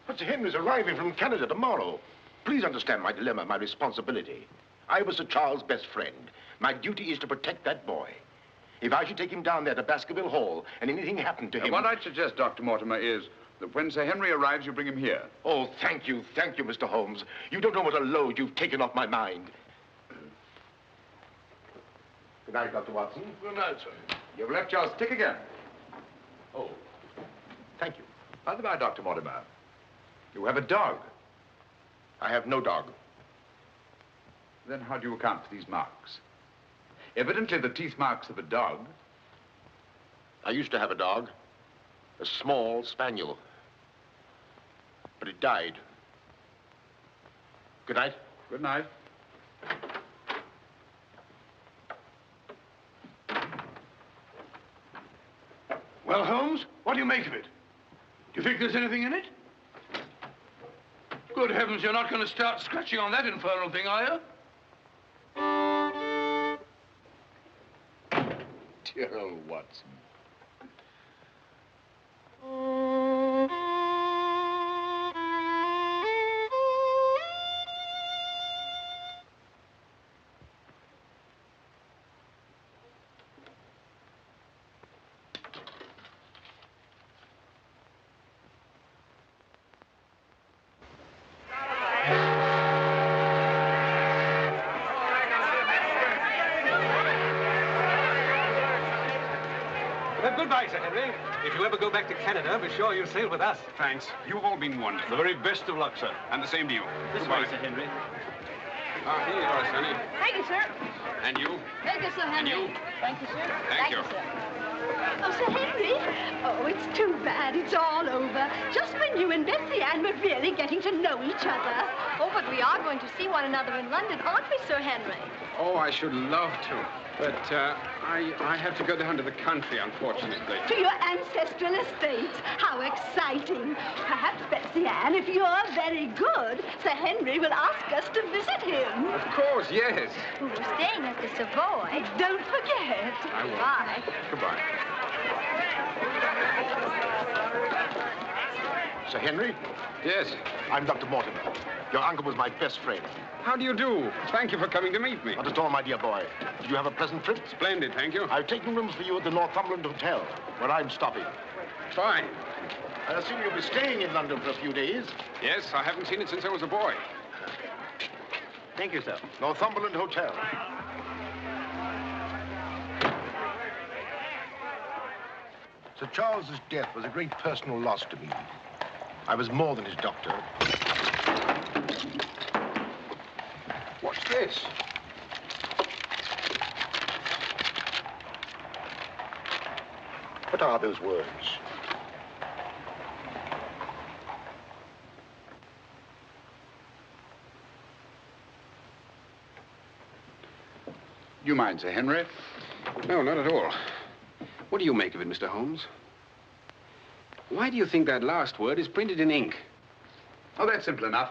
But Sir Henry's arriving from Canada tomorrow. Please understand my dilemma, my responsibility. I was Sir Charles' best friend. My duty is to protect that boy. If I should take him down there to Baskerville Hall and anything happened to him... What I'd suggest, Dr. Mortimer, is that when Sir Henry arrives, you bring him here. Oh, thank you, Mr. Holmes. You don't know what a load you've taken off my mind. Good night, Dr. Watson. Good night, sir. You've left your stick again. Oh, thank you. By the by, Dr. Mortimer, you have a dog. I have no dog. Then how do you account for these marks? Evidently the teeth marks of a dog. I used to have a dog, a small spaniel, but it died. Good night. Good night. Well, Holmes, what do you make of it? Do you think there's anything in it? Good heavens, you're not going to start scratching on that infernal thing, are you? Dear old Watson. Goodbye, Sir Henry. If you ever go back to Canada, be sure you sail with us. Thanks. You've all been wonderful. The very best of luck, sir. And the same to you. This Goodbye. way, Sir Henry. Ah, here you are, Sonny. Thank you, sir. And you? Thank you, Sir Henry. And you? Thank you, sir. Thank you. Sir. Oh, Sir Henry. Oh, it's too bad it's all over. Just when you and Betsy Ann were really getting to know each other. Oh, but we are going to see one another in London, aren't we, Sir Henry? Oh, I should love to. But I have to go down to the country, unfortunately. To your ancestral estate. How exciting. Perhaps, Betsy Ann, if you're very good, Sir Henry will ask us to visit him. Of course, yes. We're staying at the Savoy. Don't forget. I will. Bye. Goodbye. Sir Henry? Yes? I'm Dr. Mortimer. Your uncle was my best friend. How do you do? Thank you for coming to meet me. Not at all, my dear boy. Did you have a pleasant trip? Splendid, thank you. I've taken rooms for you at the Northumberland Hotel, where I'm stopping. Fine. I assume you'll be staying in London for a few days? Yes, I haven't seen it since I was a boy. Thank you, sir. Northumberland Hotel. Sir Charles's death was a great personal loss to me. I was more than his doctor. What's this? What are those words? You mind, Sir Henry? No, not at all. What do you make of it, Mr. Holmes? Why do you think that last word is printed in ink? Oh, that's simple enough.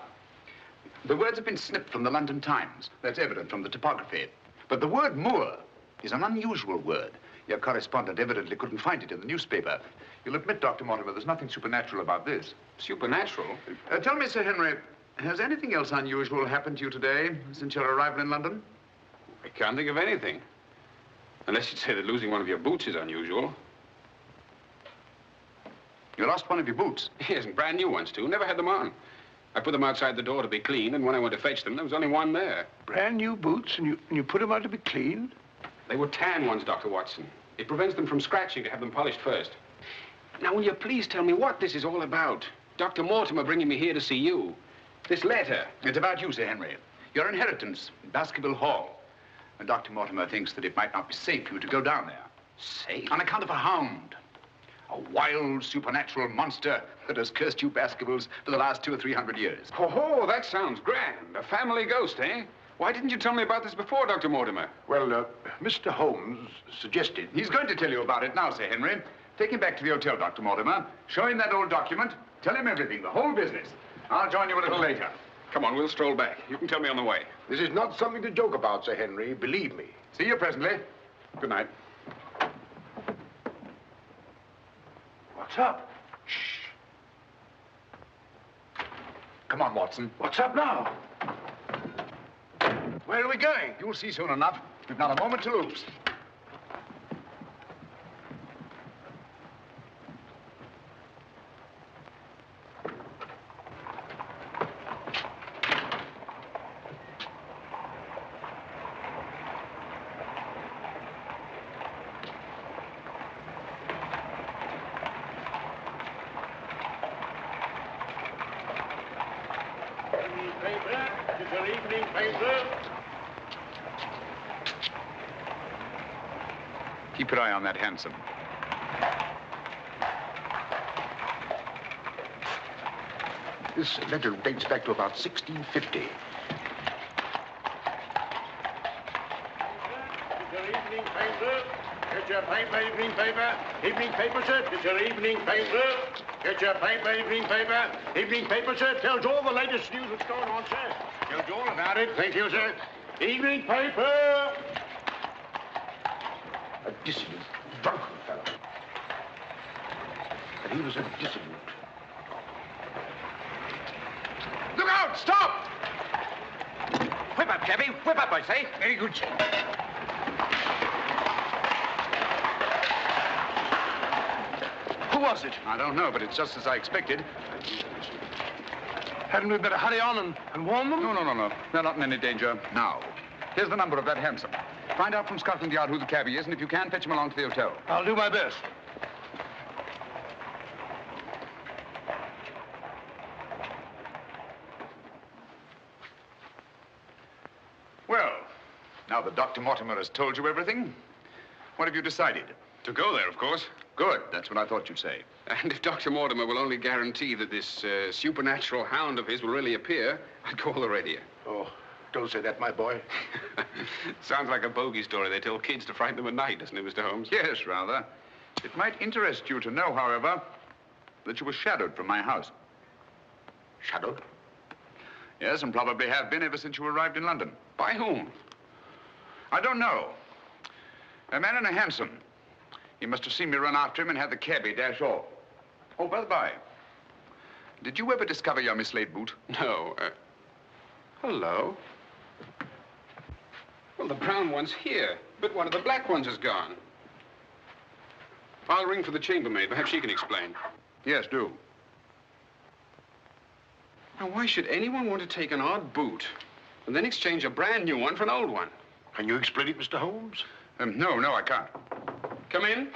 The words have been snipped from the London Times. That's evident from the typography. But the word moor is an unusual word. Your correspondent evidently couldn't find it in the newspaper. You'll admit, Dr. Mortimer, there's nothing supernatural about this. Supernatural? Tell me, Sir Henry, has anything else unusual happened to you today since your arrival in London? I can't think of anything. Unless you'd say that losing one of your boots is unusual. You lost one of your boots? Yes, and brand new ones, too. Never had them on. I put them outside the door to be cleaned, and when I went to fetch them, there was only one there. Brand new boots, and you put them out to be cleaned? They were tan ones, Dr. Watson. It prevents them from scratching to have them polished first. Now, will you please tell me what this is all about? Dr. Mortimer bringing me here to see you. This letter. It's about you, Sir Henry. Your inheritance in Baskerville Hall. And Dr. Mortimer thinks that it might not be safe for you to go down there. Safe? On account of a hound. A wild, supernatural monster that has cursed you Baskervilles for the last 200 or 300 years. Oh, that sounds grand. A family ghost, eh? Why didn't you tell me about this before, Dr. Mortimer? Well, Mr. Holmes suggested... He's going to tell you about it now, Sir Henry. Take him back to the hotel, Dr. Mortimer. Show him that old document. Tell him everything, the whole business. I'll join you a little later. Come on, we'll stroll back. You can tell me on the way. This is not something to joke about, Sir Henry. Believe me. See you presently. Good night. What's up? Shh. Come on, Watson. What's up now? Where are we going? You'll see soon enough. We've not a moment to lose. It's your evening paper. Keep your eye on that hansom. This letter dates back to about 1650. Your evening paper. Get your paper, evening paper. Evening paper, sir. Get your evening paper. Get your paper, evening paper. Evening paper, sir. Tells all the latest news that's going on, sir. Tells you all about it. Thank you, sir. Evening paper. A dissident, drunken fellow. And he was a dissident. Look out! Stop! Whip up, cabby. Whip up, I say. Very good, sir. Who was it? I don't know, but it's just as I expected. Hadn't we better hurry on and warn them? No. They're not in any danger now. Here's the number of that hansom. Find out from Scotland Yard who the cabby is, and if you can, fetch him along to the hotel. I'll do my best. Well, now that Dr. Mortimer has told you everything, what have you decided? To go there, of course. Good. That's what I thought you'd say. And if Dr. Mortimer will only guarantee that this supernatural hound of his will really appear, I'd go all the readier. Oh, don't say that, my boy. Sounds like a bogey story they tell kids to frighten them at night, doesn't it, Mr. Holmes? Yes, rather. It might interest you to know, however, that you were shadowed from my house. Shadowed? Yes, and probably have been ever since you arrived in London. By whom? I don't know. A man in a hansom. He must have seen me run after him and had the cabby dash off. Oh, by the by, did you ever discover your mislaid boot? No. Hello. Well, the brown one's here, but one of the black ones is gone. I'll ring for the chambermaid. Perhaps she can explain. Yes, do. Now, why should anyone want to take an odd boot and then exchange a brand new one for an old one? Can you explain it, Mr. Holmes? No, I can't. Come in.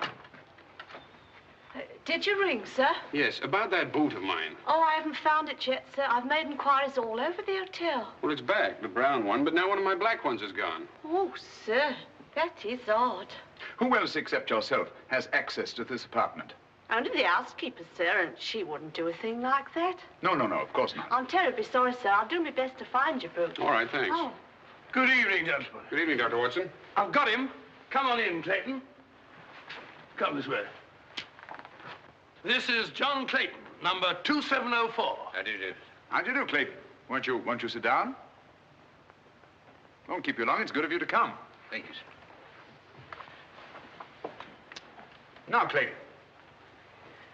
Did you ring, sir? Yes, about that boot of mine. Oh, I haven't found it yet, sir. I've made inquiries all over the hotel. Well, it's back, the brown one, but now one of my black ones is gone. Oh, sir, that is odd. Who else except yourself has access to this apartment? Only the housekeeper, sir, and she wouldn't do a thing like that. No, of course not. I'm terribly sorry, sir. I'll do my best to find your boot. All right, thanks. Oh. Good evening, gentlemen. Good evening, Dr. Watson. I've got him. Come on in, Clayton. Come this way. This is John Clayton, number 2704. How do you do? How do you do, Clayton? Won't you sit down? Won't keep you long. It's good of you to come. Thank you, sir. Now, Clayton,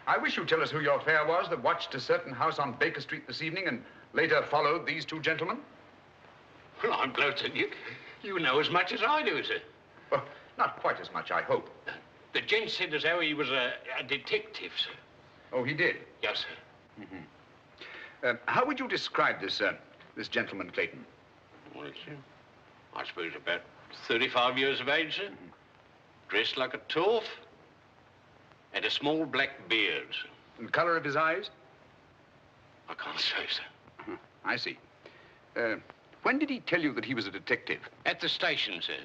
I wish you'd tell us who your fare was that watched a certain house on Baker Street this evening and later followed these two gentlemen. Well, I'm glad that you know as much as I do, sir. Well, not quite as much, I hope. The gent said as how he was a detective, sir. Oh, he did? Yes, sir. Mm-hmm. How would you describe this gentleman, Clayton? Well, it's, I suppose about 35 years of age, sir. Dressed like a toff. Had a small black beard, sir. And the color of his eyes? I can't say, sir. I see. When did he tell you that he was a detective? At the station, sir.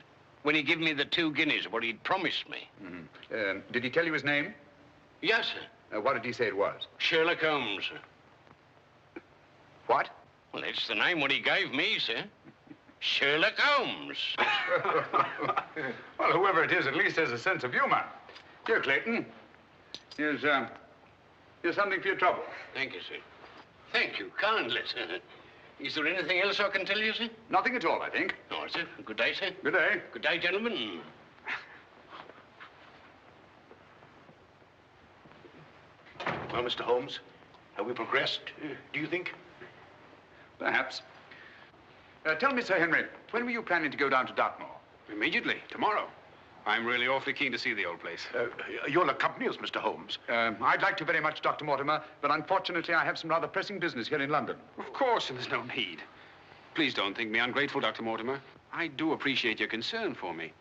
When he gave me the 2 guineas, what he'd promised me. Mm-hmm. Did he tell you his name? Yes, sir. What did he say it was? Sherlock Holmes, sir. What? Well, that's the name what he gave me, sir. Sherlock Holmes. Well, whoever it is at least has a sense of humor. Here, Clayton. Here's something for your trouble. Thank you, sir. Thank you kindly, sir. Is there anything else I can tell you, sir? Nothing at all, I think. All right, sir. Good day, sir. Good day. Good day, gentlemen. Well, Mr. Holmes, have we progressed, do you think? Perhaps. Tell me, Sir Henry, when were you planning to go down to Dartmoor? Immediately, tomorrow. I'm really awfully keen to see the old place. You'll accompany us, Mr. Holmes. I'd like to very much, Dr. Mortimer, but unfortunately I have some rather pressing business here in London. Of course, and there's no need. Please don't think me ungrateful, Dr. Mortimer. I do appreciate your concern for me.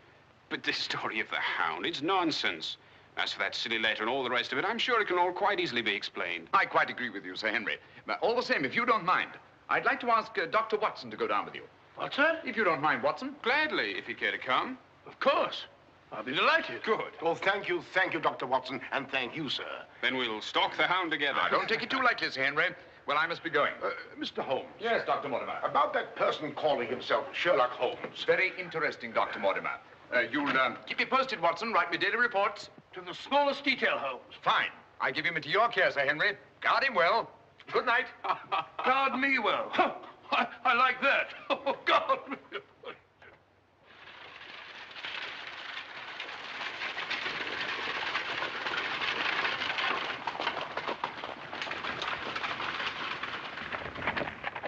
But this story of the Hound, it's nonsense. As for that silly letter and all the rest of it, I'm sure it can all quite easily be explained. I quite agree with you, Sir Henry. But all the same, if you don't mind, I'd like to ask Dr. Watson to go down with you. What's that? If you don't mind, Watson. Gladly, if you care to come. Of course. I'll be delighted. Good. Oh, thank you, Dr. Watson, and thank you, sir. Then we'll stalk the Hound together. Now, don't take it too lightly, Sir Henry. Well, I must be going. Mr. Holmes. Yes, Dr. Mortimer. About that person calling himself Sherlock Holmes. Very interesting, Dr. Mortimer. You'll keep me posted, Watson. Write me daily reports. To the smallest detail, Holmes. Fine. I give him into your care, Sir Henry. Guard him well. Good night. Guard me well. I like that. Oh, God.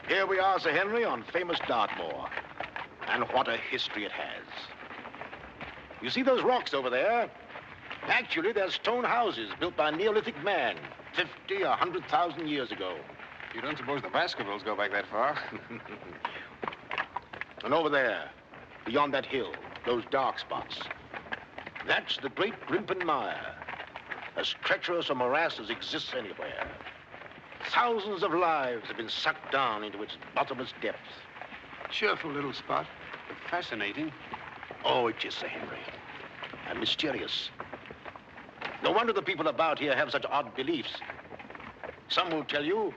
Here we are, Sir Henry, on famous Dartmoor. And what a history it has. You see those rocks over there? Actually, they're stone houses built by a Neolithic man 50, 100,000 years ago. You don't suppose the Baskervilles go back that far? And over there, beyond that hill, those dark spots, that's the great Grimpen Mire, as treacherous a morass as exists anywhere. Thousands of lives have been sucked down into its bottomless depths. Cheerful little spot. Fascinating. Oh, it is, Sir Henry. And mysterious. No wonder the people about here have such odd beliefs. Some will tell you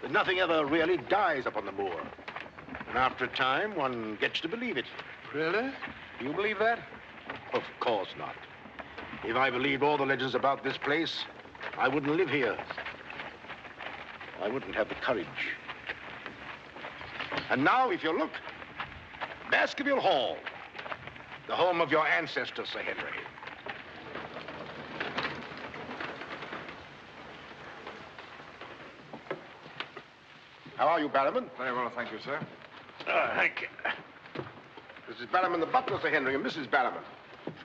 that nothing ever really dies up on the moor. And after a time, one gets to believe it. Really? You believe that? Of course not. If I believed all the legends about this place, I wouldn't live here. I wouldn't have the courage. And now, if you look, Baskerville Hall, the home of your ancestors, Sir Henry. How are you, Barrowman? Very well, thank you, sir. Thank you. This is Barrowman the butler, Sir Henry, and Mrs. Barrowman.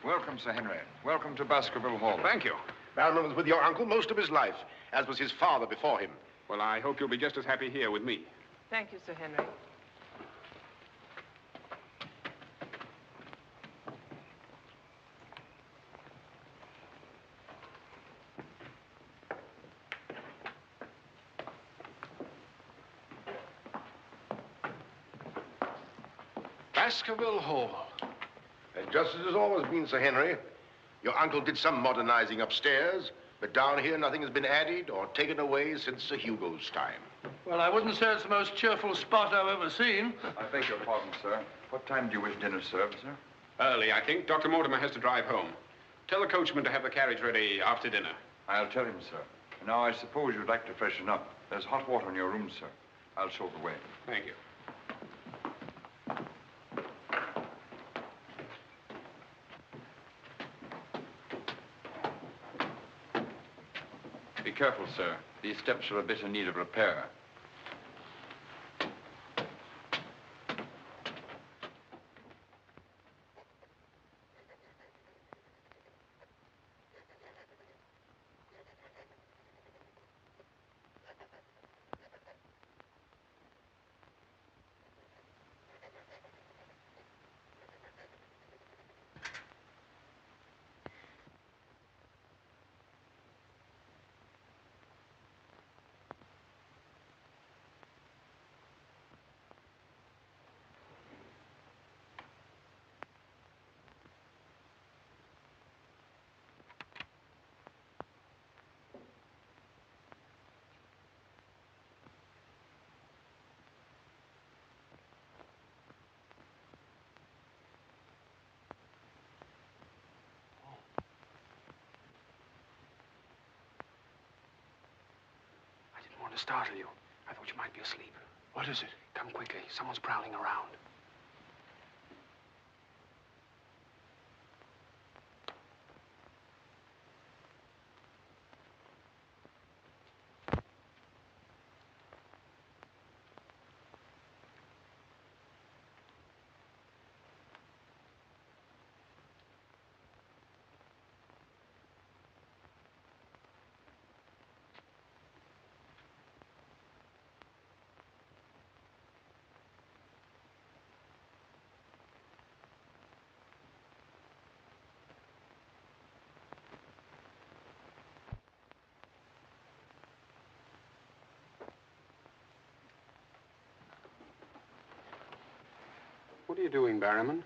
Welcome, Sir Henry. Welcome to Baskerville Hall. Thank you. Barrowman was with your uncle most of his life, as was his father before him. Well, I hope you'll be just as happy here with me. Thank you, Sir Henry. Baskerville Hall. And just as it's always been, Sir Henry, your uncle did some modernizing upstairs, but down here nothing has been added or taken away since Sir Hugo's time. Well, I wouldn't say it's the most cheerful spot I've ever seen. I beg your pardon, sir. What time do you wish dinner served, sir? Early, I think. Dr. Mortimer has to drive home. Tell the coachman to have the carriage ready after dinner. I'll tell him, sir. Now, I suppose you'd like to freshen up. There's hot water in your room, sir. I'll show the way. Thank you. Be careful, sir. These steps are a bit in need of repair. To startle you. I thought you might be asleep. What is it? Come quickly. Someone's prowling around. What are you doing, Barrowman?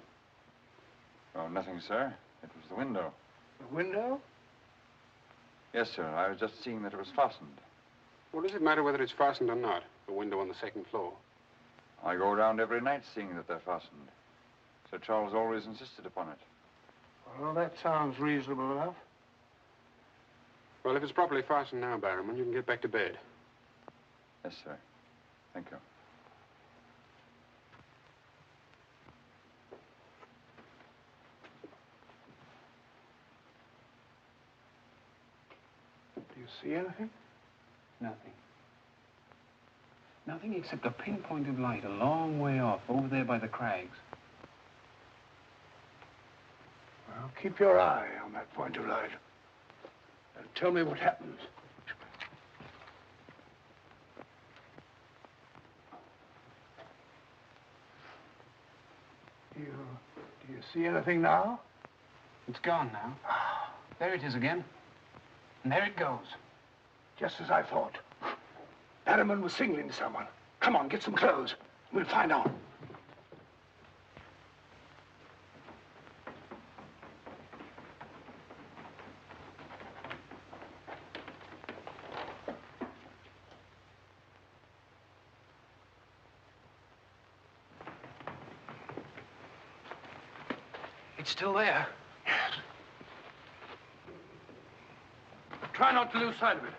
Oh, nothing, sir. It was the window. The window? Yes, sir. I was just seeing that it was fastened. What does it matter whether it's fastened or not? The window on the second floor. I go around every night seeing that they're fastened. Sir Charles always insisted upon it. Well, that sounds reasonable enough. Well, if it's properly fastened now, Barrowman, you can get back to bed. Yes, sir. Thank you. Do you see anything? Nothing. Nothing except a pinpointed light a long way off, over there by the crags. Well, keep your eye on that point of light. And tell me what happens. Do you see anything now? It's gone now. There it is again. And there it goes. Just as I thought. Barrowman was signaling to someone. Come on, get some clothes. We'll find out. It's still there. Yes. Try not to lose sight of it.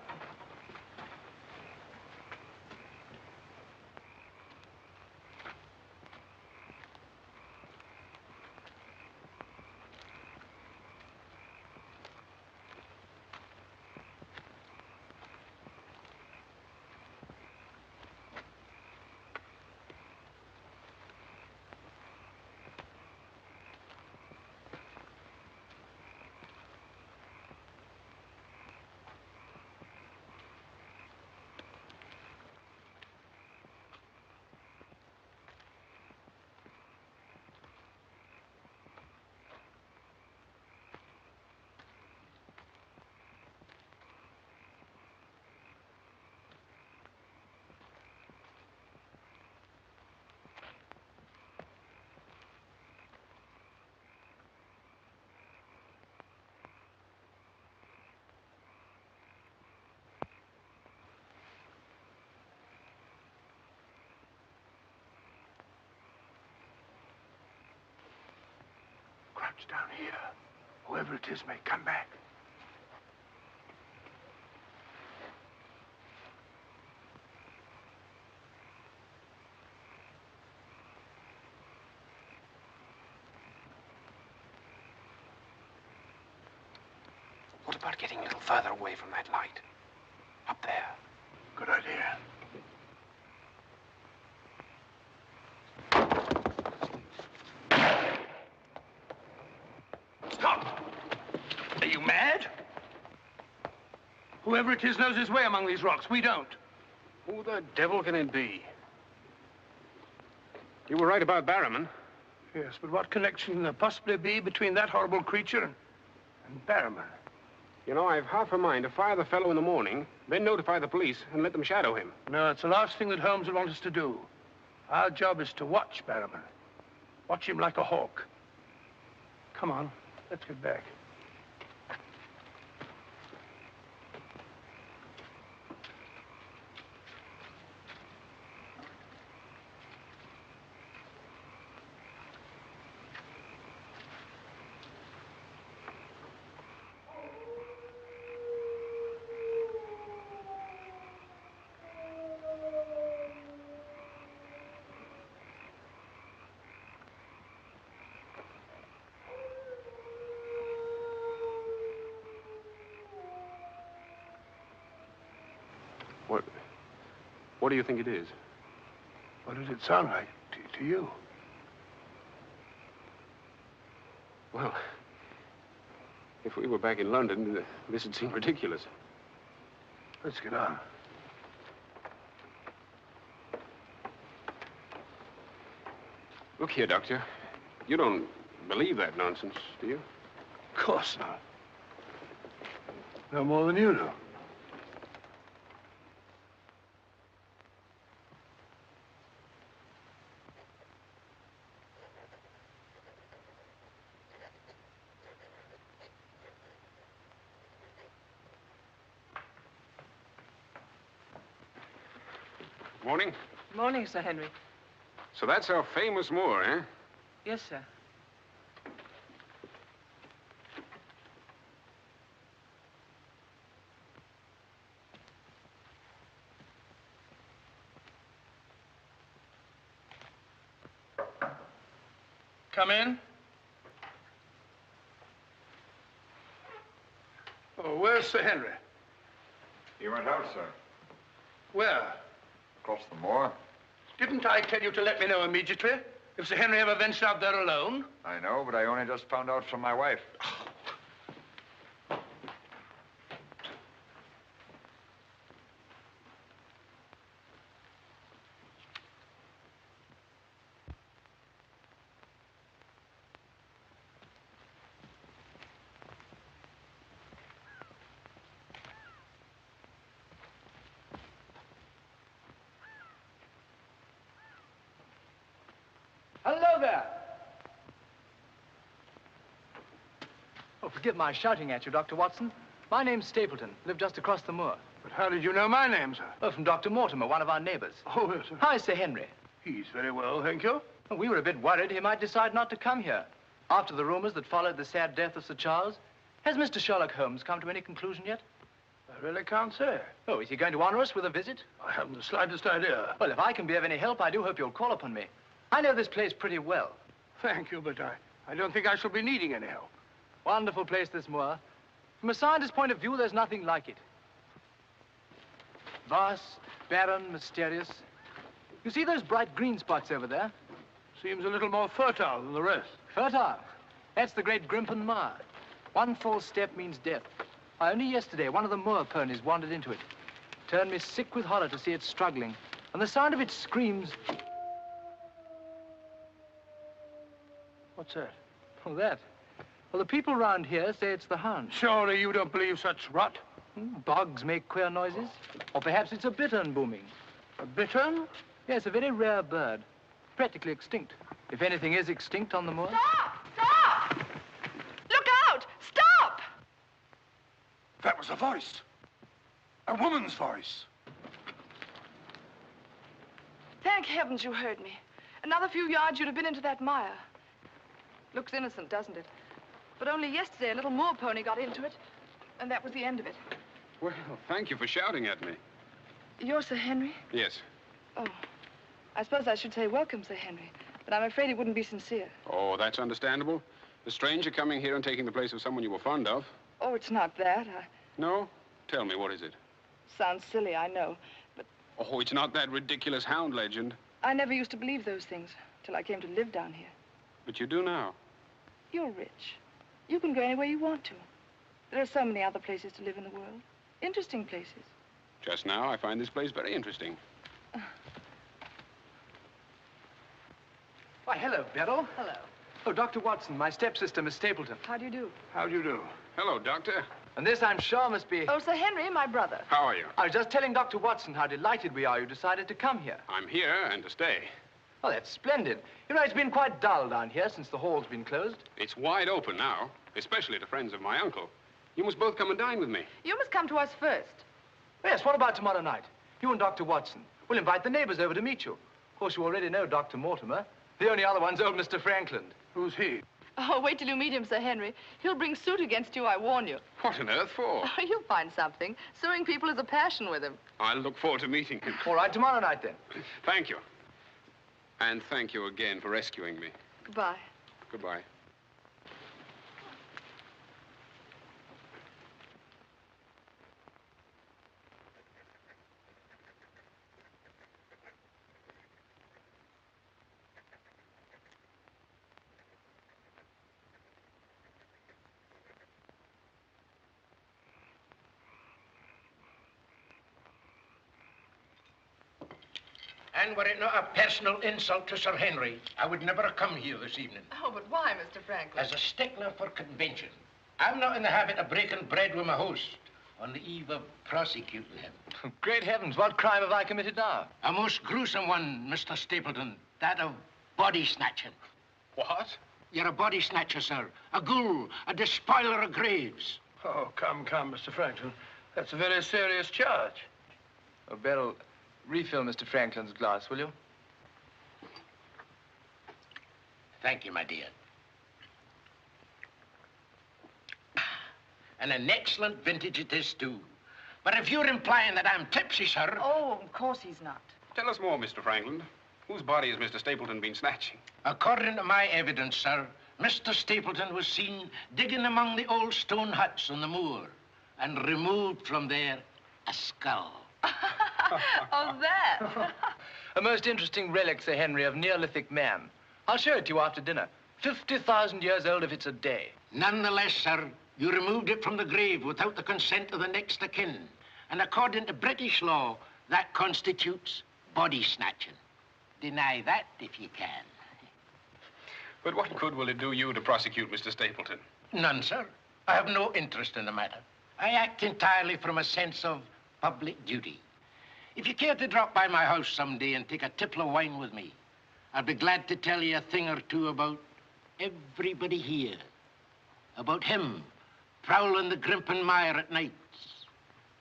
Crouch down here. Whoever it is may come back. What about getting a little further away from that light? Up there. Good idea. Stop! Are you mad? Whoever it is knows his way among these rocks. We don't. Who the devil can it be? You were right about Barrowman. Yes, but what connection can there possibly be between that horrible creature and Barrowman? You know, I've half a mind to fire the fellow in the morning, then notify the police and let them shadow him. No, it's the last thing that Holmes would want us to do. Our job is to watch Barrowman. Watch him like a hawk. Come on, let's get back. What do you think it is? What does it sound like to you? Well, if we were back in London, this would seem ridiculous. Let's get on. Look here, Doctor. You don't believe that nonsense, do you? Of course not. No more than you do. Morning. Morning, Sir Henry. So that's our famous moor, eh? Yes, sir. Come in. Oh, where's Sir Henry? He went out, sir. Where? Across the moor. Didn't I tell you to let me know immediately if Sir Henry ever ventured out there alone? I know, but I only just found out from my wife. Hello there. Oh, forgive my shouting at you, Dr. Watson. My name's Stapleton. Live just across the moor. But how did you know my name, sir? Oh, from Dr. Mortimer, one of our neighbors. Oh, yes, sir. How is Sir Henry? He's very well, thank you. Well, we were a bit worried he might decide not to come here. After the rumors that followed the sad death of Sir Charles, has Mr. Sherlock Holmes come to any conclusion yet? I really can't say. Oh, is he going to honor us with a visit? I haven't the slightest idea. Well, if I can be of any help, I do hope you'll call upon me. I know this place pretty well. Thank you, but I don't think I shall be needing any help. Wonderful place, this moor. From a scientist's point of view, there's nothing like it. Vast, barren, mysterious. You see those bright green spots over there? Seems a little more fertile than the rest. Fertile? That's the great Grimpen Moor. One false step means death. Only yesterday, one of the moor ponies wandered into it. Turned me sick with horror to see it struggling. And the sound of its screams... What's that? Oh, that? Well, the people round here say it's the Hound. Surely you don't believe such rot? Bogs make queer noises. Or perhaps it's a bittern booming. A bittern? Yes, a very rare bird. Practically extinct. If anything is extinct on the moor. Stop! Stop! Look out! Stop! That was a voice. A woman's voice. Thank heavens you heard me. Another few yards, you'd have been into that mire. Looks innocent, doesn't it? But only yesterday, a little moor pony got into it, and that was the end of it. Well, thank you for shouting at me. You're Sir Henry? Yes. Oh. I suppose I should say welcome, Sir Henry, but I'm afraid it wouldn't be sincere. Oh, that's understandable. A stranger coming here and taking the place of someone you were fond of. Oh, it's not that. No? Tell me, what is it? Sounds silly, I know, but Oh, it's not that ridiculous Hound legend. I never used to believe those things till I came to live down here. But you do now. You're rich. You can go anywhere you want to. There are so many other places to live in the world. Interesting places. Just now, I find this place very interesting. Why, hello, Beryl. Hello. Oh, Dr. Watson, my stepsister, Miss Stapleton. How do you do? How do you do? Hello, Doctor. And this, I'm sure, must be... Oh, Sir Henry, my brother. How are you? I was just telling Dr. Watson how delighted we are you decided to come here. I'm here and to stay. Oh, that's splendid. You know, it's been quite dull down here since the hall's been closed. It's wide open now, especially to friends of my uncle. You must both come and dine with me. You must come to us first. Yes, what about tomorrow night? You and Dr. Watson. We'll invite the neighbors over to meet you. Of course, you already know Dr. Mortimer. The only other one's old Mr. Frankland. Who's he? Oh, wait till you meet him, Sir Henry. He'll bring suit against you, I warn you. What on earth for? Oh, you'll find something. Suing people is a passion with him. I'll look forward to meeting him. All right, tomorrow night, then. Thank you. And thank you again for rescuing me. Goodbye. Goodbye. And were it not a personal insult to Sir Henry, I would never have come here this evening. Oh, but why, Mr. Franklin? As a stickler for convention, I'm not in the habit of breaking bread with my host on the eve of prosecuting him. Great heavens, what crime have I committed now? A most gruesome one, Mr. Stapleton. That of body snatching. What? You're a body snatcher, sir. A ghoul, a despoiler of graves. Oh, come, Mr. Franklin. That's a very serious charge. Oh, Beryl, Refill Mr. Franklin's glass, will you? Thank you, my dear. And an excellent vintage it is, too. But if you're implying that I'm tipsy, sir... Oh, of course he's not. Tell us more, Mr. Franklin. Whose body has Mr. Stapleton been snatching? According to my evidence, sir, Mr. Stapleton was seen digging among the old stone huts on the moor and removed from there a skull. Oh, that. A most interesting relic, Sir Henry, of Neolithic man. I'll show it to you after dinner. 50,000 years old if it's a day. Nonetheless, sir, you removed it from the grave without the consent of the next of kin. And according to British law, that constitutes body snatching. Deny that if you can. But what good will it do you to prosecute Mr. Stapleton? None, sir. I have no interest in the matter. I act entirely from a sense of public duty. If you care to drop by my house someday and take a tipple of wine with me, I'll be glad to tell you a thing or two about everybody here. About him prowling the Grimpen Mire at nights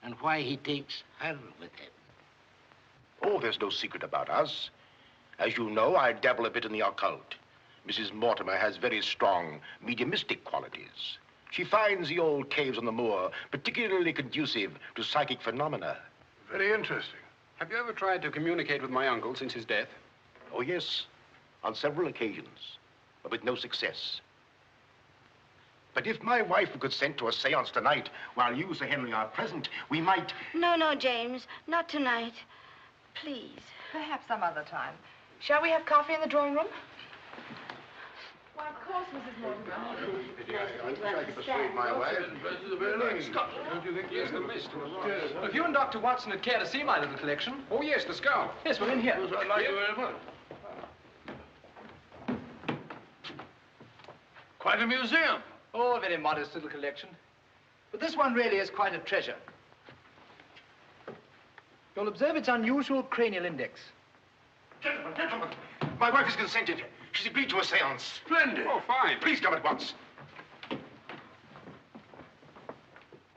and why he takes her with him. Oh, there's no secret about us. As you know, I dabble a bit in the occult. Mrs. Mortimer has very strong mediumistic qualities. She finds the old caves on the moor particularly conducive to psychic phenomena. Very interesting. Have you ever tried to communicate with my uncle since his death? Oh, yes, on several occasions, but with no success. But if my wife would consent to a seance tonight, while you, Sir Henry, are present, we might... No, no, James, not tonight. Please. Perhaps some other time. Shall we have coffee in the drawing room? Why, of course, Mrs. Mortimer. I wish I could persuade my wife. Don't you think yes, the list? If you and Dr. Watson would care to see my little collection. Oh, yes, the skull. Yes, we're in here. I'd like you very much. Quite a museum. Oh, a very modest little collection. But this one really is quite a treasure. You'll observe its unusual cranial index. Gentlemen, my wife has consented. She's agreed to a seance. Splendid. Oh, fine. Please come at once.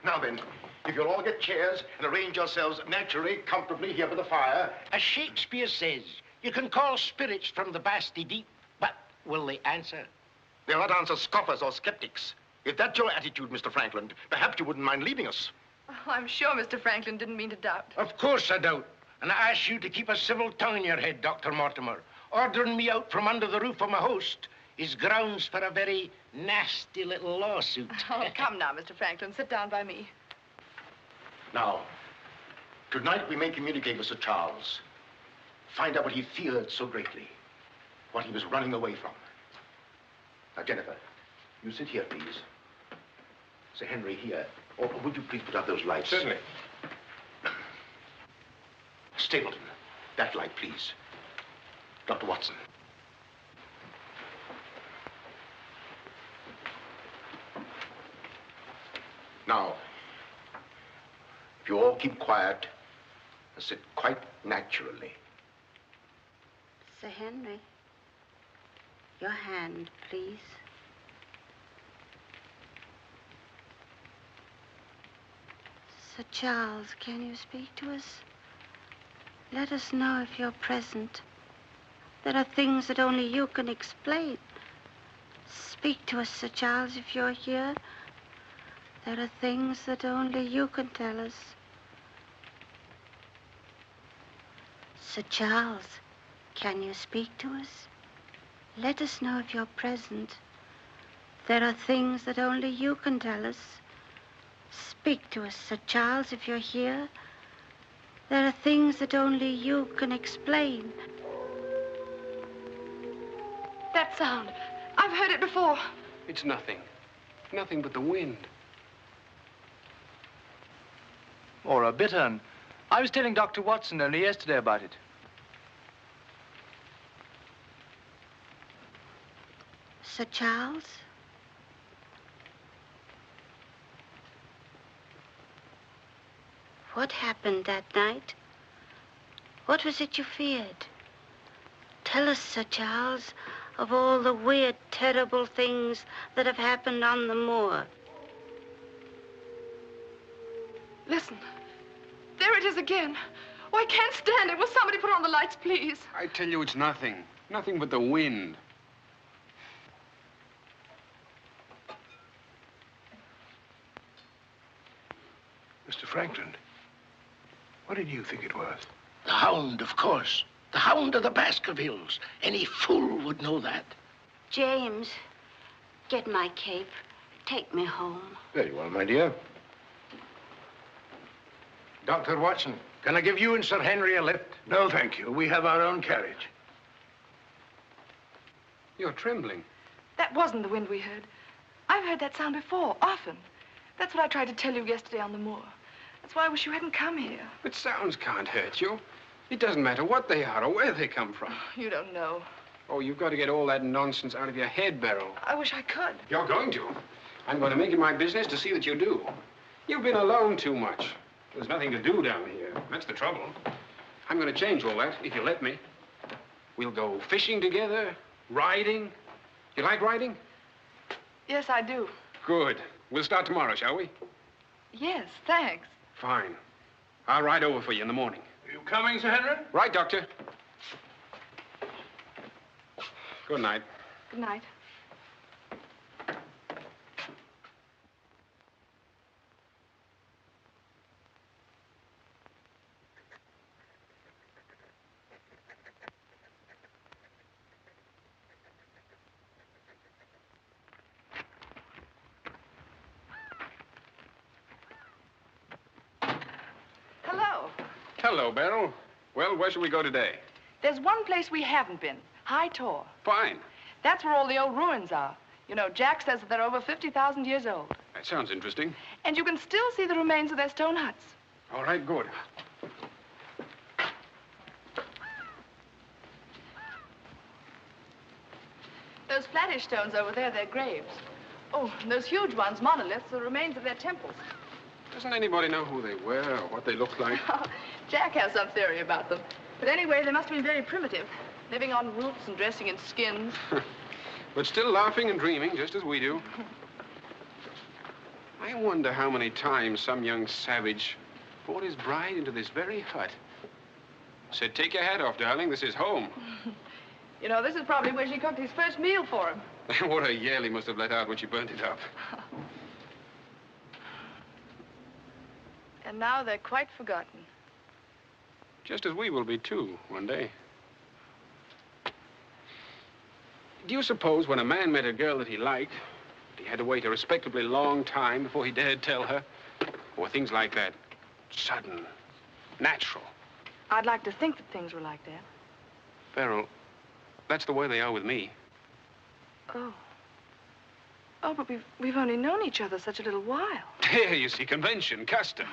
Now then, if you'll all get chairs and arrange yourselves naturally, comfortably here by the fire. As Shakespeare says, you can call spirits from the vasty deep, but will they answer? They'll not answer scoffers or skeptics. If that's your attitude, Mr. Franklin, perhaps you wouldn't mind leaving us. Oh, I'm sure Mr. Franklin didn't mean to doubt. Of course I doubt. And I ask you to keep a civil tongue in your head, Dr. Mortimer. Ordering me out from under the roof of my host is grounds for a very nasty little lawsuit. Oh, come now, Mr. Franklin. Sit down by me. Now, tonight we may communicate with Sir Charles. Find out what he feared so greatly. What he was running away from. Now, Jennifer, you sit here, please. Sir Henry, here. Or would you please put out those lights? Certainly. Stapleton, that light, please. Dr. Watson. Now, if you all keep quiet and sit quite naturally. Sir Henry, your hand, please. Sir Charles, can you speak to us? Let us know if you're present. There are things that only you can explain. Speak to us, Sir Charles, if you're here. There are things that only you can tell us. Sir Charles, can you speak to us? Let us know if you're present. There are things that only you can tell us. Speak to us, Sir Charles, if you're here. There are things that only you can explain. That sound. I've heard it before. It's nothing. Nothing but the wind. Or a bittern. I was telling Dr. Watson only yesterday about it. Sir Charles? What happened that night? What was it you feared? Tell us, Sir Charles, of all the weird, terrible things that have happened on the moor. Listen. There it is again. Oh, I can't stand it. Will somebody put on the lights, please? I tell you, it's nothing. Nothing but the wind. Mr. Franklin, what did you think it was? The Hound, of course. The Hound of the Baskervilles. Any fool would know that. James, get my cape. Take me home. Very well, my dear. Dr. Watson, can I give you and Sir Henry a lift? No, thank you. We have our own carriage. You're trembling. That wasn't the wind we heard. I've heard that sound before, often. That's what I tried to tell you yesterday on the moor. That's why I wish you hadn't come here. But sounds can't hurt you. It doesn't matter what they are or where they come from. You don't know. Oh, you've got to get all that nonsense out of your head, Beryl. I wish I could. You're going to. I'm going to make it my business to see that you do. You've been alone too much. There's nothing to do down here. That's the trouble. I'm going to change all that, if you let me. We'll go fishing together, riding. You like riding? Yes, I do. Good. We'll start tomorrow, shall we? Yes, thanks. Fine. I'll ride over for you in the morning. Are you coming, Sir Henry? Right, Doctor. Good night. Good night. Hello, Beryl. Well, where shall we go today? There's one place we haven't been, High Tor. Fine. That's where all the old ruins are. You know, Jack says that they're over 50,000 years old. That sounds interesting. And you can still see the remains of their stone huts. All right, good. Those flattish stones over there, they're graves. Oh, and those huge ones, monoliths, the remains of their temples. Doesn't anybody know who they were or what they looked like? Jack has some theory about them. But anyway, they must have been very primitive, living on roots and dressing in skins. But still laughing and dreaming, just as we do. I wonder how many times some young savage brought his bride into this very hut. Said, take your hat off, darling, this is home. You know, this is probably where she cooked his first meal for him. What a yell he must have let out when she burnt it up. And now they're quite forgotten. Just as we will be, too, one day. Do you suppose when a man met a girl that he liked, he had to wait a respectably long time before he dared tell her? Or things like that, sudden, natural? I'd like to think that things were like that. Beryl, that's the way they are with me. Oh. Oh, but we've only known each other such a little while. There, you see, convention, custom.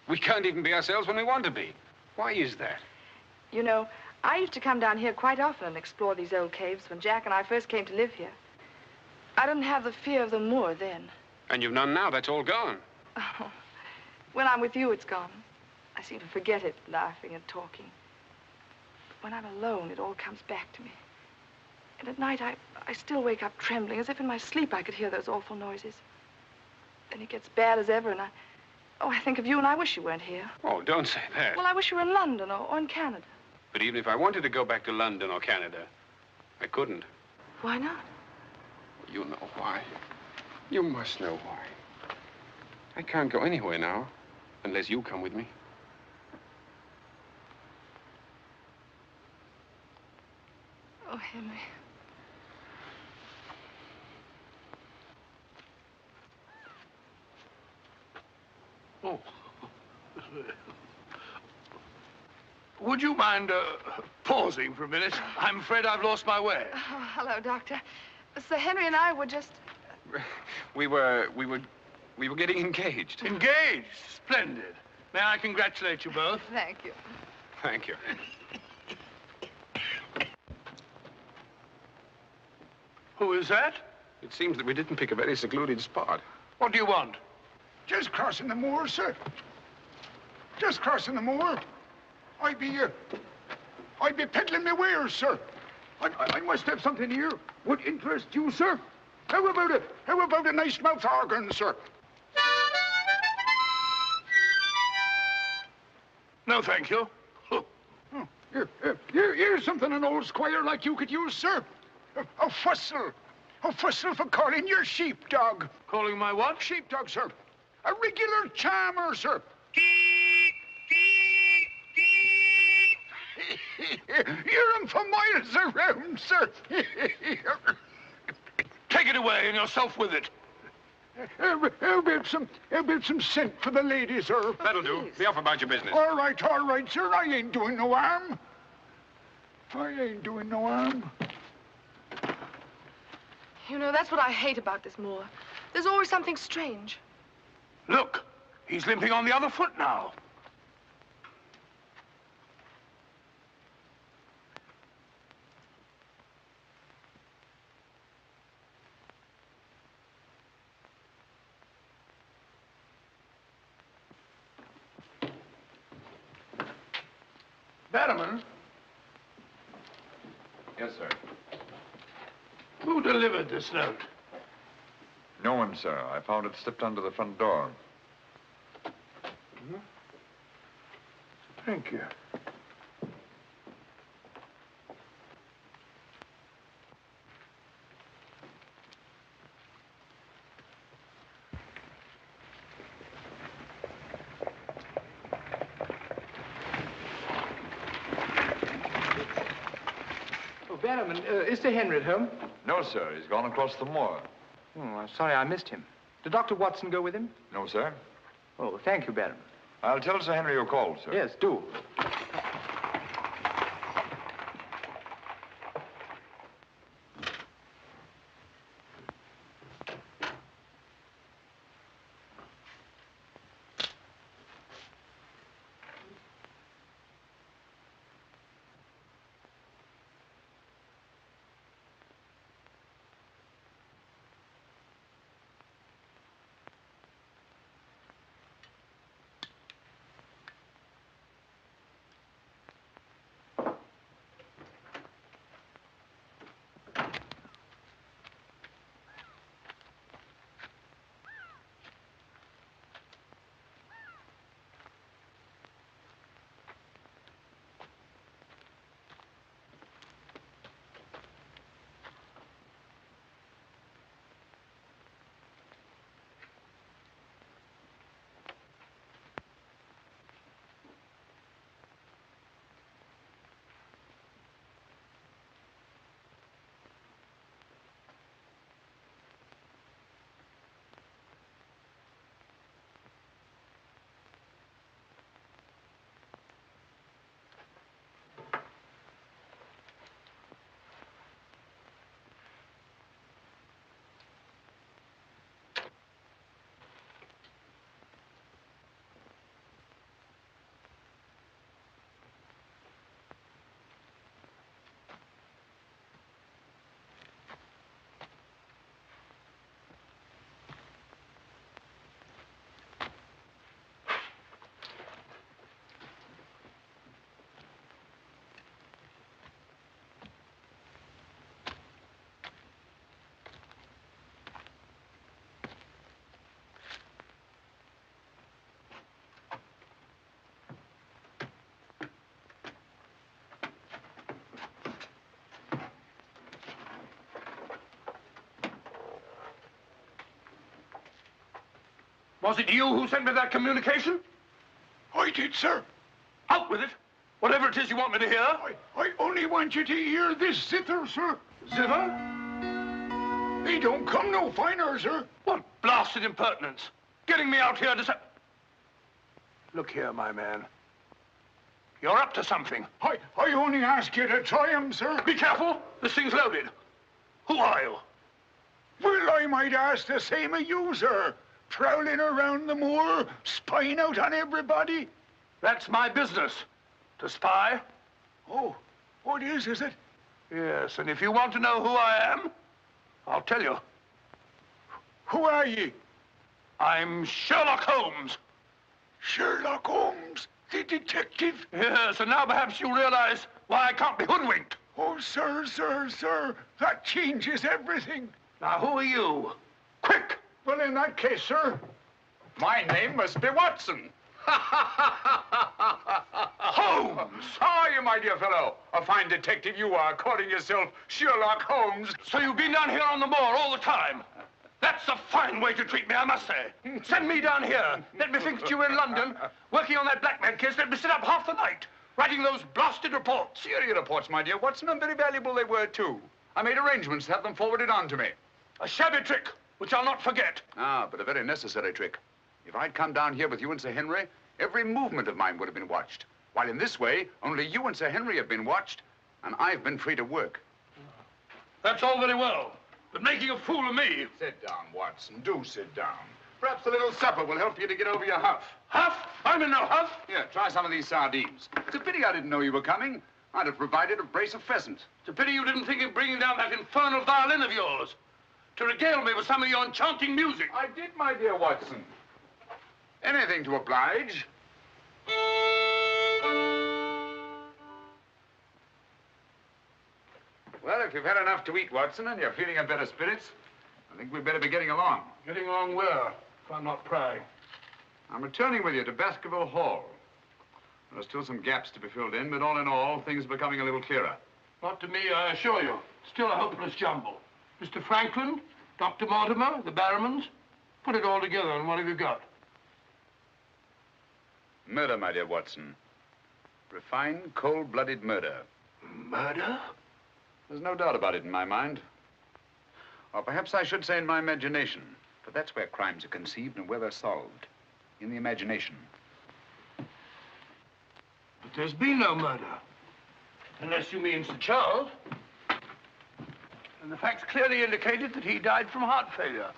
We can't even be ourselves when we want to be. Why is that? You know, I used to come down here quite often and explore these old caves when Jack and I first came to live here. I didn't have the fear of the moor then. And you've none now. That's all gone. Oh, when I'm with you, it's gone. I seem to forget it, laughing and talking. But when I'm alone, it all comes back to me. And at night, I still wake up trembling, as if in my sleep I could hear those awful noises. Then it gets bad as ever, and I think of you, and I wish you weren't here. Oh, don't say that. Well, I wish you were in London or in Canada. But even if I wanted to go back to London or Canada, I couldn't. Why not? You know why. You must know why. I can't go anywhere now, unless you come with me. Oh, Henry. Oh. Would you mind pausing for a minute? I'm afraid I've lost my way. Oh, hello, Doctor. Sir Henry and I were just... We were getting engaged. Engaged? Splendid. May I congratulate you both? Thank you. Thank you. Who is that? It seems that we didn't pick a very secluded spot. What do you want? Just crossing the moor, sir. Just crossing the moor. I'd be peddling my wares, sir. I must have something here. Would interest you, sir. How about it? How about a nice mouth organ, sir? No, thank you. Here's something an old squire like you could use, sir. A fussel. A fussel for calling your sheepdog. Calling my what? Sheepdog, sir. A regular charmer, sir. Hear him for miles around, sir. Take it away and yourself with it. How about some scent for the lady, sir? That'll do. Be off about your business. All right, sir. I ain't doing no harm. I ain't doing no harm. You know, that's what I hate about this moor. There's always something strange. Look, he's limping on the other foot now. Batterman? Yes, sir. Who delivered this note? No one, sir. I found it slipped under the front door. Thank you. Batterman, is Sir Henry at home? No, sir. He's gone across the moor. Oh, I'm sorry I missed him. Did Dr. Watson go with him? No, sir. Oh, thank you, Batterman. I'll tell Sir Henry you called, sir. Yes, do. Was it you who sent me that communication? I did, sir. Out with it. Whatever it is you want me to hear. I only want you to hear this zither, sir. Zither? He don't come no finer, sir. What blasted impertinence. Getting me out here to say... Look here, my man. You're up to something. I only ask you to try him, sir. Be careful. This thing's loaded. Who are you? Well, I might ask the same of you, sir. Prowling around the moor, spying out on everybody. That's my business. To spy. Oh, what is it? Yes, and if you want to know who I am, I'll tell you. Who are ye? I'm Sherlock Holmes. Sherlock Holmes, the detective? Yes, and now perhaps you realize why I can't be hoodwinked. Oh, sir, that changes everything. Now, who are you? Quick! Well, in that case, sir... My name must be Watson. Holmes! How are you, my dear fellow? A fine detective you are, calling yourself Sherlock Holmes. So you've been down here on the moor all the time? That's a fine way to treat me, I must say. Send me down here. Let me think that you were in London, working on that blackmail case. Let me sit up half the night, writing those blasted reports. Serious reports, my dear Watson, and very valuable they were, too. I made arrangements to have them forwarded on to me. A shabby trick, which I'll not forget. Ah, but a very necessary trick. If I'd come down here with you and Sir Henry, every movement of mine would have been watched. While in this way, only you and Sir Henry have been watched, and I've been free to work. That's all very well, but making a fool of me. Sit down, Watson. Do sit down. Perhaps a little supper will help you to get over your huff. Huff? I'm in no huff. Here, try some of these sardines. It's a pity I didn't know you were coming. I'd have provided a brace of pheasant. It's a pity you didn't think of bringing down that infernal violin of yours to regale me with some of your enchanting music. I did, my dear Watson. Anything to oblige. Well, if you've had enough to eat, Watson, and you're feeling in better spirits, I think we'd better be getting along. Getting along where, if I'm not prying? I'm returning with you to Baskerville Hall. There are still some gaps to be filled in, but all in all, things are becoming a little clearer. Not to me, I assure you. Still a hopeless jumble. Mr. Franklin, Dr. Mortimer, the Barrowmans, put it all together, and what have you got? Murder, my dear Watson. Refined, cold-blooded murder. Murder? There's no doubt about it in my mind. Or perhaps I should say in my imagination. For that's where crimes are conceived and where they're solved. In the imagination. But there's been no murder. Unless you mean Sir Charles. And the facts clearly indicated that he died from heart failure.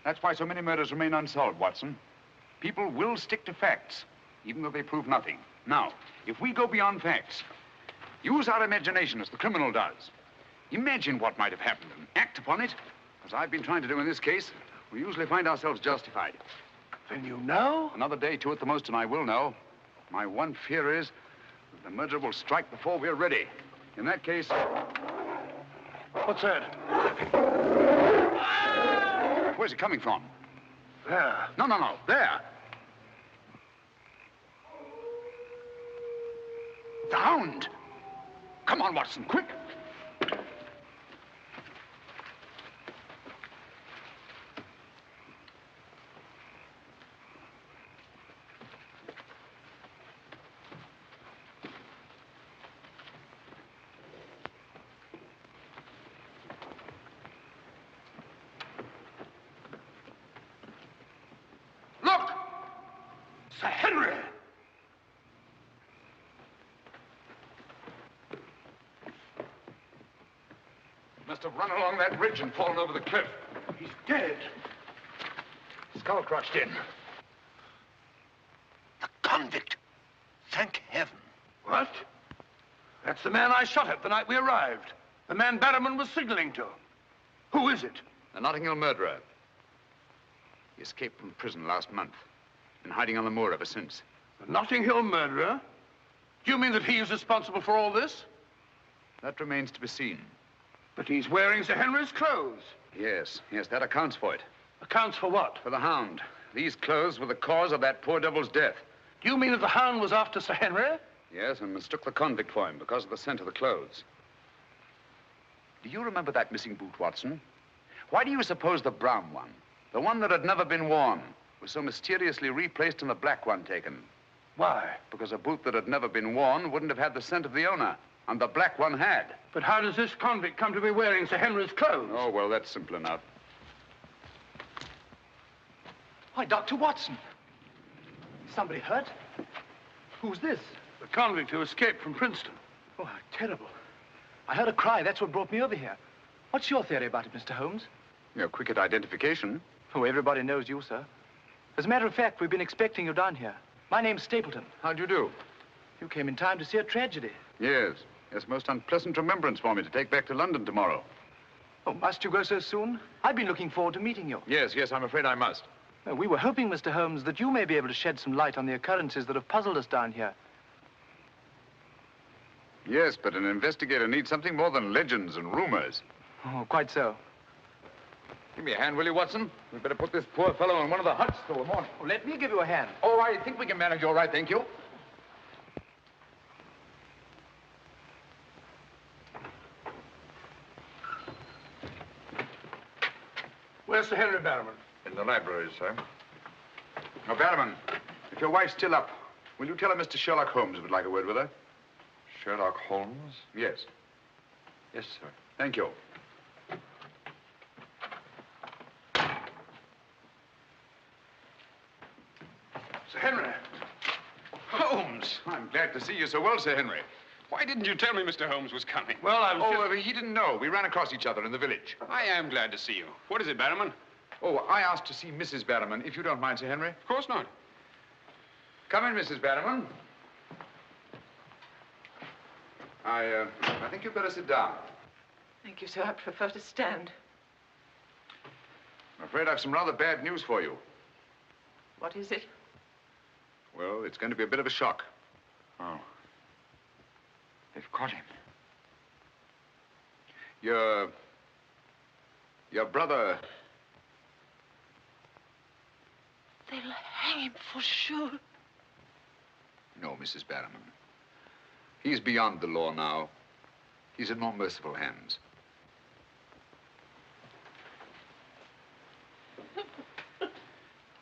That's why so many murders remain unsolved, Watson. People will stick to facts, even though they prove nothing. Now, if we go beyond facts, use our imagination as the criminal does. Imagine what might have happened and act upon it, as I've been trying to do in this case. We usually find ourselves justified. Then you know? Another day, two at the most, and I will know. My one fear is that the murderer will strike before we're ready. In that case... What's that? Where's it coming from? There. No. There. The Hound. Come on, Watson, quick. Look! Sir Henry! Must have run along that ridge and fallen over the cliff. He's dead. Skull crushed in. The convict. Thank heaven. What? That's the man I shot at the night we arrived. The man Barrowman was signaling to. Who is it? The Notting Hill murderer. He escaped from prison last month. Been hiding on the moor ever since. The Notting Hill murderer? Do you mean that he is responsible for all this? That remains to be seen. But he's wearing Sir Henry's clothes. Yes, that accounts for it. Accounts for what? For the Hound. These clothes were the cause of that poor devil's death. Do you mean that the Hound was after Sir Henry? Yes, and mistook the convict for him because of the scent of the clothes. Do you remember that missing boot, Watson? Why do you suppose the brown one, the one that had never been worn, was so mysteriously replaced and the black one taken? Why? Because a boot that had never been worn wouldn't have had the scent of the owner, and the black one had. But how does this convict come to be wearing Sir Henry's clothes? Oh, well, that's simple enough. Why, Dr. Watson. Somebody hurt? Who's this? The convict who escaped from Princeton. Oh, how terrible. I heard a cry. That's what brought me over here. What's your theory about it, Mr. Holmes? You're quick at identification. Oh, everybody knows you, sir. As a matter of fact, we've been expecting you down here. My name's Stapleton. How'd you do? You came in time to see a tragedy. Yes, most unpleasant remembrance for me to take back to London tomorrow. Oh, must you go so soon? I've been looking forward to meeting you. Yes, I'm afraid I must. We were hoping, Mr. Holmes, that you may be able to shed some light on the occurrences that have puzzled us down here. Yes, but an investigator needs something more than legends and rumors. Oh, quite so. Give me a hand, will you, Watson? We'd better put this poor fellow in one of the huts till the morning. Oh, let me give you a hand. Oh, I think we can manage all right, thank you. Where's Sir Henry Barrowman? In the library, sir. Now, Barrowman, if your wife's still up, will you tell her Mr. Sherlock Holmes would like a word with her? Sherlock Holmes? Yes. Yes, sir. Thank you. Sir Henry. Holmes! I'm glad to see you so well, Sir Henry. Why didn't you tell me Mr. Holmes was coming? Well, I was he didn't know. We ran across each other in the village. I am glad to see you. What is it, Barrowman? Oh, I asked to see Mrs. Barrowman, if you don't mind, Sir Henry. Of course not. Come in, Mrs. Barrowman. I think you'd better sit down. Thank you, sir. I prefer to stand. I'm afraid I've some rather bad news for you. What is it? Well, it's going to be a bit of a shock. Oh. They've caught him. Your brother... They'll hang him for sure. No, Mrs. Barrowman. He's beyond the law now. He's in more merciful hands.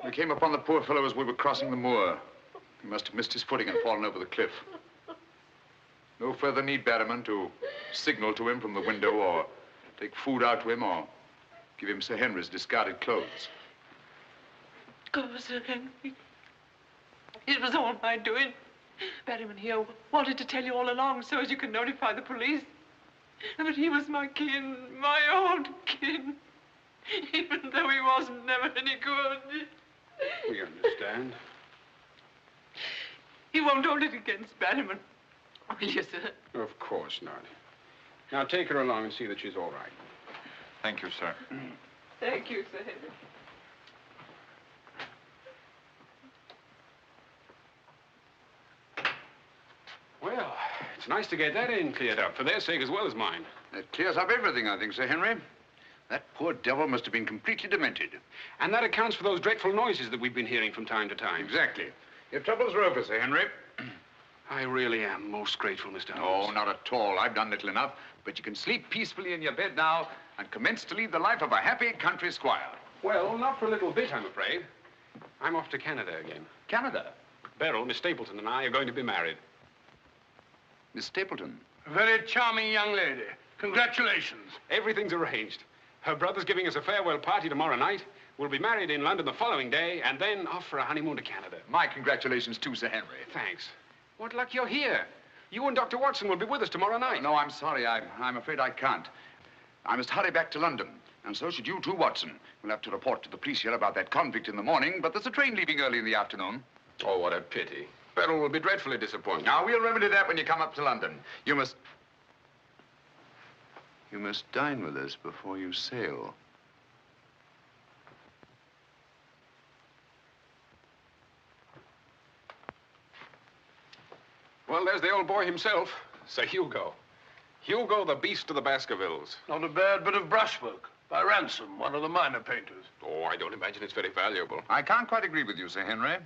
We came upon the poor fellow as we were crossing the moor. He must have missed his footing and fallen over the cliff. No further need, Barrowman, to signal to him from the window or take food out to him or give him Sir Henry's discarded clothes. Oh, Sir Henry. It was all my doing. Barrowman here wanted to tell you all along so as you could notify the police. But he was my kin, my own kin. Even though he wasn't never any good. We understand. He won't hold it against Barrowman. Will you, sir? Of course not. Now take her along and see that she's all right. Thank you, sir. Thank you, Sir Henry. Well, it's nice to get that in cleared up, for their sake as well as mine. That clears up everything, I think, Sir Henry. That poor devil must have been completely demented. And that accounts for those dreadful noises that we've been hearing from time to time. Exactly. Your troubles are over, Sir Henry. I really am most grateful, Mr. No, Holmes. not at all. I've done little enough. But you can sleep peacefully in your bed now and commence to lead the life of a happy country squire. Well, not for a little bit, I'm afraid. I'm off to Canada again. Canada? Beryl, Miss Stapleton, and I are going to be married. Miss Stapleton? A very charming young lady. Congratulations. Everything's arranged. Her brother's giving us a farewell party tomorrow night. We'll be married in London the following day, and then off for a honeymoon to Canada. My congratulations, too, Sir Henry. Thanks. What luck you're here. You and Dr. Watson will be with us tomorrow night. No, I'm sorry. I'm afraid I can't. I must hurry back to London. And so should you too, Watson. We'll have to report to the police here about that convict in the morning, but there's a train leaving early in the afternoon. Oh, what a pity. Beryl will be dreadfully disappointed. Now, we'll remedy that when you come up to London. You must dine with us before you sail. Well, there's the old boy himself, Sir Hugo. Hugo, the beast of the Baskervilles. Not a bad bit of brushwork by Ransom, one of the minor painters. Oh, I don't imagine it's very valuable. I can't quite agree with you, Sir Henry.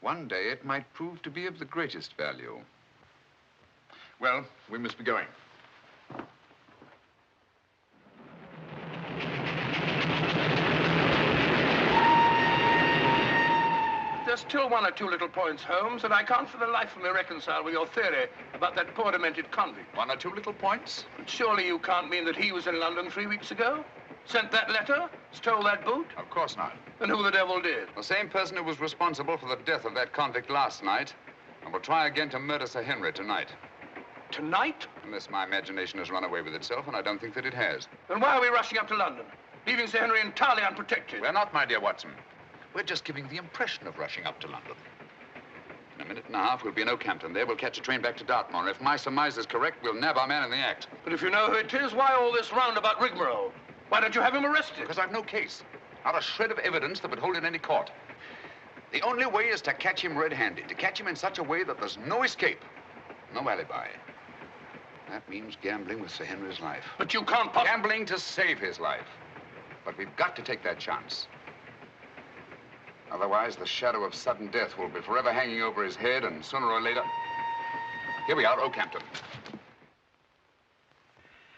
One day it might prove to be of the greatest value. Well, we must be going. There's still one or two little points, Holmes, that I can't for the life of me reconcile with your theory about that poor demented convict. One or two little points? But surely you can't mean that he was in London 3 weeks ago? Sent that letter? Stole that boot? Of course not. And who the devil did? The same person who was responsible for the death of that convict last night and will try again to murder Sir Henry tonight. Tonight? Unless my imagination has run away with itself, and I don't think that it has. Then why are we rushing up to London, leaving Sir Henry entirely unprotected? We're not, my dear Watson. We're just giving the impression of rushing up to London. In a minute and a half, we'll be in Oakhampton. There, we'll catch a train back to Dartmoor. If my surmise is correct, we'll nab our man in the act. But if you know who it is, why all this roundabout rigmarole? Why don't you have him arrested? Because I've no case. Not a shred of evidence that would hold in any court. The only way is to catch him red-handed, to catch him in such a way that there's no escape, no alibi. That means gambling with Sir Henry's life. But you can't Gambling to save his life. But we've got to take that chance. Otherwise, the shadow of sudden death will be forever hanging over his head, and sooner or later... Here we are, Oakhampton.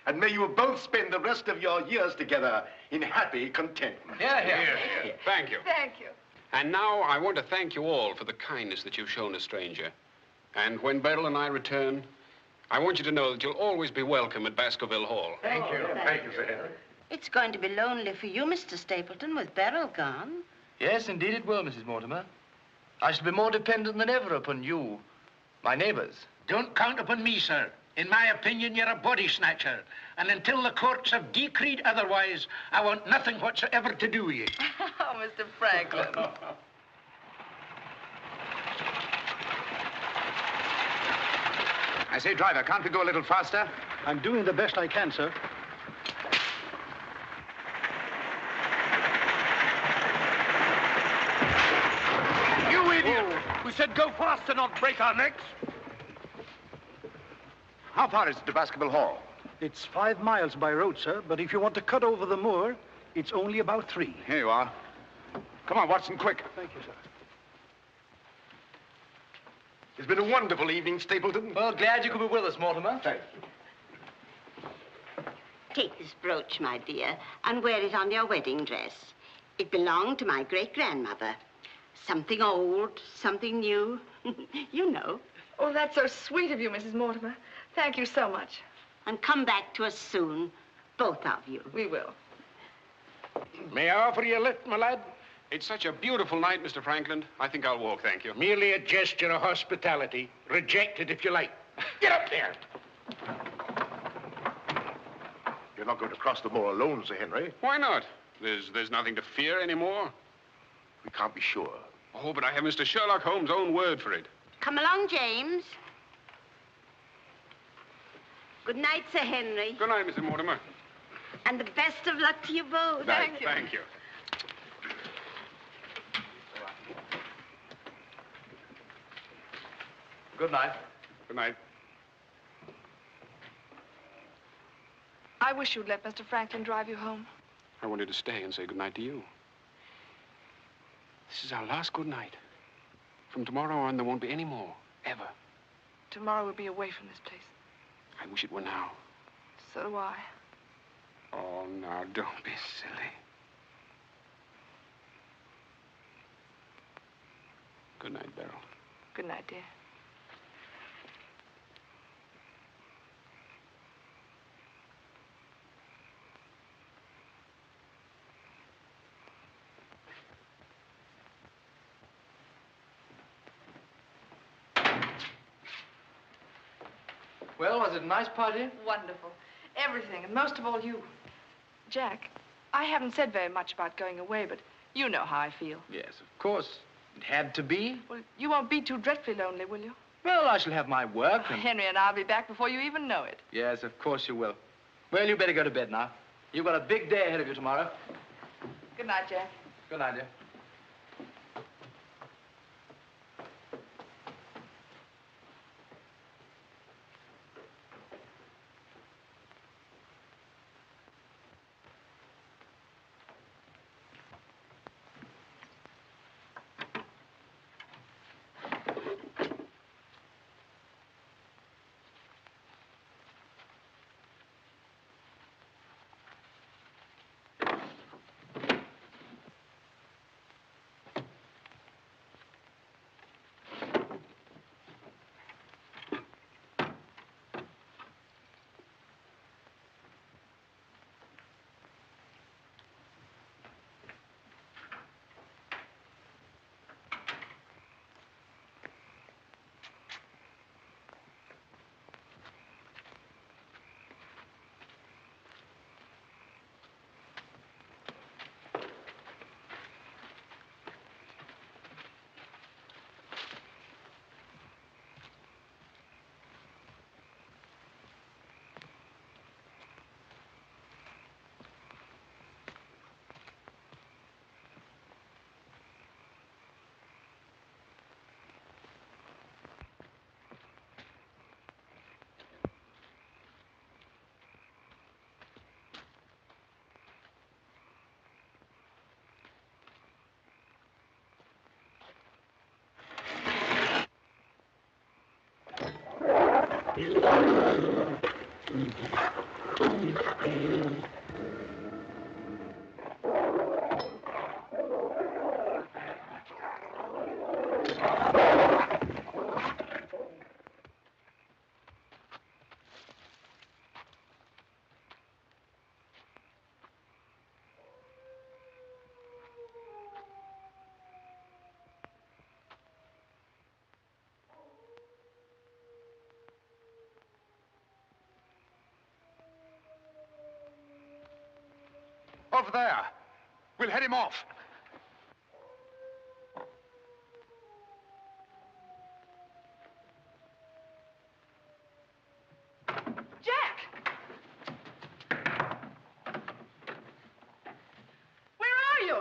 And may you both spend the rest of your years together in happy contentment. Thank you. Thank you. And now I want to thank you all for the kindness that you've shown a stranger. And when Beryl and I return, I want you to know that you'll always be welcome at Baskerville Hall. Thank you. Thank you, Sir Henry. It's going to be lonely for you, Mr. Stapleton, with Beryl gone. Yes, indeed it will, Mrs. Mortimer. I shall be more dependent than ever upon you, my neighbors. Don't count upon me, sir. In my opinion, you're a body snatcher. And until the courts have decreed otherwise, I want nothing whatsoever to do with you. Oh, Mr. Franklin. I say, driver, can't we go a little faster? I'm doing the best I can, sir. You idiot! We said go faster, not break our necks. How far is it to Baskerville Hall? It's 5 miles by road, sir, but if you want to cut over the moor, it's only about 3. Here you are. Come on, Watson, quick. Thank you, sir. It's been a wonderful evening, Stapleton. Well, glad you could be with us, Mortimer. Thank you. Take this brooch, my dear, and wear it on your wedding dress. It belonged to my great-grandmother. Something old, something new. You know. Oh, that's so sweet of you, Mrs. Mortimer. Thank you so much. And come back to us soon, both of you. We will. May I offer you a lift, my lad? It's such a beautiful night, Mr. Franklin. I think I'll walk, thank you. Merely a gesture of hospitality. Reject it if you like. Get up there. You're not going to cross the moor alone, Sir Henry. Why not? There's nothing to fear anymore. We can't be sure. Oh, but I have Mr. Sherlock Holmes' own word for it. Come along, James. Good night, Sir Henry. Good night, Mrs. Mortimer. And the best of luck to you both. Thank you. Good night. Good night. I wish you'd let Mr. Franklin drive you home. I wanted to stay and say good night to you. This is our last good night. From tomorrow on, there won't be any more, ever. Tomorrow we'll be away from this place. I wish it were now. So do I. Oh, now, don't be silly. Good night, Beryl. Good night, dear. Well, was it a nice party? Wonderful. Everything, and most of all you. Jack, I haven't said very much about going away, but you know how I feel. Yes, of course. It had to be. Well, you won't be too dreadfully lonely, will you? Well, I shall have my work and... Henry and I'll be back before you even know it. Yes, of course you will. Well, you better go to bed now. You've got a big day ahead of you tomorrow. Good night, Jack. Good night, dear. Over there. We'll head him off. Jack! Where are you?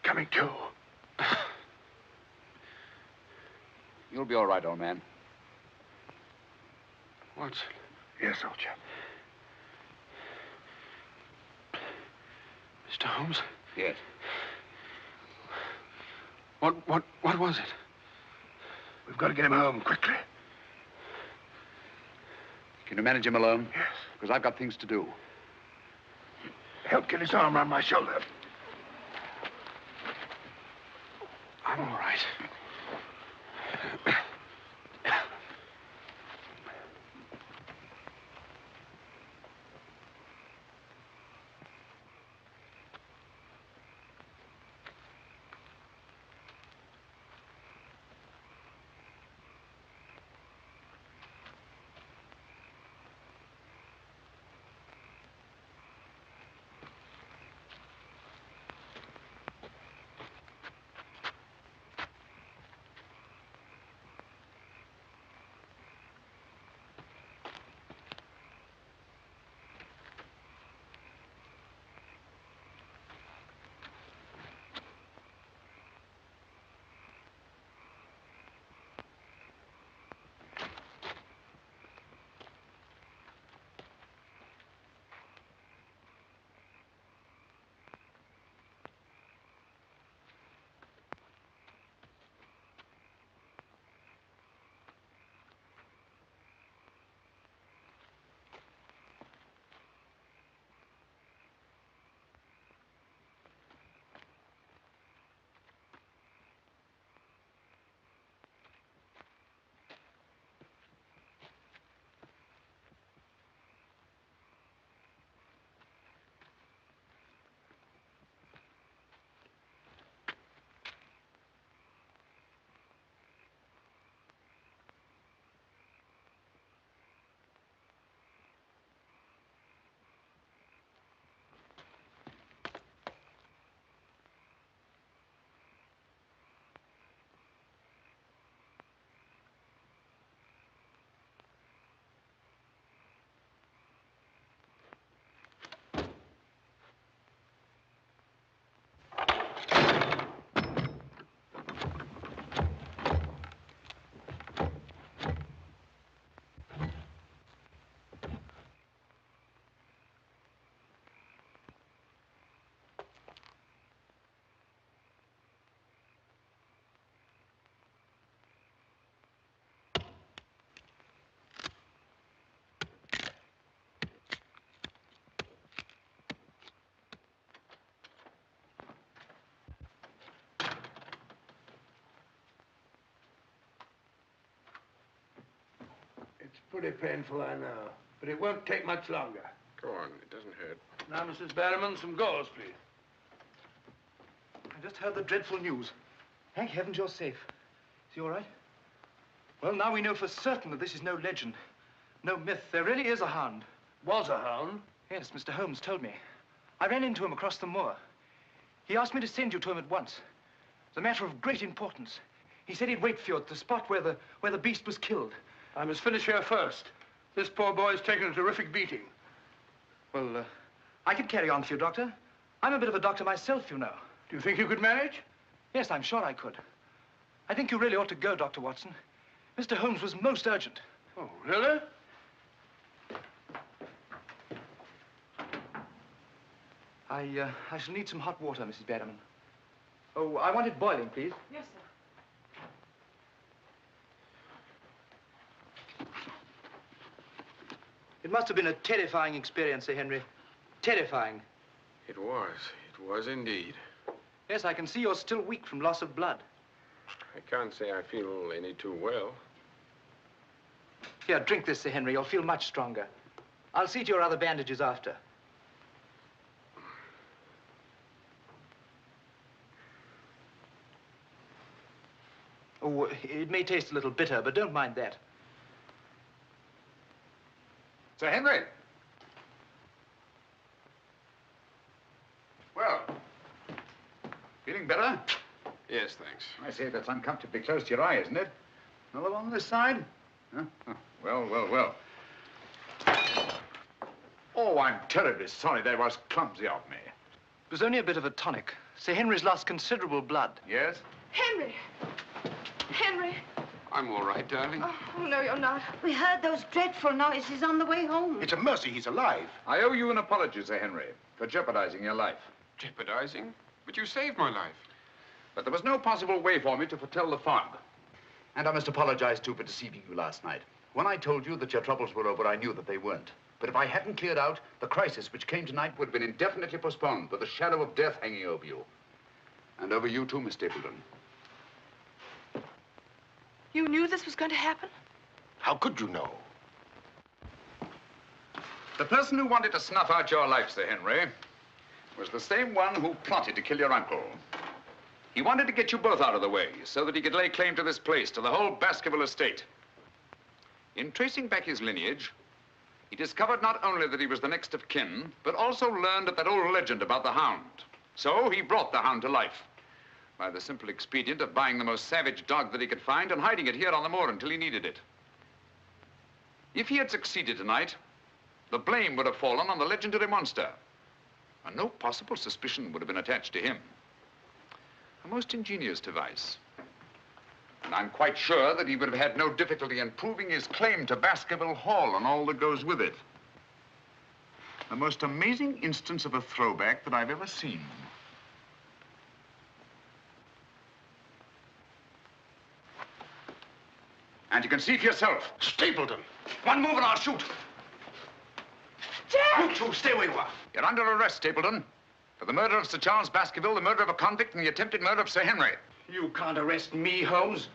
Coming to. You'll be all right, old man. Watson. Yes, old chap. Mr. Holmes? Yes. What was it? We've got to get him home quickly. Can you manage him alone? Yes. Because I've got things to do. Help get his arm around my shoulder. I'm all right. Pretty painful, I know. But it won't take much longer. Go on, it doesn't hurt. Now, Mrs. Barrowman, some gauze, please. I just heard the dreadful news. Thank heavens you're safe. Is he all right? Well, now we know for certain that this is no legend, no myth. There really is a hound. Was a hound? Yes, Mr. Holmes told me. I ran into him across the moor. He asked me to send you to him at once. It's a matter of great importance. He said he'd wait for you at the spot where the beast was killed. I must finish here first. This poor boy's taken a terrific beating. Well, I can carry on for you, Doctor. I'm a bit of a doctor myself, you know. Do you think you could manage? Yes, I'm sure I could. I think you really ought to go, Dr. Watson. Mr. Holmes was most urgent. Oh, really? I shall need some hot water, Mrs. Barrowman. Oh, I want it boiling, please. Yes, sir. It must have been a terrifying experience, Sir Henry. Terrifying. It was. It was indeed. Yes, I can see you're still weak from loss of blood. I can't say I feel any too well. Here, drink this, Sir Henry. You'll feel much stronger. I'll see to your other bandages after. Oh, it may taste a little bitter, but don't mind that. Sir Henry. Well, feeling better? Yes, thanks. I say that's uncomfortably close to your eye, isn't it? Another one on this side? Huh? Oh, well, well, well. Oh, I'm terribly sorry. That was clumsy of me. It was only a bit of a tonic. Sir Henry's lost considerable blood. Yes? Henry! Henry! I'm all right, darling. Oh, no, you're not. We heard those dreadful noises on the way home. It's a mercy he's alive. I owe you an apology, Sir Henry, for jeopardizing your life. Jeopardizing? But you saved my life. But there was no possible way for me to foretell the fog. And I must apologize, too, for deceiving you last night. When I told you that your troubles were over, I knew that they weren't. But if I hadn't cleared out, the crisis which came tonight would have been indefinitely postponed, with the shadow of death hanging over you. And over you, too, Miss Stapleton. You knew this was going to happen? How could you know? The person who wanted to snuff out your life, Sir Henry, was the same one who plotted to kill your uncle. He wanted to get you both out of the way so that he could lay claim to this place, to the whole Baskerville estate. In tracing back his lineage, he discovered not only that he was the next of kin, but also learned of that old legend about the Hound. So he brought the Hound to life by the simple expedient of buying the most savage dog that he could find and hiding it here on the moor until he needed it. If he had succeeded tonight, the blame would have fallen on the legendary monster, and no possible suspicion would have been attached to him. A most ingenious device. And I'm quite sure that he would have had no difficulty in proving his claim to Baskerville Hall and all that goes with it. The most amazing instance of a throwback that I've ever seen. And you can see for yourself. Stapleton! One move and I'll shoot. Jack! You two, stay where you are. You're under arrest, Stapleton. For the murder of Sir Charles Baskerville, the murder of a convict, and the attempted murder of Sir Henry. You can't arrest me, Holmes.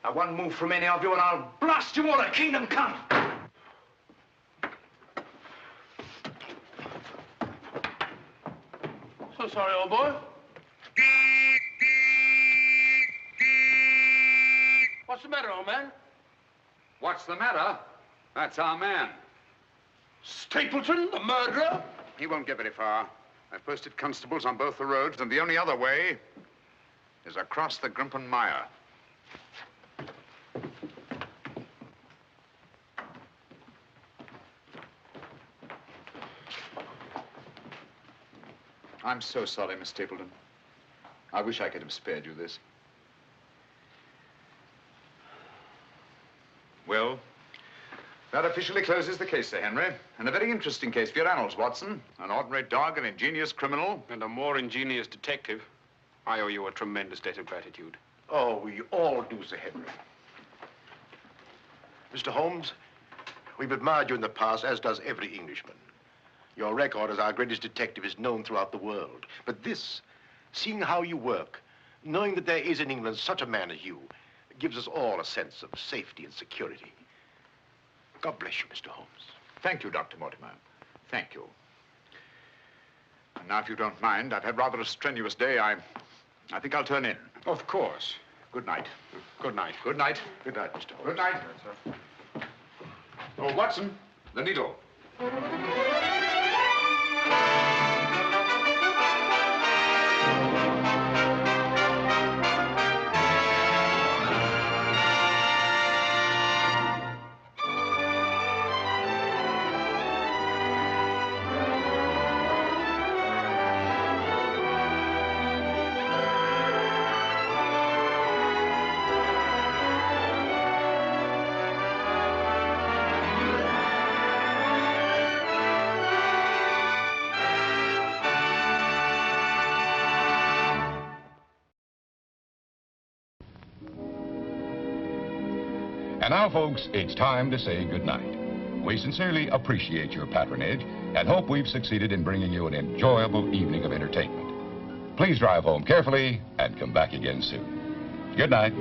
Now, one move from any of you and I'll blast you all to kingdom come. So sorry, old boy. What's the matter, old man? What's the matter? That's our man. Stapleton, the murderer? He won't get very far. I've posted constables on both the roads, and the only other way is across the Grimpen Mire. I'm so sorry, Miss Stapleton. I wish I could have spared you this. Well, that officially closes the case, Sir Henry. And a very interesting case for your annals, Watson. An ordinary dog, an ingenious criminal. And a more ingenious detective. I owe you a tremendous debt of gratitude. Oh, we all do, Sir Henry. Mr. Holmes, we've admired you in the past, as does every Englishman. Your record as our greatest detective is known throughout the world. But this, seeing how you work, knowing that there is in England such a man as you, gives us all a sense of safety and security. God bless you, Mr. Holmes. Thank you, Dr. Mortimer. Thank you. And now, if you don't mind, I've had rather a strenuous day. I think I'll turn in. Of course. Good night. Good night. Good night. Good night, Mr. Holmes. Good night. Oh, Watson, the needle. And now, folks, it's time to say goodnight. We sincerely appreciate your patronage and hope we've succeeded in bringing you an enjoyable evening of entertainment. Please drive home carefully and come back again soon. Good night.